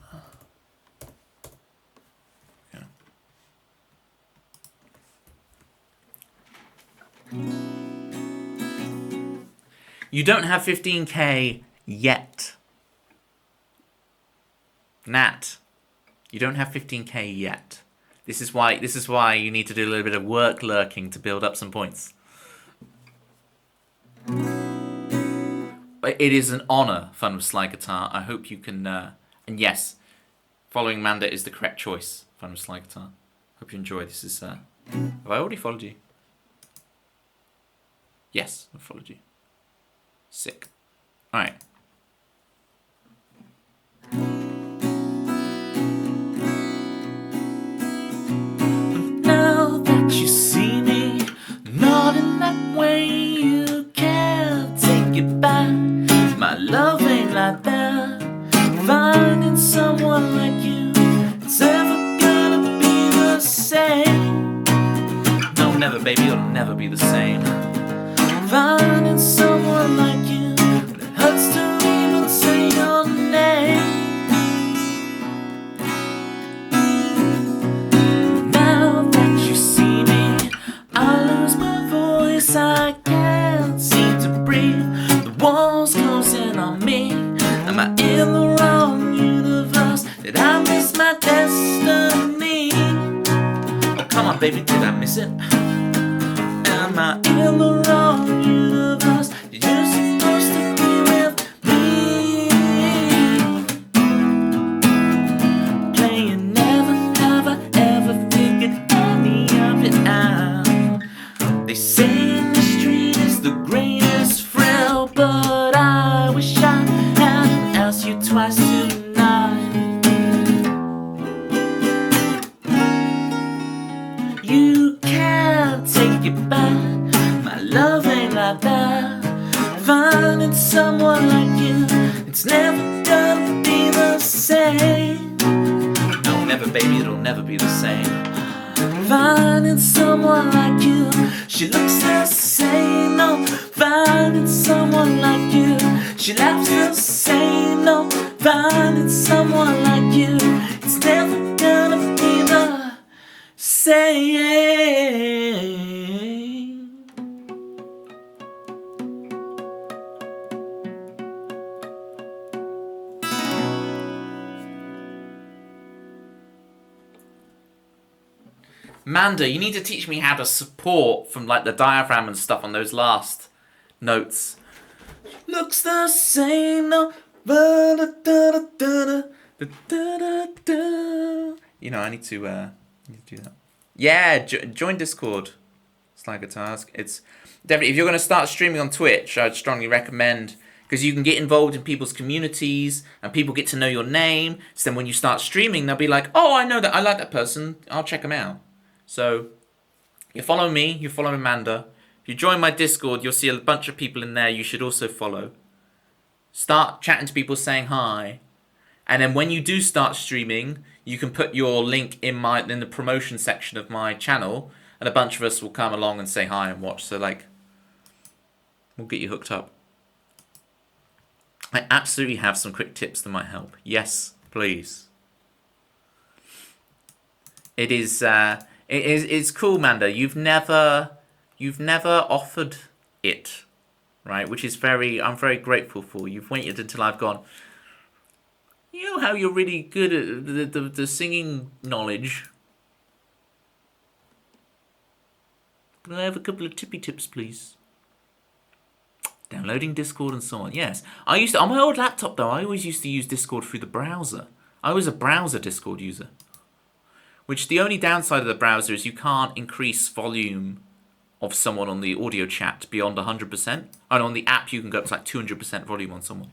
Yeah. You don't have 15k yet. Nat. You don't have 15k yet. This is why you need to do a little bit of work lurking to build up some points. It is an honor, Fun with Slide Guitar. I hope you can... and yes, following Manda is the correct choice, Fun with Slide Guitar. Hope you enjoy. This is... have I already followed you? Yes, I've followed you. Sick. Alright. Now that you see me, not in that way, you can't take it back. My love ain't like that. Finding someone like you, it's never gonna be the same. No, never, baby, it'll never be the same. Finding someone like you, it hurts to even say your name. Now that you see me, I lose my voice, I can't seem to breathe. The walls closing on me. Am I in the wrong universe? Did I miss my destiny? Oh, come on, baby, did I miss it? Am I in the wrong universe? You're supposed to be with me. Playing never, never, ever figured any of it out. They say mystery is the greatest thrill, but I wish I hadn't asked you twice tonight. You can't take it back. My love ain't like that. Finding someone like you, it's never gonna be the same. No, never, baby, it'll never be the same. Finding someone like you, she looks the same. No, finding someone like you, she laughs the same. No, finding someone like you, it's never gonna be the same. Manda, you need to teach me how to support from like the diaphragm and stuff on those last notes. Looks the same, no. You know, I need to do that. Yeah, join Discord. Slide Guitars. It's definitely, if you're going to start streaming on Twitch, I'd strongly recommend, because you can get involved in people's communities and people get to know your name. So then when you start streaming, they'll be like, oh, I know that, I like that person, I'll check them out. So you follow me, you follow Amanda. If you join my Discord, you'll see a bunch of people in there you should also follow. Start chatting to people, saying hi. And then when you do start streaming, you can put your link in the promotion section of my channel, and a bunch of us will come along and say hi and watch. So like, we'll get you hooked up. I absolutely have some quick tips that might help. Yes, please. It's cool, Manda. You've never offered it, right? Which is I'm very grateful for. You've waited until I've gone, you know how you're really good at the singing knowledge. Can I have a couple of tippy tips, please? Downloading Discord and so on. Yes. I used to, on my old laptop though, I always used to use Discord through the browser. I was a browser Discord user. Which the only downside of the browser is you can't increase volume of someone on the audio chat beyond 100%. And on the app you can go up to like 200% volume on someone.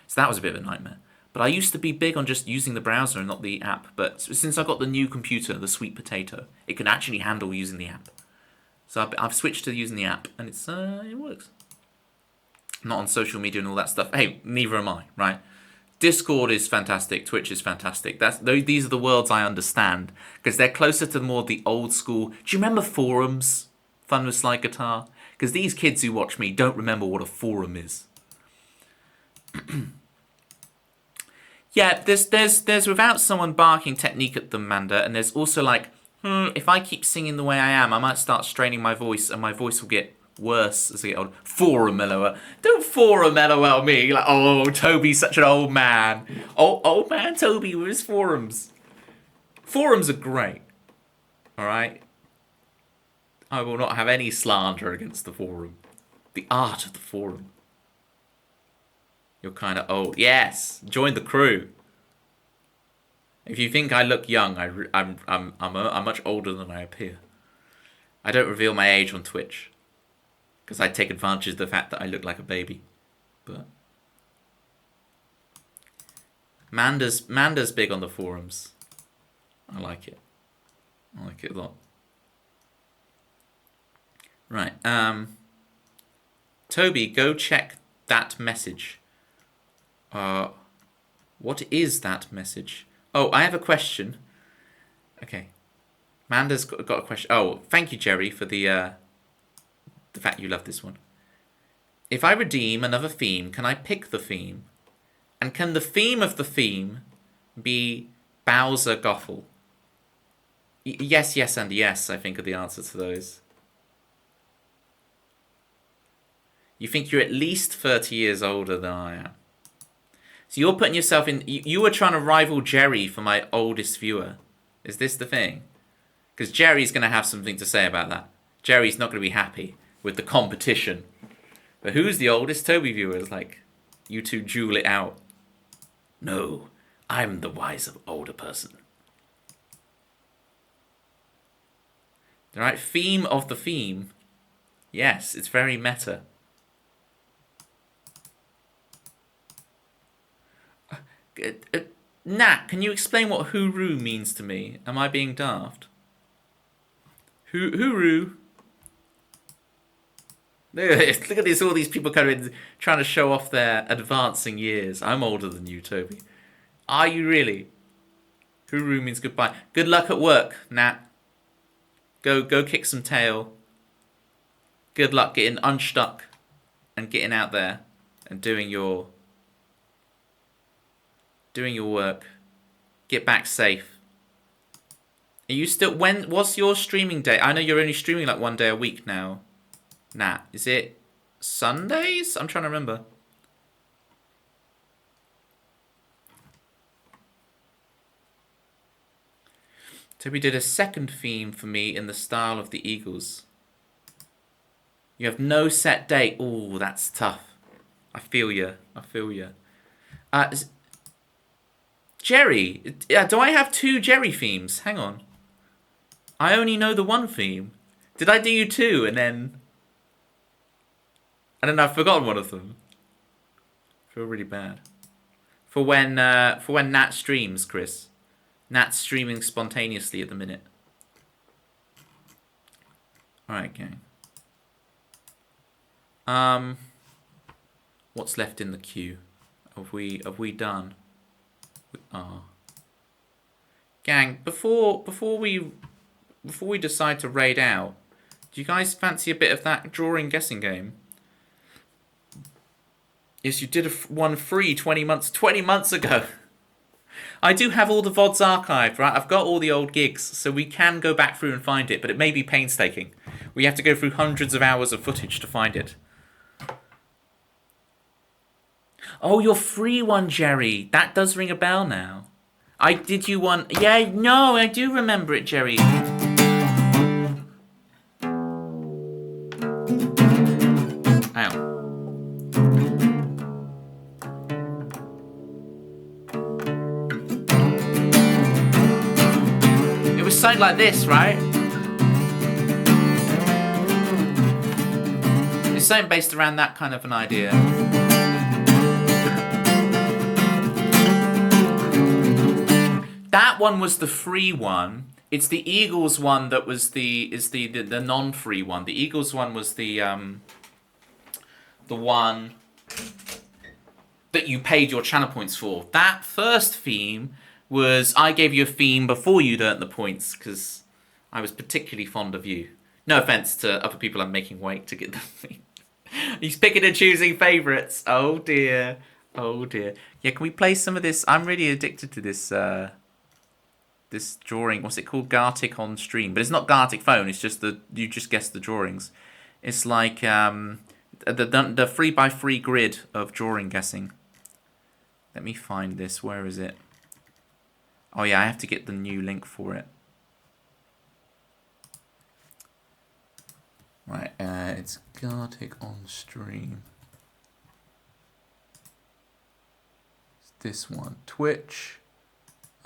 So that was a bit of a nightmare. But I used to be big on just using the browser and not the app. But since I got the new computer, the sweet potato, it can actually handle using the app. So I've switched to using the app, and it works. I'm not on social media and all that stuff. Hey, neither am I, right? Discord is fantastic. Twitch is fantastic. These are the worlds I understand because they're closer to more the old school. Do you remember forums? Fun with slide guitar. Because these kids who watch me don't remember what a forum is. Yeah, there's without someone barking technique at them, Manda, and there's also like, if I keep singing the way I am, I might start straining my voice, and my voice will get worse as I get older. Forum LOL. Don't forum LOL me. Like, oh, Toby's such an old man. Old man Toby with his forums. Forums are great. Alright? I will not have any slander against the forum. The art of the forum. You're kind of old. Yes! Join the crew. If you think I look young, I'm much older than I appear. I don't reveal my age on Twitch. Because I take advantage of the fact that I look like a baby. But Manda's big on the forums. I like it. I like it a lot. Right. Toby, go check that message. What is that message? Oh, I have a question. Okay. Manda's got a question. Oh, thank you, Jerry, for the fact you love this one. If I redeem another theme, can I pick the theme? And can the theme of the theme be Bowser Gothel? Yes, yes, and yes, I think are the answer to those. You think you're at least 30 years older than I am. So you're putting yourself in... You were trying to rival Jerry for my oldest viewer. Is this the thing? Because Jerry's going to have something to say about that. Jerry's not going to be happy with the competition. But who's the oldest Toby viewer? It's like, you two duel it out. No, I'm the wiser older person. The right theme of the theme. Yes, it's very meta. Nat, can you explain what hooroo means to me? Am I being daft? Hooroo. Look at this, all these people coming in trying to show off their advancing years. I'm older than you, Toby. Are you really? Hooroo means goodbye. Good luck at work, Nat. Go kick some tail. Good luck getting unstuck and getting out there and doing your work. Get back safe. Are you still... what's your streaming day? I know you're only streaming like one day a week now. Nat, is it Sundays? I'm trying to remember. Toby did a second theme for me in the style of the Eagles. You have no set date. Ooh, that's tough. I feel you. I feel you. Jerry. Do I have two Jerry themes? Hang on. I only know the one theme. Did I do you two and then... I've forgotten one of them. I feel really bad. For when Nat streams, Chris. Nat's streaming spontaneously at the minute. Alright, gang. What's left in the queue? Have we done? We are. Gang, before we decide to raid out, do you guys fancy a bit of that drawing guessing game? Yes, you did one free 20 months ago. I do have all the VODs archived, right? I've got all the old gigs, so we can go back through and find it, but it may be painstaking. We have to go through hundreds of hours of footage to find it. Oh, your free one, Jerry. That does ring a bell now. I did you one... Yeah, no, I do remember it, Jerry. Ow. It was something like this, right? It's something based around that kind of an idea. That one was the free one, It's the Eagles one that was the non-free one. The Eagles one was the one that you paid your channel points for. That first theme was I gave you a theme before you'd earned the points because I was particularly fond of you. No offense to other people I'm making wait to get the theme. He's picking and choosing favourites. Oh dear. Oh dear. Yeah, can we play some of this? I'm really addicted to this this drawing. What's it called? Gartic on stream. But it's not Gartic phone, it's just you just guessed the drawings. It's like the 3x3 grid of drawing guessing. Let me find this. Where is it? Oh yeah, I have to get the new link for it. Right, it's Gartic on stream. It's this one. Twitch.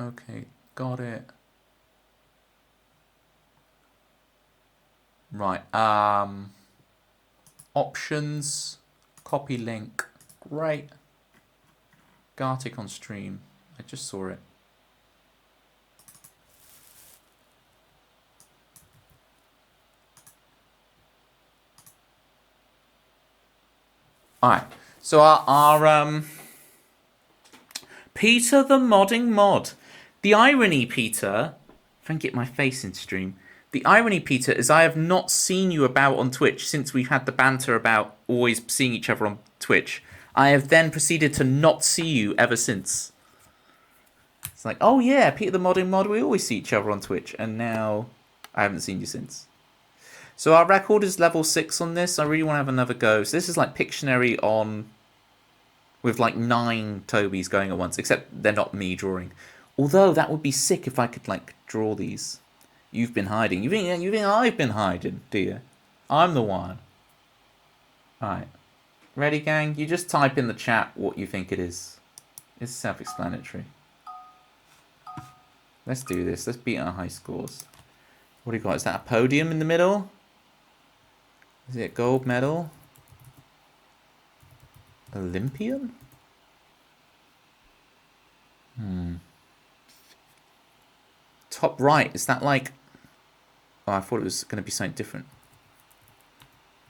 Okay, got it. Right, options, copy link. Great. Gartic on stream. I just saw it. Alright, so our Peter the Modding Mod. The irony, Peter, if I can get my face in stream. The irony, Peter, is I have not seen you about on Twitch since we've had the banter about always seeing each other on Twitch. I have then proceeded to not see you ever since. It's like, oh yeah, Peter the Modding Mod, we always see each other on Twitch, and now I haven't seen you since. So our record is level 6 on this. I really want to have another go. So this is like Pictionary on... with like 9 Tobys going at once. Except they're not me drawing. Although that would be sick if I could like draw these. You've been hiding. You think I've been hiding, do you? I'm the one. Alright. Ready, gang? You just type in the chat what you think it is. It's self-explanatory. Let's do this. Let's beat our high scores. What do you got? Is that a podium in the middle? Is it gold medal? Olympian? Top right. Is that like... Oh, I thought it was going to be something different.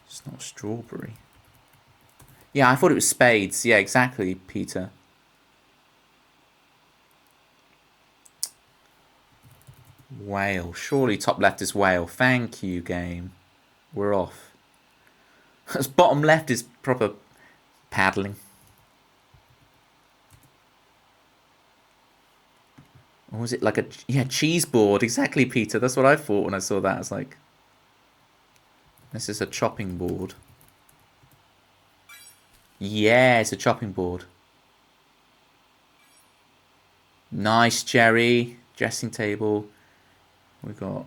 It's not strawberry. Yeah, I thought it was spades. Yeah, exactly, Peter. Whale. Surely top left is whale. Thank you, game. We're off. As bottom left is proper paddling. Or was it like a... Yeah, cheese board. Exactly, Peter. That's what I thought when I saw that. I was like... This is a chopping board. Yeah, it's a chopping board. Nice, Jerry. Dressing table. We got...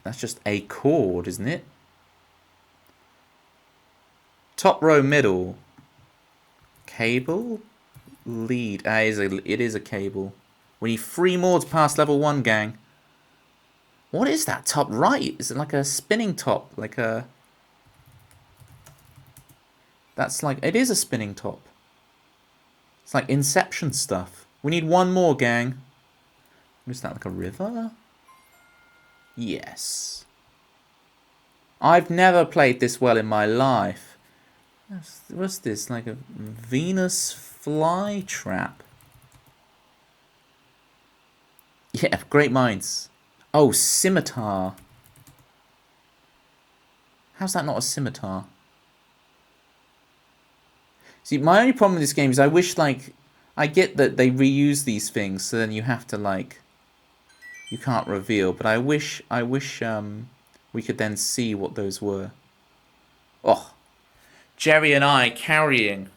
That's just a chord, isn't it? Top row, middle. Cable? Lead. It is a cable. We need 3 more to pass level 1, gang. What is that top right? Is it like a spinning top? Like a... That's like... It is a spinning top. It's like Inception stuff. We need 1 more, gang. What is that, like a river? Yes. I've never played this well in my life. What's this? Like a Venus flytrap? Yeah, great minds. Oh, scimitar. How's that not a scimitar? See, my only problem with this game is I wish, like... I get that they reuse these things, so then you have to, like... You can't reveal, but I wish we could then see what those were. Oh. Jerry and I carrying.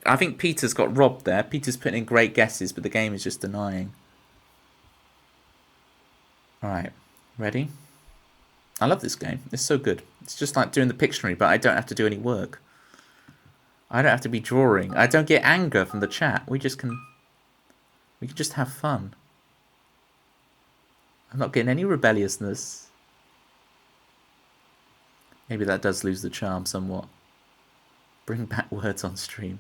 I think Peter's got robbed there. Peter's putting in great guesses, but the game is just denying. Alright, ready? I love this game. It's so good. It's just like doing the Pictionary, but I don't have to do any work. I don't have to be drawing. I don't get anger from the chat. We can just have fun. I'm not getting any rebelliousness. Maybe that does lose the charm somewhat. Bring back words on stream.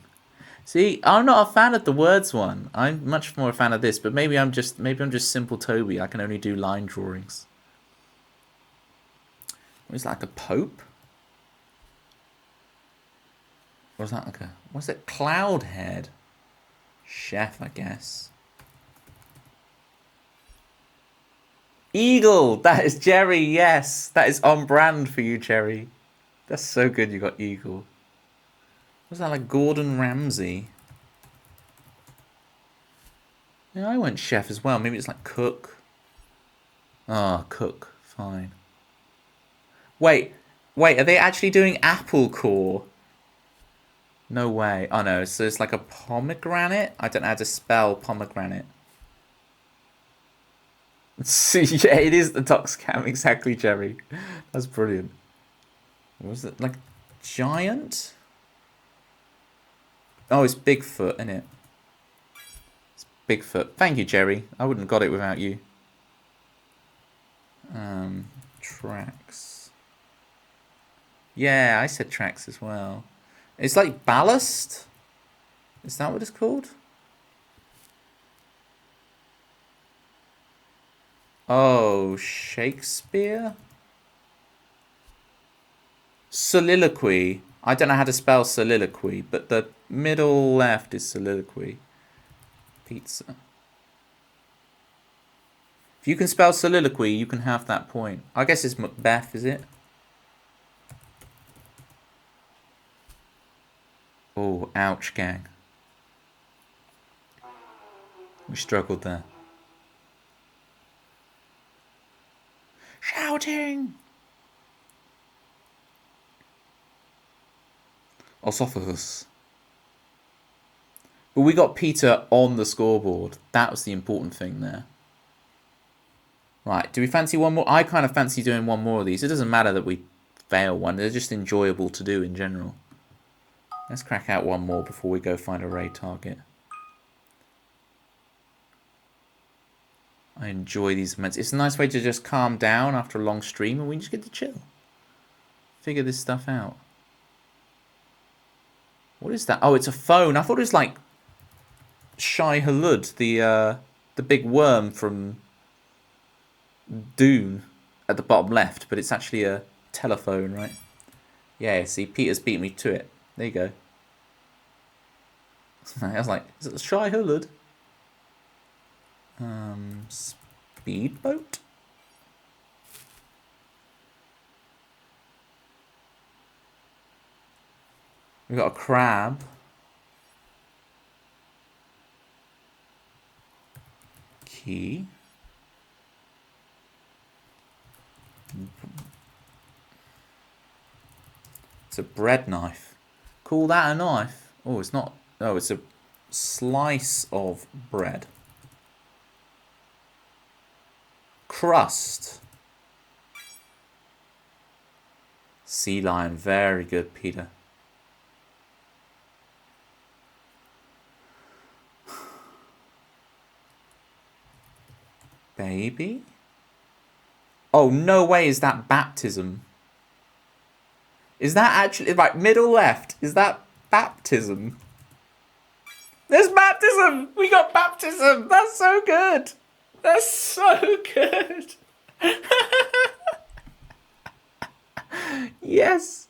See, I'm not a fan of the words one. I'm much more a fan of this, but maybe I'm just simple Toby. I can only do line drawings. What is that, like a pope? Or is that like a, what's it? Cloud head? Chef, I guess. Eagle! That is Jerry, yes! That is on brand for you, Jerry. That's so good you got Eagle. Was that like Gordon Ramsay? Yeah, I went chef as well. Maybe it's like cook. Ah, oh, cook. Fine. Wait, are they actually doing apple core? No way. Oh no, so it's like a pomegranate? I don't know how to spell pomegranate. Yeah, it is the Toxcam, exactly, Jerry. That's brilliant. Was it like giant? Oh, it's Bigfoot, isn't it? It's Bigfoot. Thank you, Jerry. I wouldn't have got it without you. Tracks. Yeah, I said tracks as well. It's like ballast? Is that what it's called? Oh, Shakespeare? Soliloquy. I don't know how to spell soliloquy, but the middle left is soliloquy. Pizza. If you can spell soliloquy, you can have that point. I guess it's Macbeth, is it? Oh, ouch, gang. We struggled there. Shouting! Osophagus. But we got Peter on the scoreboard. That was the important thing there. Right, do we fancy one more? I kind of fancy doing one more of these. It doesn't matter that we fail one. They're just enjoyable to do in general. Let's crack out one more before we go find a raid target. I enjoy these events. It's a nice way to just calm down after a long stream and we just get to chill. Figure this stuff out. What is that? Oh, it's a phone. I thought it was like Shai Hulud, the big worm from Dune at the bottom left, but it's actually a telephone, right? Yeah, see, Peter's beat me to it. There you go. I was like, is it the Shai Hulud? Speedboat? We've got a crab. Key. It's a bread knife. Call that a knife? Oh, it's not. Oh, it's a slice of bread. Crust. Sea lion. Very good, Peter. Baby? Oh, no way is that baptism. Is that actually... Right, middle left. Is that baptism? There's baptism! We got baptism! That's so good! That's so good! Yes!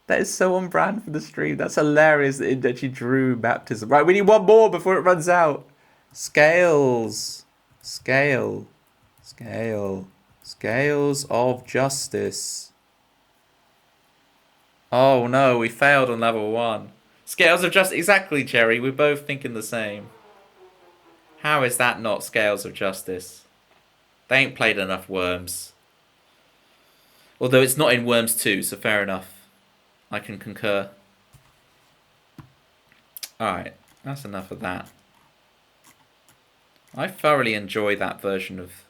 That is so on brand for the stream. That's hilarious that it actually drew baptism. Right, we need one more before it runs out. Scales. Scale. Scale. Scales of justice. Oh no, we failed on level 1. Scales of justice. Exactly, Jerry. We're both thinking the same. How is that not Scales of Justice? They ain't played enough Worms. Although it's not in Worms 2, so fair enough. I can concur. Alright, that's enough of that. I thoroughly enjoy that version of...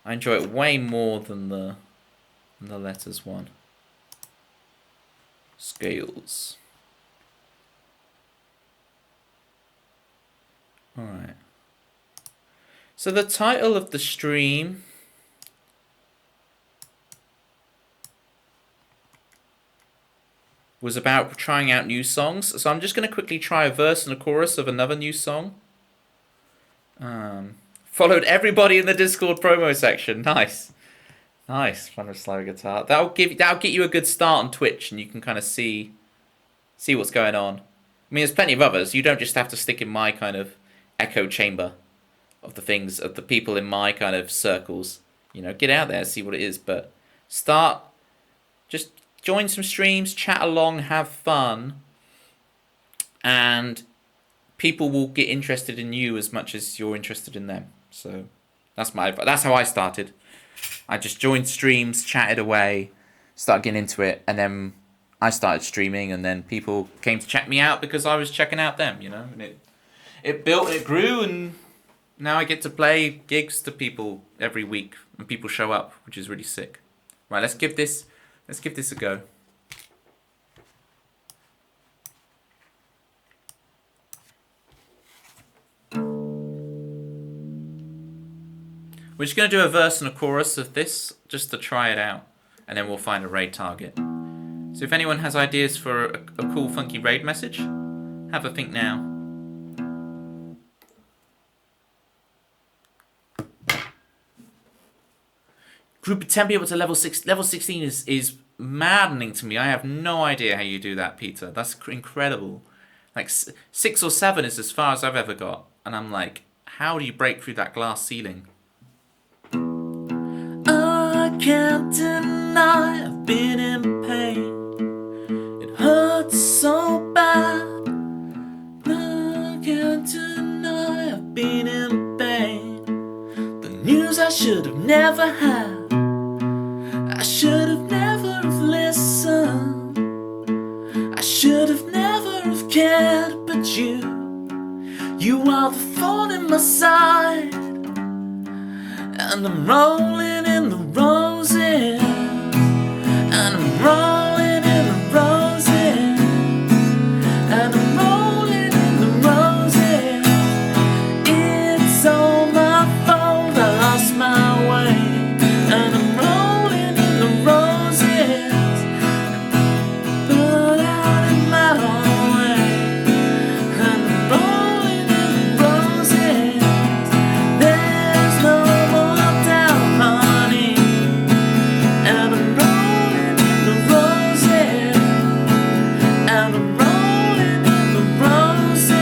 I enjoy it way more than the letters one. Scales. Alright. So the title of the stream... was about trying out new songs. So I'm just going to quickly try a verse and a chorus of another new song. Followed everybody in the Discord promo section. Nice. Nice. Fun with slow guitar. That'll get you a good start on Twitch, and you can kind of see what's going on. I mean, there's plenty of others. You don't just have to stick in my kind of echo chamber of the things, of the people in my kind of circles. You know, get out there, see what it is. But just join some streams, chat along, have fun, and people will get interested in you as much as you're interested in them. So that's how I started. I just joined streams, chatted away, started getting into it, and then I started streaming, and then people came to check me out because I was checking out them, you know, and it built, it grew, and now I get to play gigs to people every week, and people show up, which is really sick. Right, let's give this a go. We're just going to do a verse and a chorus of this, just to try it out, and then we'll find a raid target. So if anyone has ideas for a cool, funky raid message, have a think now. Group of 10 people to level 6. Level 16 is maddening to me. I have no idea how you do that, Peter. That's incredible. Like 6 or 7 is as far as I've ever got. And I'm like, how do you break through that glass ceiling? I can't deny I've been in pain. It hurts so bad. I can't deny I've been in pain. The news I should have never had. I should have never have listened. I should have never have cared. But you are the thorn in my side. And I'm rolling in the roses. And I'm rolling in the roses. And I'm rolling in the roses. It's all my fault, I lost my way. And I'm rolling in the roses. Put out in my own way. And I'm rolling in the roses. There's no more doubt, honey. And I'm rolling in the roses. And I'm rolling in the roses.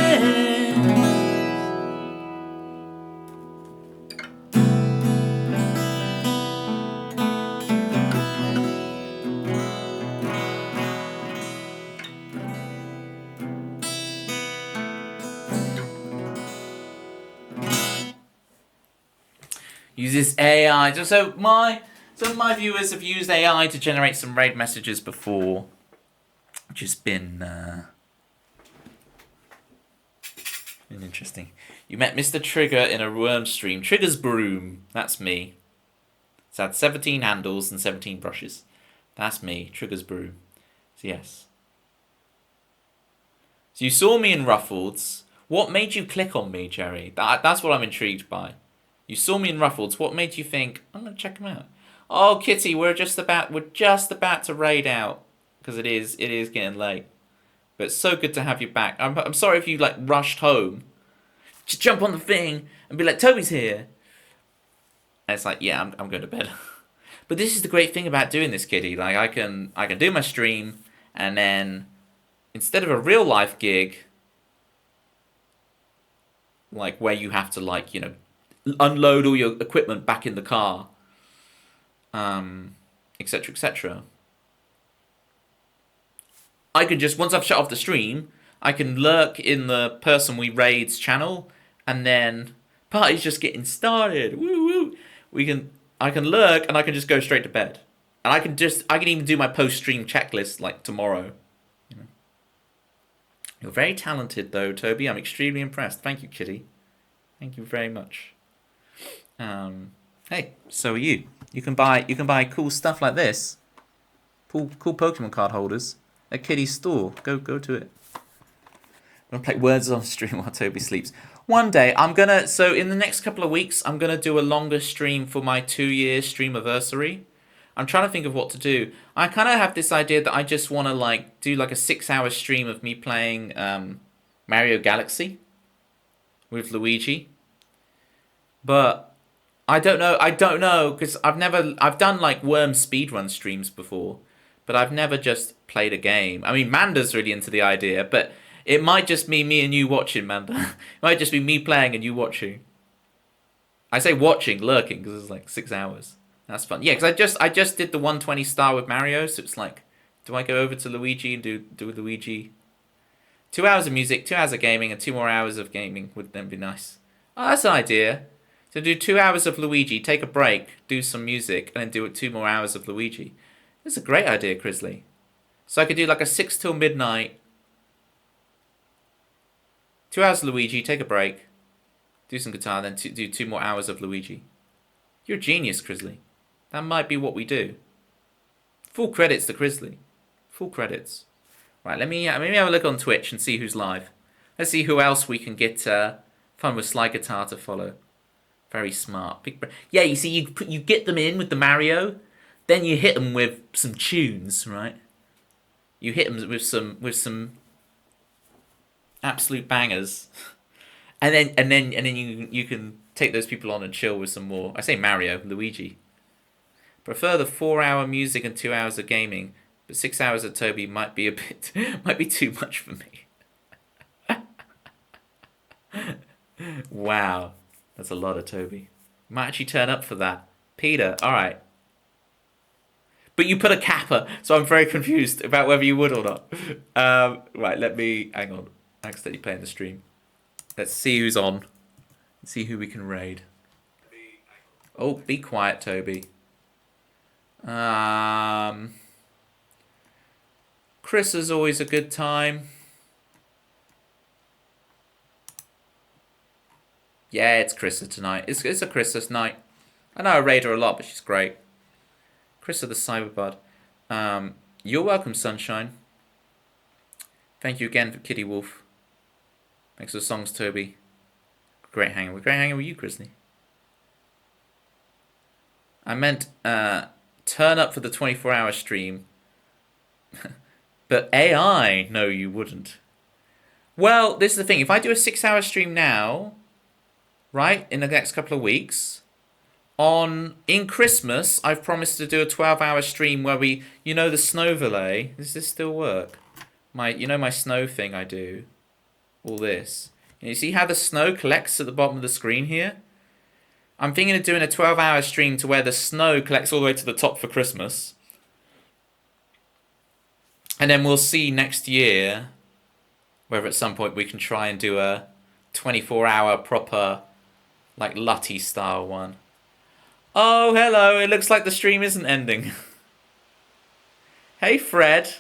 Uses AI. So my viewers have used AI to generate some raid messages before, which has been interesting. You met Mr. Trigger in a worm stream. Trigger's broom. That's me. It's had 17 handles and 17 brushes. That's me. Trigger's broom. So yes. So you saw me in Ruffles. What made you click on me, Jerry? That's what I'm intrigued by. You saw me in Ruffles. What made you think I'm gonna check him out? Oh, Kitty, we're just about to raid out because it is getting late. But it's so good to have you back. I'm sorry if you like rushed home. Just jump on the thing and be like, Toby's here. And it's like, yeah, I'm going to bed. But this is the great thing about doing this, Kitty. Like I can do my stream, and then instead of a real life gig, like where you have to like, you know, unload all your equipment back in the car, etc., etc. I can just, once I've shut off the stream, I can lurk in the person we raid's channel, and then party's just getting started. Woo woo. I can lurk, and I can just go straight to bed, and I can even do my post-stream checklist like tomorrow. You know. You're very talented though, Toby. I'm extremely impressed. Thank you, Kitty. Thank you very much. Hey, so are you. You can buy cool stuff like this. Cool Pokemon card holders at Kitty's store. Go to it. I'm gonna play words on stream while Toby sleeps. One day so in the next couple of weeks, I'm gonna do a longer stream for my 2-year streamiversary. I'm trying to think of what to do. I kind of have this idea that I just want to like do like a 6 hour stream of me playing Mario Galaxy with Luigi. But I don't know. I don't know because I've done like Worm speedrun streams before, but I've never just played a game. I mean, Manda's really into the idea, but it might just be me and you watching, Manda. It might just be me playing and you watching. I say watching, lurking, because it's like 6 hours. That's fun. Yeah, because I just did the 120 star with Mario, so it's like, do I go over to Luigi and do Luigi? 2 hours of music, 2 hours of gaming, and 2 more hours of gaming would then be nice. Oh, that's an idea. So do 2 hours of Luigi, take a break, do some music, and then do 2 more hours of Luigi. That's a great idea, Crisley. So I could do like a 6 till midnight. 2 hours of Luigi, take a break, do some guitar, then do 2 more hours of Luigi. You're a genius, Crisley. That might be what we do. Full credits to Crisley. Full credits. Right, let me maybe have a look on Twitch and see who's live. Let's see who else we can get Fun with Sly Guitar to follow. Very smart. Yeah, you see, you get them in with the Mario, then you hit them with some tunes, right? You hit them with some absolute bangers, and then you can take those people on and chill with some more. I say Mario, Luigi. Prefer the 4 hour music and 2 hours of gaming, but 6 hours of Toby might be might be too much for me. Wow, that's a lot of Toby. Might actually turn up for that. Peter, all right. But you put a kappa, so I'm very confused about whether you would or not. Right, hang on. I accidentally playing the stream. Let's see who's on. Let's see who we can raid. Oh, be quiet, Toby. Chris is always a good time. Yeah, it's Krista tonight. It's a Krista's night. I know I raid her a lot, but she's great. Krista the Cyberbud. You're welcome, Sunshine. Thank you again for Kitty Wolf. Thanks for the songs, Toby. Great hanging with you, Chrisley. I meant turn up for the 24-hour stream. But AI, no, you wouldn't. Well, this is the thing. If I do a 6-hour stream now, right, in the next couple of weeks, in Christmas, I've promised to do a 12-hour stream where the snow valet. Does this still work? My snow thing I do. All this. You see how the snow collects at the bottom of the screen here? I'm thinking of doing a 12-hour stream to where the snow collects all the way to the top for Christmas. And then we'll see next year whether at some point we can try and do a 24-hour proper, like, Lutty style one. Oh, hello. It looks like the stream isn't ending. Hey, Fred.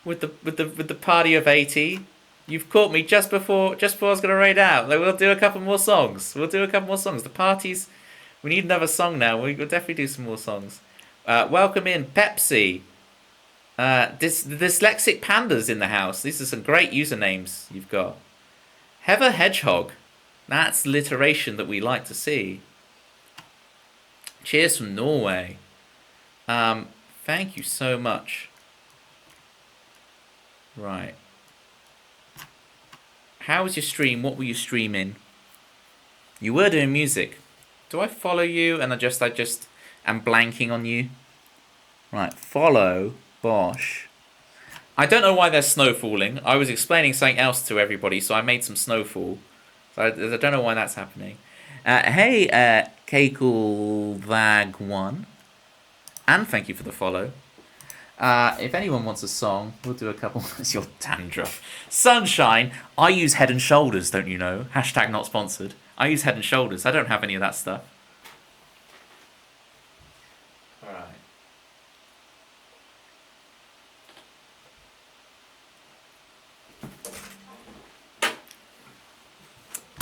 With the party of 80. You've caught me just before I was going to raid out. Like, we'll do a couple more songs. The parties... We need another song now. We'll definitely do some more songs. Welcome in, Pepsi. The Dyslexic Panda's in the house. These are some great usernames you've got. Heather Hedgehog. That's alliteration that we like to see. Cheers from Norway. Thank you so much. Right. How was your stream? What were you streaming? You were doing music. Do I follow you and I just am blanking on you? Right, follow Bosch. I don't know why there's snow falling. I was explaining something else to everybody, so I made some snowfall. So I don't know why that's happening. Hey, Kakelvag1. And thank you for the follow. If anyone wants a song, we'll do a couple. It's your dandruff. Sunshine, I use Head and Shoulders, don't you know? Hashtag not sponsored. I use Head and Shoulders. I don't have any of that stuff. Alright.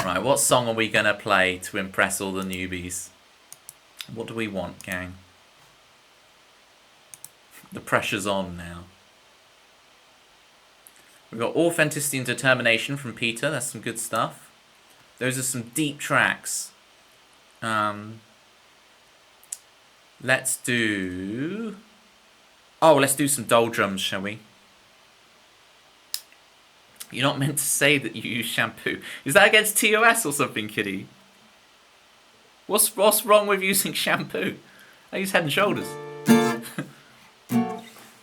Right, what song are we going to play to impress all the newbies? What do we want, gang? The pressure's on now. We've got Authenticity and Determination from Peter. That's some good stuff. Those are some deep tracks. Let's do... Oh, let's do some doldrums, shall we? You're not meant to say that you use shampoo. Is that against TOS or something, Kitty? What's wrong with using shampoo? I use Head and Shoulders.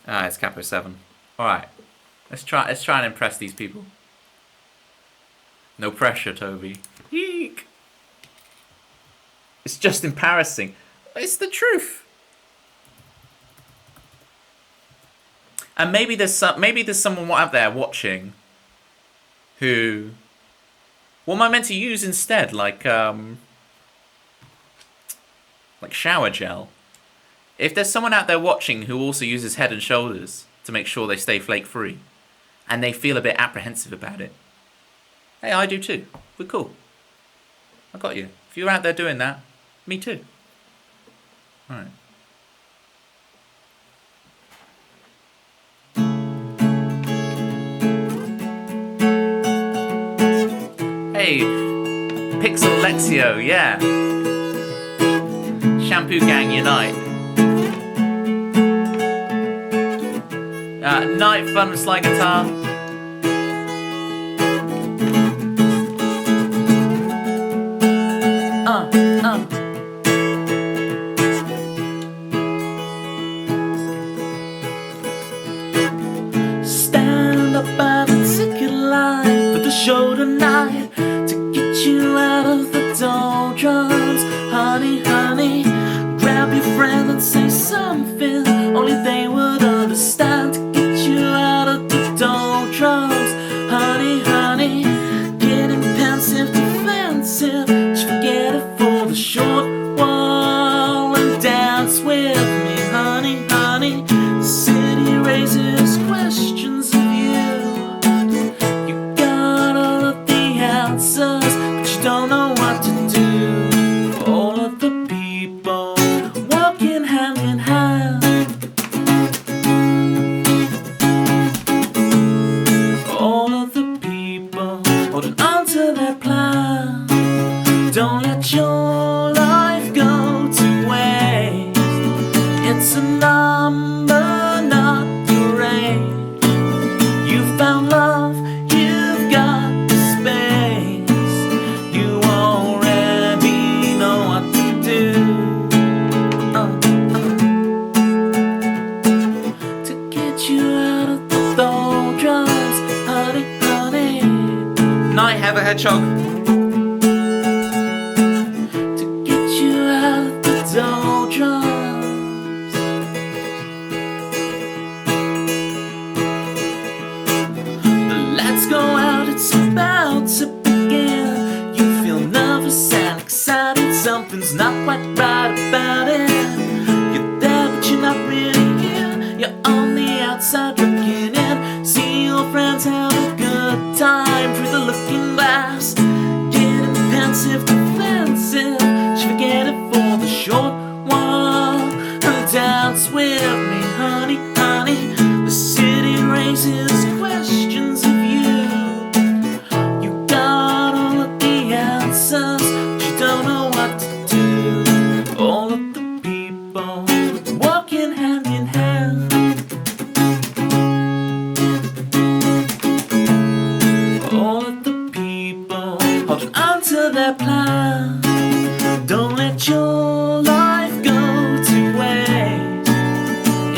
It's Capo 7. Alright. Let's try and impress these people. No pressure, Toby. Eek. It's just embarrassing. It's the truth. And maybe there's someone out there watching who... What am I meant to use instead? Like shower gel. If there's someone out there watching who also uses Head and Shoulders to make sure they stay flake free, and they feel a bit apprehensive about it, hey, I do too. We're cool. I got you. If you're out there doing that, me too. Alright. Hey, Pixel Lexio, yeah. Shampoo Gang Unite. Night Fun with Slide Guitar. Stand up by the ticket line for the show tonight to get you out of the doldrums. Honey, honey, grab your friend and say something only they would understand to get you out of the doldrums. Honey, honey, getting pensive, defensive, just forget it for the short while and dance with me. Honey, honey, the city raises questions of you. You got all of the answers, but you don't know what to do. All of the people walking hand in hand. All of the people holding on to their plan. Don't let your life go to waste. It's a number, not your age. You found love, you've got the space. You already know what to do. To get you out of the doldrums, honey, honey. Night, have a hedgehog. To get you out of the doldrums. Let's go out, it's about to begin. You feel nervous and excited, something's not quite right about it. You're there but you're not really here. You're on the outside looking in. See your friends have a good time through the looking glass. Getting pensive, defensive, just forget it for the short while and dance with me. Honey, honey, the city raises questions of you. You got all of the answers, but you don't know what to do. All of the people walking hand in hand. All of the people holding on to their plan. Don't let your life go to waste.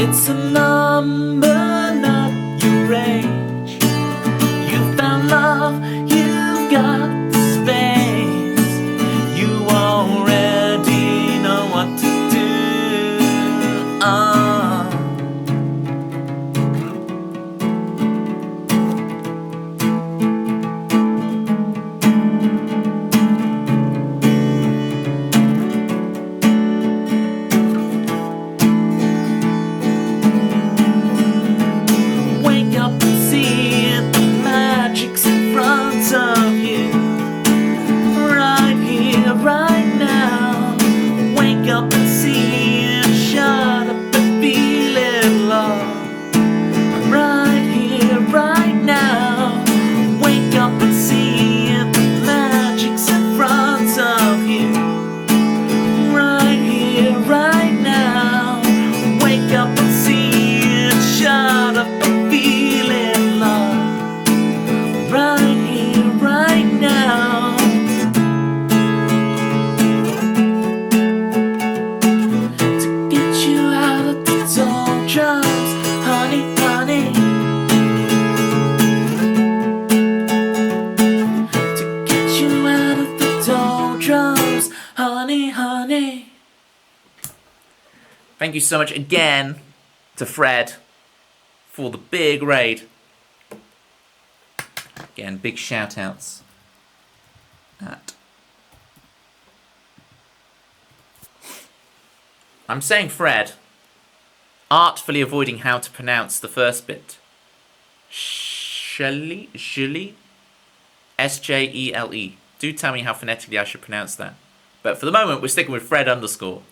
It's a number, not your age. You found love, you've got the space. You already know what to do. wake up and see it. Shut up and feeling love right here, right now. To get you out of the doldrums, honey, honey. To get you out of the doldrums, honey, honey. Thank you so much again to Fred for the big raid. Again, big shout outs at. I'm saying Fred, artfully avoiding how to pronounce the first bit. Shelley? S-J-E-L-E. Do tell me how phonetically I should pronounce that. But for the moment, we're sticking with Fred underscore.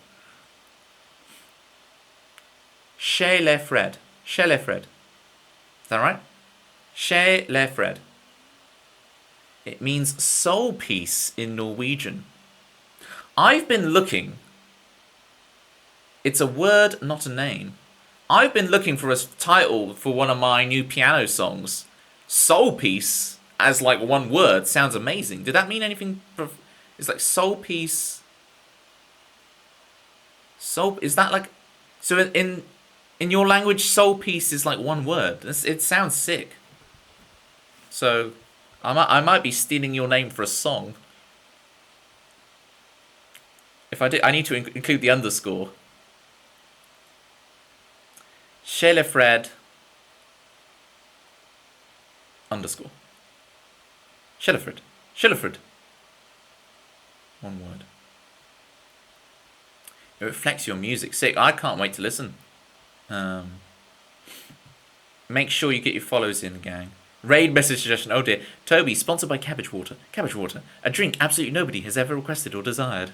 Chez les Fred. Chez les Fred. Is that right? Chez les Fred. It means soul piece in Norwegian. I've been looking. It's a word, not a name. I've been looking for a title for one of my new piano songs. Soul piece, as like one word, sounds amazing. Did that mean anything? It's like soul piece. Soul, is that like... So in your language, soul piece is like one word. It sounds sick. So, I might be stealing your name for a song. If I do, I need to include the underscore. Chez les Fred underscore. Chez les Fred. Chez les Fred. One word. It reflects your music. Sick. I can't wait to listen. Make sure you get your follows in, gang. Raid message suggestion. Oh dear. Toby, sponsored by Cabbage Water. Cabbage Water. A drink absolutely nobody has ever requested or desired.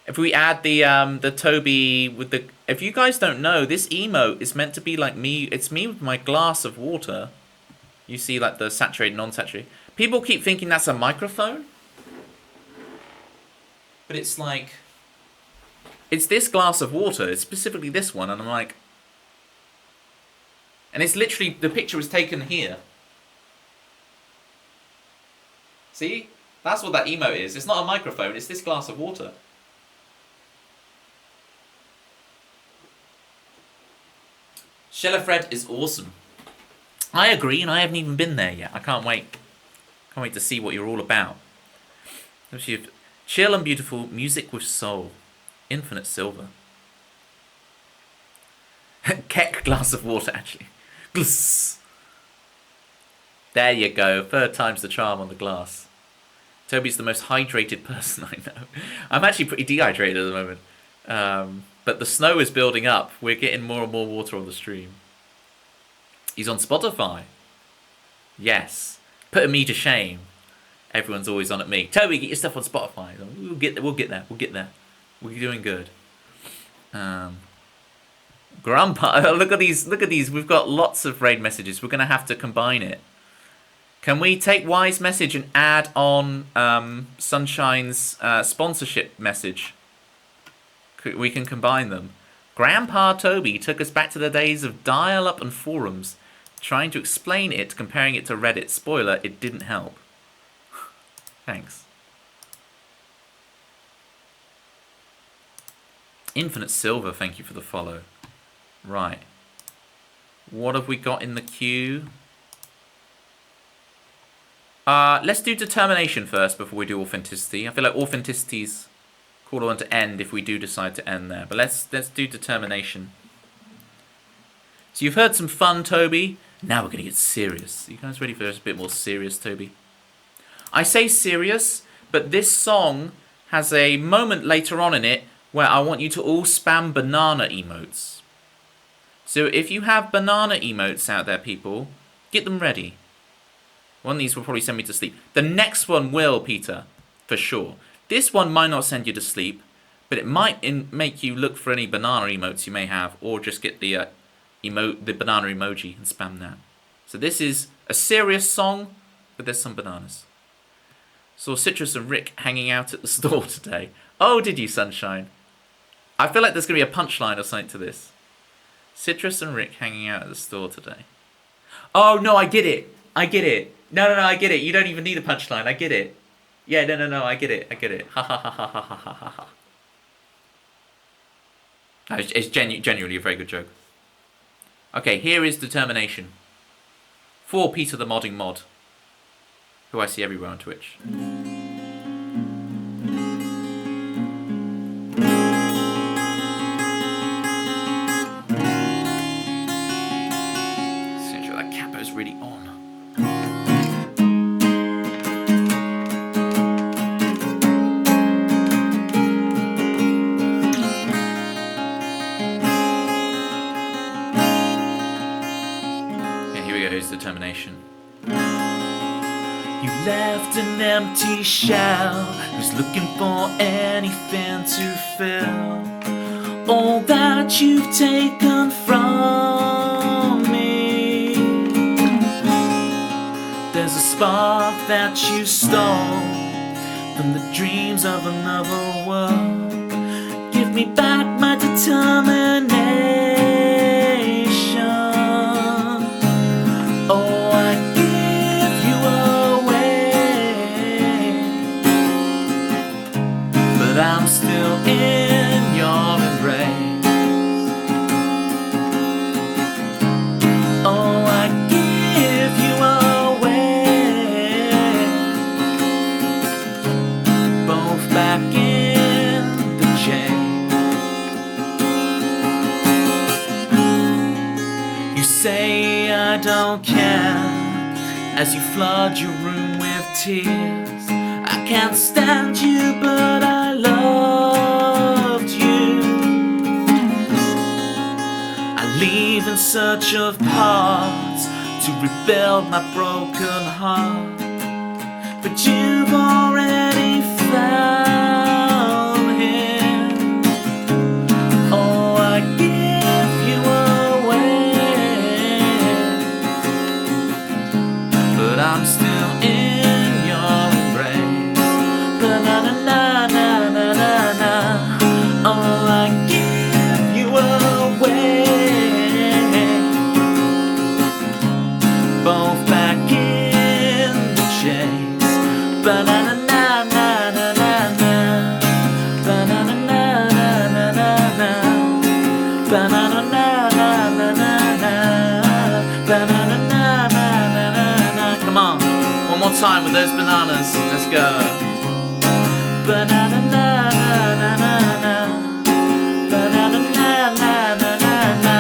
If we add the Toby with the... If you guys don't know, this emote is meant to be like me. It's me with my glass of water. You see like the saturated, non-saturated. People keep thinking that's a microphone. But it's like... It's this glass of water. It's specifically this one. And I'm like... And it's literally... The picture was taken here. See? That's what that emote is. It's not a microphone. It's this glass of water. Shellafred is awesome. I agree, and I haven't even been there yet. I can't wait. Can't wait to see what you're all about. Chill and beautiful music with soul. Infinite silver. Keck glass of water, actually. Glss. There you go. Third time's the charm on the glass. Toby's the most hydrated person I know. I'm actually pretty dehydrated at the moment. But the snow is building up. We're getting more and more water on the stream. He's on Spotify. Yes. Putting me to shame. Everyone's always on at me. Toby, get your stuff on Spotify. We'll get there. We're doing good. Grandpa, look at these. We've got lots of raid messages. We're going to have to combine it. Can we take Y's message and add on Sunshine's sponsorship message? We can combine them. Grandpa Toby took us back to the days of dial-up and forums. Trying to explain it, comparing it to Reddit. Spoiler, it didn't help. Thanks. Infinite Silver, thank you for the follow. Right. What have we got in the queue? Let's do determination first before we do authenticity. I feel like authenticity's call on to end if we do decide to end there. But let's do determination. So you've heard some fun, Toby. Now we're going to get serious. Are you guys ready for a bit more serious, Toby? I say serious, but this song has a moment later on in it where I want you to all spam banana emotes. So if you have banana emotes out there, people, get them ready. One of these will probably send me to sleep. The next one will, Peter, for sure. This one might not send you to sleep, but it might make you look for any banana emotes you may have, or just get the banana emoji and spam that. So this is a serious song, but there's some bananas. Saw Citrus and Rick hanging out at the store today. Oh, did you, Sunshine? I feel like there's going to be a punchline or something to this. Citrus and Rick hanging out at the store today. Oh, no, I get it. I get it. No, I get it. You don't even need a punchline. I get it. Yeah, no, I get it. I get it. Ha ha ha ha ha ha ha ha. No, it's genuinely a very good joke. Okay, here is Determination. For Peter the Modding Mod, who I see everywhere on Twitch. Make sure that capo's really on. Determination. You left an empty shell who's looking for anything to fill all that you've taken from me. There's a spark that you stole from the dreams of another world. Give me back my determination. Oh, I give you away, but I'm still in your embrace. Oh, I give you away, both back in the chain. You say I don't care as you flood your room with tears. I can't stand you, but I loved you. I leave in search of parts to rebuild my broken heart, but you've already found him. Oh, I give you but I'm still in your embrace. Ba-na-na-na-na-na-na-na. Oh, I give you away, both back in the chase. Ba-na-na-na-na-na-na-na. Ba-na-na-na-na-na-na. Ba-na-na-na-na-na-na. Ba-na-na-na-na-na-na. Come on, one more time with those bananas. Let's go. Banana-na-na-na-na-na. Banana-na-na-na-na-na.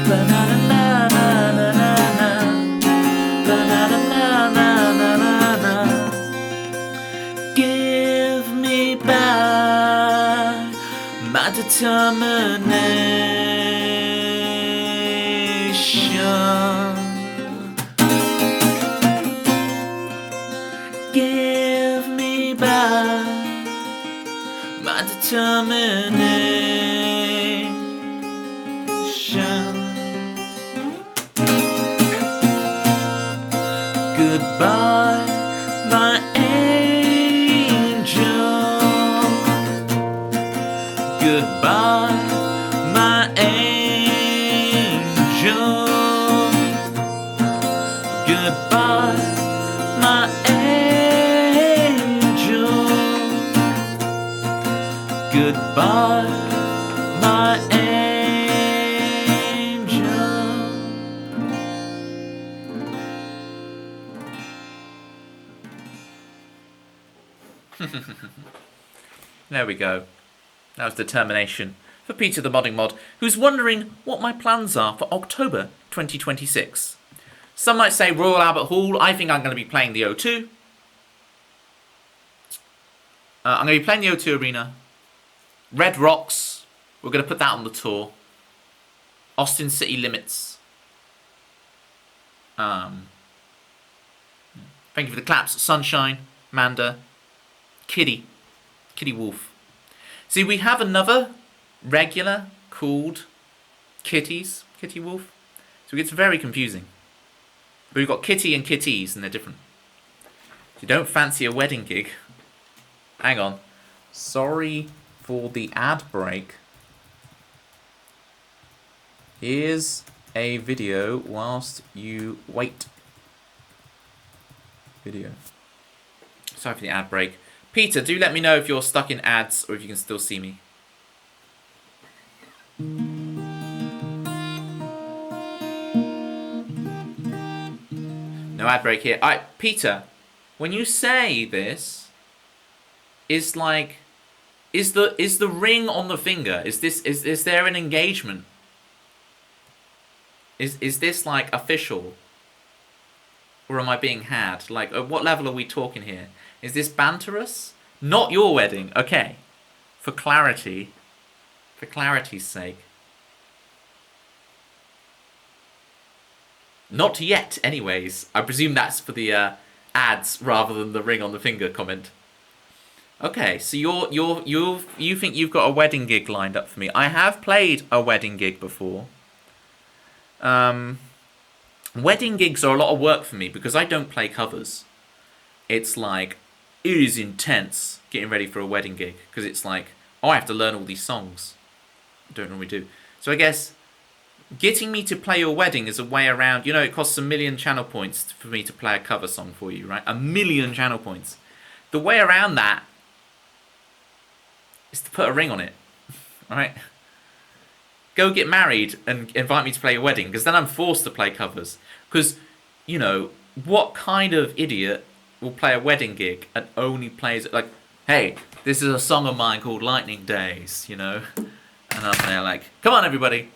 Banana-na-na-na-na-na. Banana-na-na-na-na-na. Give me back my determination. Give me back my determination. Goodbye, my angel. Goodbye, my angel. Goodbye, my angel. Goodbye, my angel. There we go. That was Determination for Peter the Modding Mod, who's wondering what my plans are for October 2026. Some might say Royal Albert Hall. I think I'm going to be playing the O2. I'm going to be playing the O2 Arena. Red Rocks. We're going to put that on the tour. Austin City Limits. Thank you for the claps. Sunshine. Manda. Kitty Wolf. See, we have another regular called Kitty Wolf. So it gets very confusing. But we've got Kitty and Kitties, and they're different. If you don't fancy a wedding gig, hang on. Sorry for the ad break, here's a video whilst you wait. Video. Sorry for the ad break. Peter, do let me know if you're stuck in ads or if you can still see me. No ad break here. Peter, when you say this, is the ring on the finger? Is there an engagement? Is this like official? Or am I being had? Like, at what level are we talking here? Is this banterous? Not your wedding, okay. For clarity's sake. Not yet, anyways. I presume that's for the ads rather than the ring on the finger comment. Okay, so you think you've got a wedding gig lined up for me. I have played a wedding gig before. Wedding gigs are a lot of work for me because I don't play covers. It's like, it is intense getting ready for a wedding gig because it's like, oh, I have to learn all these songs. I don't normally do. So I guess getting me to play your wedding is a way around. You know, it costs 1 million channel points for me to play a cover song for you, right? 1 million channel points. The way around that is to put a ring on it, right? Go get married and invite me to play your wedding, because then I'm forced to play covers. Because, you know, what kind of idiot will play a wedding gig and only plays it like, hey, this is a song of mine called Lightning Days, you know? And I'm there like, come on everybody.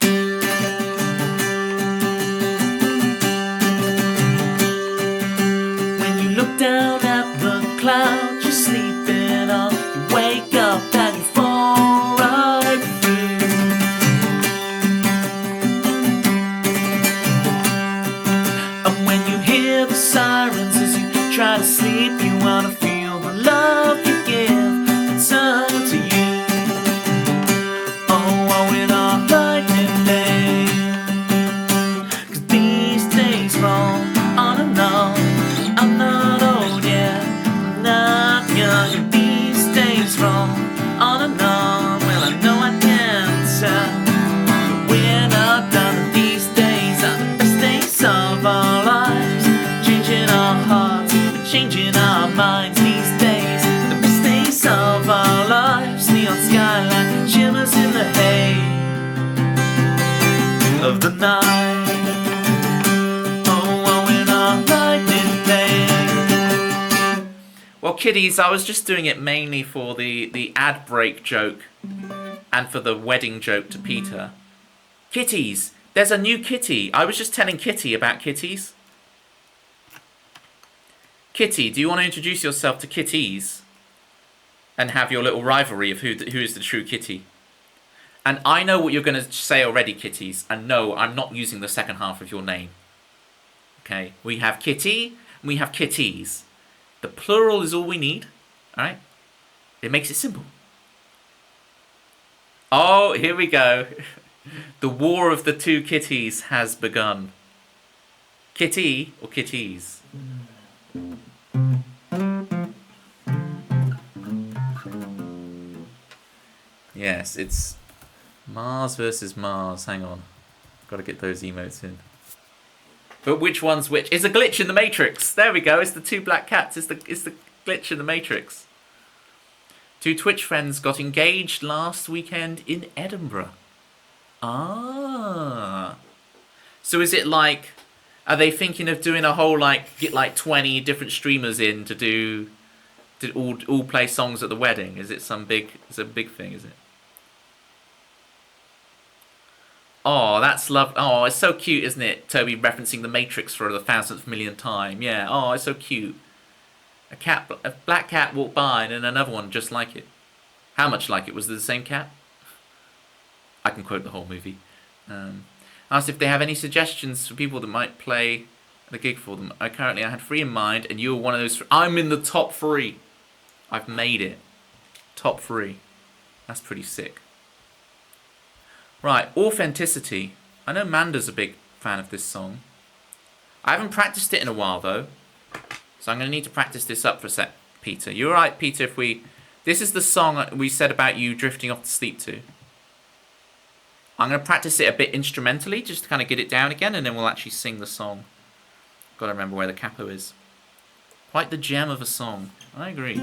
When you look down at the clouds you're sleeping on, you wake up and you fall right through. And when you hear the sirens as you try to sleep, you wanna feel the love you give and turn to you. Oh, in our lightning day, 'cause these days roll on and on. I'm not old yet, I'm not young, and these days roll on and on. Well, I know I can tell, but we're not done, and these days are the best days of our lives. Changing our hearts, but changing our minds. These days, the best days of our lives. Neon skyline shimmers in the haze of the night. Oh, in our lightning day. Well, kiddies, I was just doing it mainly for the ad break joke and for the wedding joke to Peter. Kitties, there's a new kitty. I was just telling Kitty about kitties. Kitty, do you want to introduce yourself to kitties and have your little rivalry of who is the true kitty? And I know what you're going to say already, kitties, and no, I'm not using the second half of your name. Okay, we have kitty and we have kitties. The plural is all we need, alright? It makes it simple. Oh, here we go. The war of the two kitties has begun. Kitty or kitties? Yes, it's Mars versus Mars. Hang on. Got to get those emotes in. But which one's which? It's a glitch in the Matrix. There we go. It's the two black cats. It's the glitch in the Matrix. Two Twitch friends got engaged last weekend in Edinburgh. Ah. So is it like, are they thinking of doing a whole get 20 different streamers in to all play songs at the wedding? Is it it's a big thing, is it? Oh, that's love. Oh, it's so cute, isn't it? Toby referencing the Matrix for the 1,000th millionth time. Yeah. Oh, it's so cute. A black cat walked by and then another one just like it. How much like it? Was it the same cat? I can quote the whole movie. Asked if they have any suggestions for people that might play the gig for them. I had 3 in mind, and you were one of those. I'm in the top 3. I've made it. Top 3. That's pretty sick. Right, Authenticity. I know Manda's a big fan of this song. I haven't practiced it in a while, though. So I'm going to need to practice this up for a sec, Peter. You alright, Peter, if we This is the song we said about you drifting off to sleep to. I'm going to practice it a bit instrumentally, just to kind of get it down again, and then we'll actually sing the song. Got to remember where the capo is. Quite the gem of a song. I agree.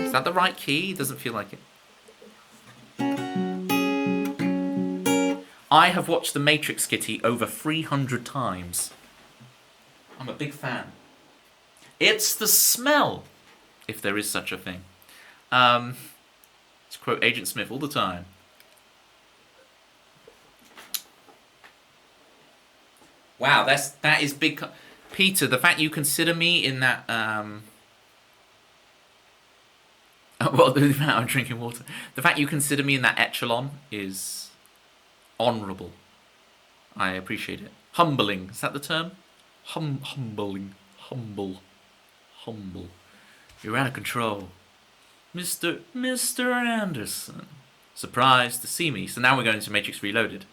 Is that the right key? Doesn't feel like it. I have watched The Matrix, Kitty, over 300 times. I'm a big fan. It's the smell, if there is such a thing. To quote Agent Smith all the time. Wow, that is big. Peter, the fact you consider me in that. Well, the fact I'm drinking water. The fact you consider me in that echelon is honourable. I appreciate it. Humbling. Is that the term? Humbling. Humble. You're out of control. Mr. Anderson. Surprised to see me. So now we're going to Matrix Reloaded.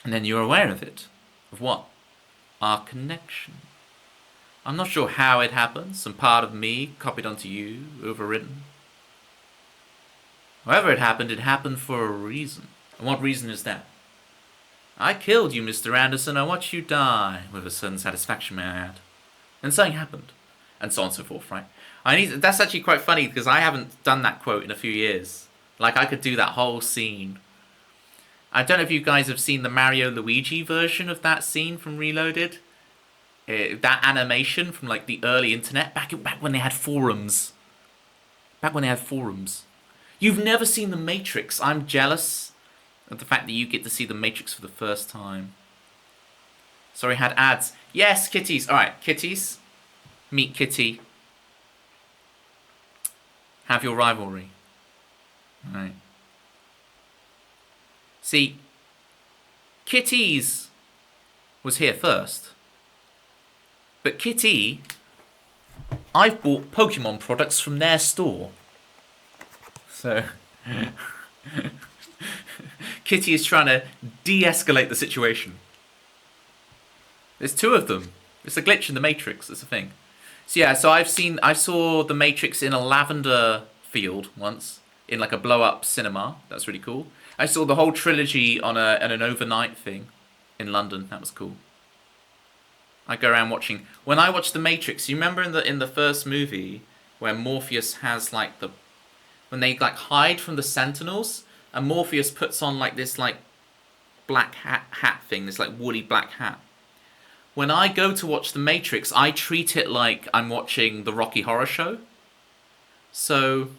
And then you're aware of it. Of what? Our connection. I'm not sure how it happened. Some part of me copied onto you, overwritten. However it happened for a reason. And what reason is that? I killed you, Mr. Anderson. I watched you die. With a certain satisfaction, may I add. And something happened. And so on and so forth, right? That's actually quite funny, because I haven't done that quote in a few years. Like, I could do that whole scene. I don't know if you guys have seen the Mario Luigi version of that scene from Reloaded. That animation from like the early internet, back when they had forums. You've never seen The Matrix. I'm jealous of the fact that you get to see The Matrix for the first time. Sorry, had ads. Yes, kitties. Alright, kitties. Meet Kitty. Have your rivalry. Alright. See, Kitty's was here first. But Kitty, I've bought Pokemon products from their store. So, Kitty is trying to de-escalate the situation. There's two of them. It's a glitch in the Matrix, it's a thing. So yeah, I saw the Matrix in a lavender field once, in like a blow-up cinema. That's really cool. I saw the whole trilogy on an overnight thing in London. That was cool. I go around watching. When I watched The Matrix, you remember in the first movie where Morpheus has like when they like hide from the Sentinels, and Morpheus puts on like this like black hat thing, this like woolly black hat. When I go to watch The Matrix, I treat it like I'm watching the Rocky Horror Show. So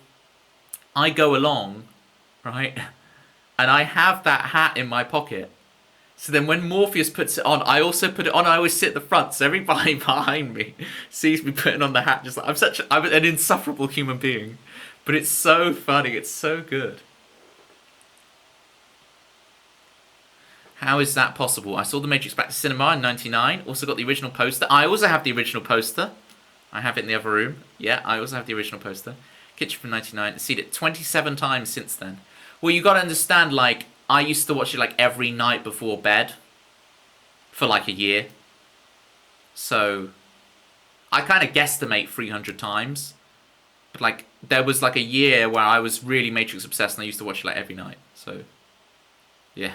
I go along, right? And I have that hat in my pocket. So then when Morpheus puts it on, I also put it on. I always sit at the front, so everybody behind me sees me putting on the hat. Just like I'm an insufferable human being. But it's so funny. It's so good. How is that possible? I saw The Matrix back to cinema in '99. Also got the original poster. I also have the original poster. I have it in the other room. Yeah, I also have the original poster. Kitchen from '99. I've seen it 27 times since then. Well, you got to understand, like, I used to watch it, like, every night before bed for, like, a year. So, I kind of guesstimate 300 times. But, like, there was, like, a year where I was really Matrix obsessed, and I used to watch it, like, every night. So, yeah.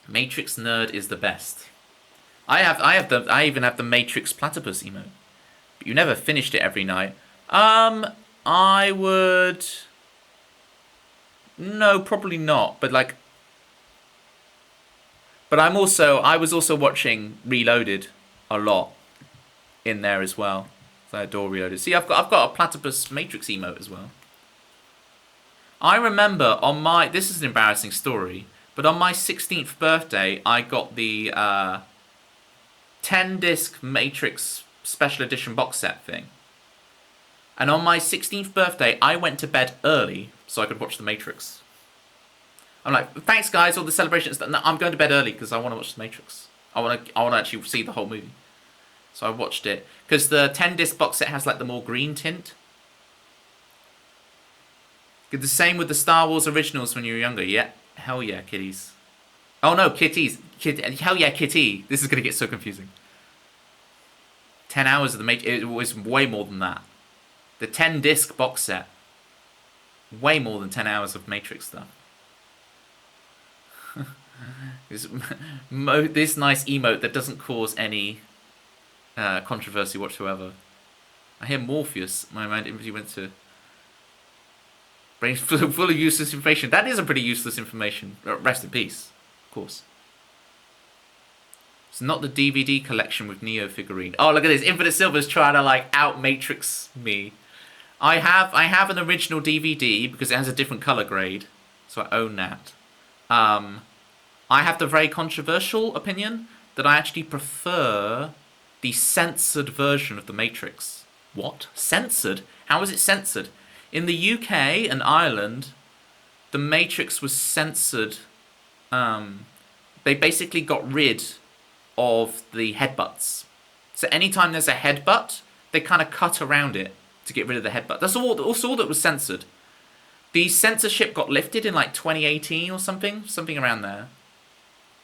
Matrix nerd is the best. I even have the Matrix platypus emote. But you never finished it every night. I would... No, probably not. But like... But I was also watching Reloaded a lot in there as well. So I adore Reloaded. See, I've got a platypus Matrix emote as well. I remember on my... This is an embarrassing story. But on my 16th birthday, I got the 10-disc Matrix Special Edition box set thing. And on my 16th birthday, I went to bed early so I could watch The Matrix. I'm like, thanks guys, all the celebrations. No, I'm going to bed early because I want to watch The Matrix. I want to actually see the whole movie. So I watched it. Because the 10-disc box set has like the more green tint. The same with the Star Wars originals when you were younger. Yeah, hell yeah, kitties. Oh no, kitties. Hell yeah, kitty. This is going to get so confusing. 10 hours of the Matrix. It was way more than that. The 10-disc box set. Way more than 10 hours of Matrix stuff. this nice emote that doesn't cause any controversy whatsoever. I hear Morpheus. My mind immediately went to brains full of useless information. That is a pretty useless information. Rest in peace, of course. It's not the DVD collection with Neo figurine. Oh, look at this! Infinite Silver's trying to like out Matrix me. I have an original DVD because it has a different color grade, so I own that. I have the very controversial opinion that I actually prefer the censored version of the Matrix. What? Censored? How is it censored? In the UK and Ireland, the Matrix was censored. They basically got rid of the headbutts. So anytime there's a headbutt, they kind of cut around it to get rid of the headbutt. That's all that was censored. The censorship got lifted in like 2018 or something around there.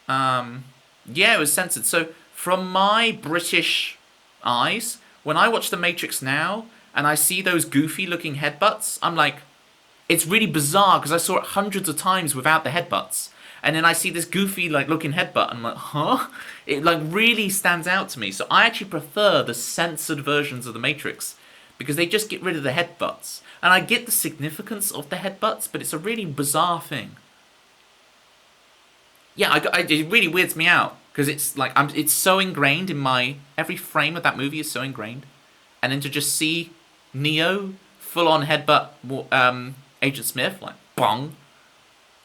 Yeah, it was censored. So from my British eyes, when I watch The Matrix now and I see those goofy looking headbutts, I'm like, it's really bizarre because I saw it hundreds of times without the headbutts. And then I see this goofy like looking headbutt and I'm like, huh? It like really stands out to me. So I actually prefer the censored versions of The Matrix because they just get rid of the headbutts. And I get the significance of the headbutts, but it's a really bizarre thing. Yeah, it really weirds me out because it's like it's so ingrained in my every frame of that movie is so ingrained, and then to just see Neo full on headbutt Agent Smith like bong,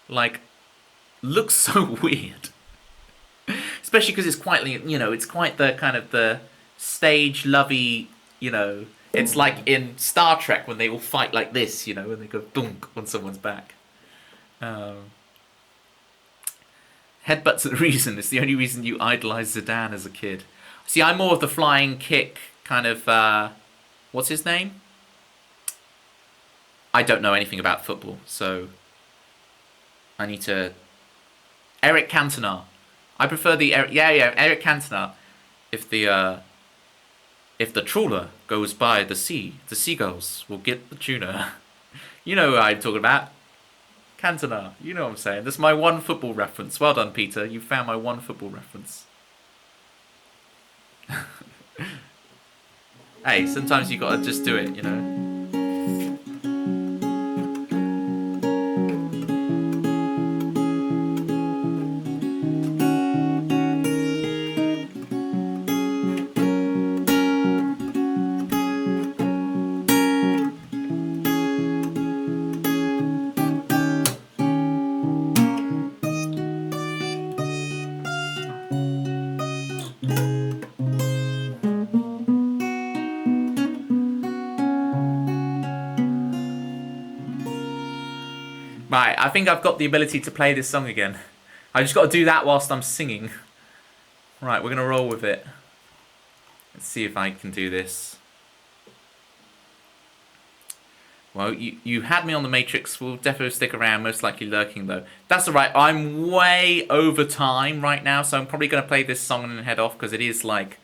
like looks so weird. Especially because it's quite it's quite the kind of the stage lovey It's like in Star Trek when they all fight like this, when they go dunk on someone's back. Headbutts are the reason. It's the only reason you idolized Zidane as a kid. See, I'm more of the flying kick kind of, what's his name? I don't know anything about football, so I need to... Eric Cantona. I prefer the... Eric Cantona. If the trawler goes by the sea, the seagulls will get the tuna. You know what I'm talking about. Cantona. You know what I'm saying. That's my one football reference. Well done, Peter. You found my one football reference. Hey, sometimes you gotta just do it, Right, I think I've got the ability to play this song again. I just got to do that whilst I'm singing. Right, we're going to roll with it. Let's see if I can do this. Well, you had me on the Matrix. We'll definitely stick around, most likely lurking though. That's alright, I'm way over time right now, so I'm probably going to play this song and then head off, because it is like,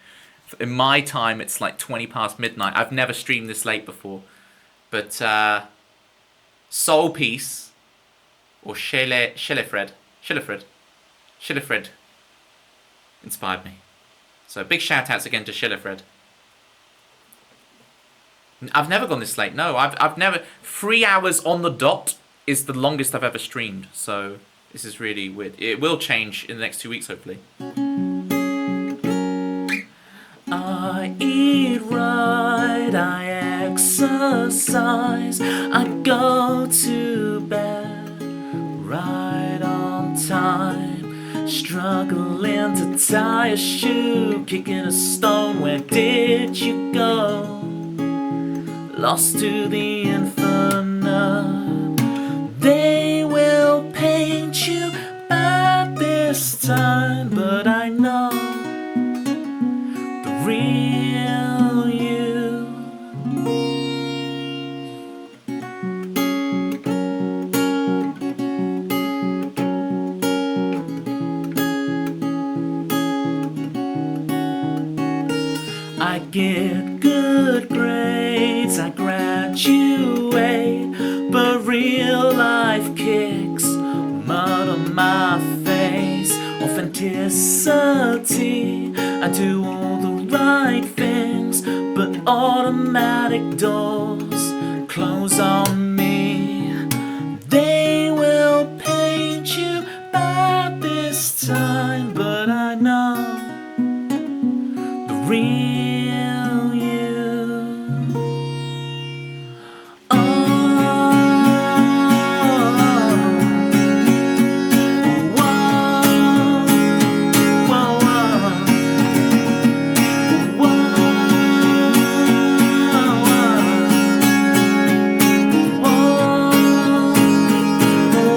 in my time, it's like 20 past midnight. I've never streamed this late before. But, Soul Peace, or Schillefred inspired me. So big shout outs again to Schillefred. I've never gone this late. No, I've never. 3 hours on the dot is the longest I've ever streamed. So this is really weird. It will change in the next 2 weeks, hopefully. I eat right, I exercise, I go to bed right on time, struggling to tie a shoe, kicking a stone. Where did you go? Lost to the infinite. They will paint you at this time, but I know the real you. I get good grades, I graduate, but real life kicks mud on my face. Authenticity, I do all the right things, but automatic doors close on me. They will paint you bad this time, but I know the real you. Oh, whoa,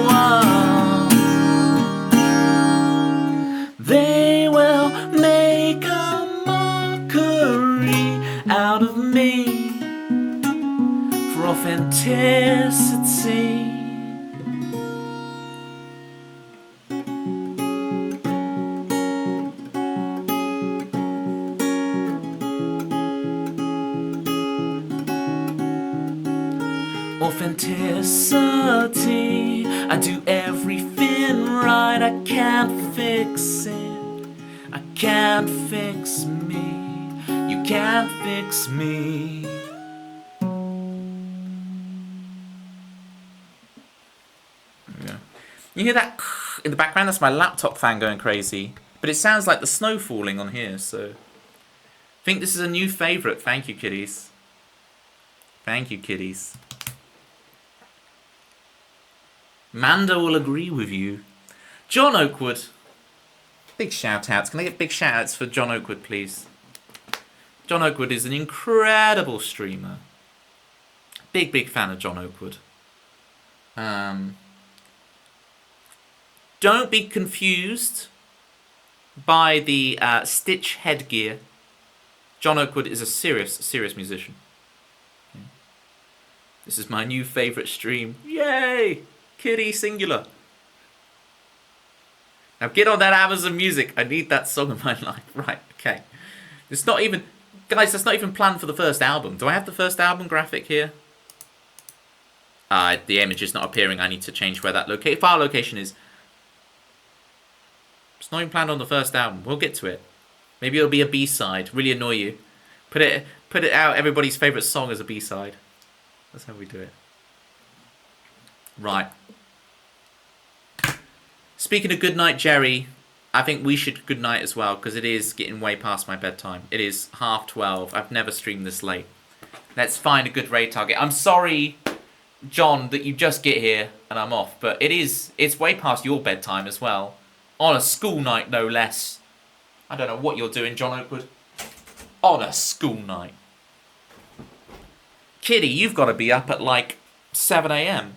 whoa, they will make a mockery out of me for authenticity. Authenticity, I do everything right. I can't fix it, I can't fix me, you can't fix me. Yeah. You hear that in the background? That's my laptop fan going crazy, but it sounds like the snow falling on here, so I think this is a new favourite. Thank you, kiddies. Thank you, kiddies. Mando will agree with you. John Oakwood. Big shout outs. Can I get big shout outs for John Oakwood, please? John Oakwood is an incredible streamer. Big fan of John Oakwood. Don't be confused by the Stitch headgear. John Oakwood is a serious musician. This is my new favourite stream. Yay! Kitty singular. Now get on that Amazon Music. I need that song in my life. Right, okay. It's not even... Guys, that's not even planned for the first album. Do I have the first album graphic here? The image is not appearing. I need to change where that file location is. It's not even planned on the first album. We'll get to it. Maybe it'll be a B-side. Really annoy you. Put it out everybody's favourite song as a B-side. That's how we do it. Right. Speaking of goodnight, Jerry, I think we should goodnight as well, because it is getting way past my bedtime. It is 12:30. I've never streamed this late. Let's find a good raid target. I'm sorry, John, that you just get here and I'm off, but it's way past your bedtime as well. On a school night, no less. I don't know what you're doing, John Oakwood. On a school night. Kitty, you've got to be up at like 7 a.m.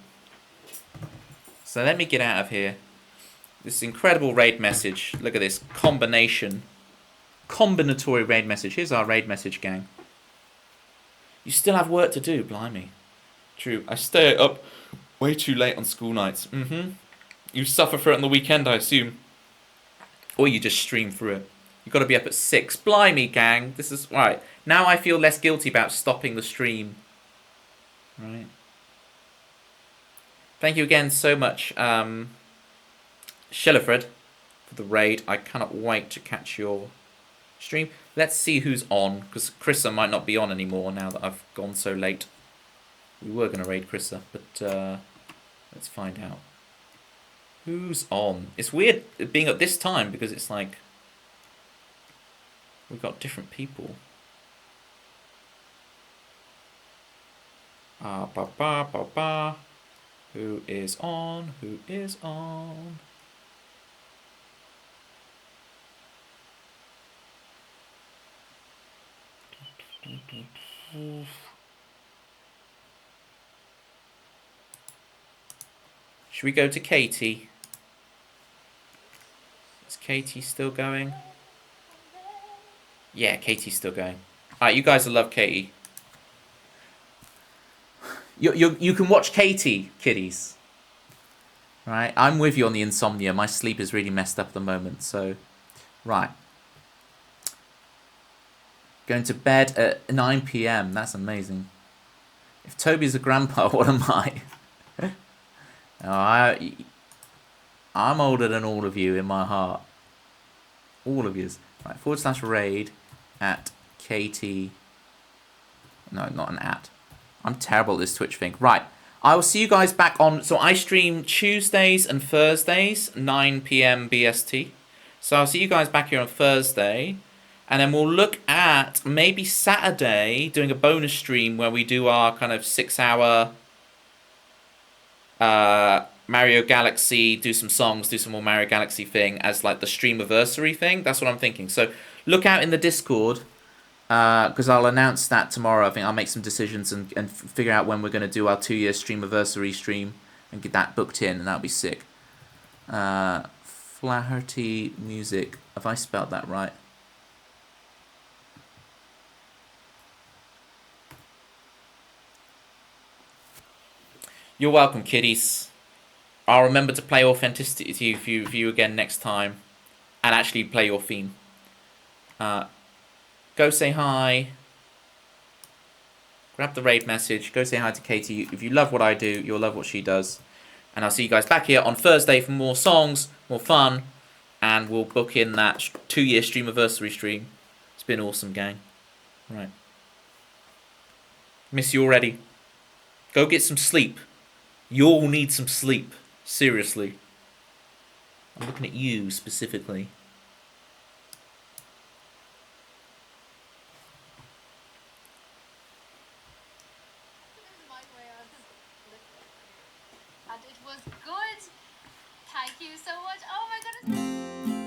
So let me get out of here. This incredible raid message. Look at this combinatory raid message. Here's our raid message, gang. You still have work to do, blimey. True, I stay up way too late on school nights. You suffer for it on the weekend, I assume. Or you just stream through it. You've got to be up at 6. Blimey, gang. This is... Right, now I feel less guilty about stopping the stream. Right. Thank you again so much, Shellifred, for the raid. I cannot wait to catch your stream. Let's see who's on, because Chrissa might not be on anymore now that I've gone so late. We were going to raid Chrissa, but let's find out. Who's on? It's weird being at this time, because it's like we've got different people. Who is on? Who is on? Should we go to Katie? Is Katie still going? Yeah, Katie's still going. Alright, you guys will love Katie. You can watch Katie, kiddies. Right, I'm with you on the insomnia. My sleep is really messed up at the moment, so... Right. Going to bed at 9 p.m. That's amazing. If Toby's a grandpa, what am I? Oh, I'm older than all of you in my heart. All of yous. Right, /raid at KT. No, not an at. I'm terrible at this Twitch thing. Right. I will see you guys back on. So I stream Tuesdays and Thursdays, 9 p.m. BST. So I'll see you guys back here on Thursday. And then we'll look at maybe Saturday doing a bonus stream where we do our kind of 6-hour Mario Galaxy, do some songs, do some more Mario Galaxy thing as like the streamiversary thing. That's what I'm thinking. So look out in the Discord because I'll announce that tomorrow. I think I'll make some decisions and figure out when we're going to do our 2-year streamiversary stream and get that booked in, and that'll be sick. Flaherty Music. Have I spelled that right? You're welcome, kiddies. I'll remember to play Authenticity to you for you again next time, and actually play your theme. Go say hi. Grab the raid message. Go say hi to Katie. If you love what I do, you'll love what she does. And I'll see you guys back here on Thursday for more songs, more fun, and we'll book in that 2-year streamiversary stream. It's been awesome, gang. Right. Miss you already. Go get some sleep. You all need some sleep. Seriously. I'm looking at you specifically. And it was good. Thank you so much. Oh my goodness.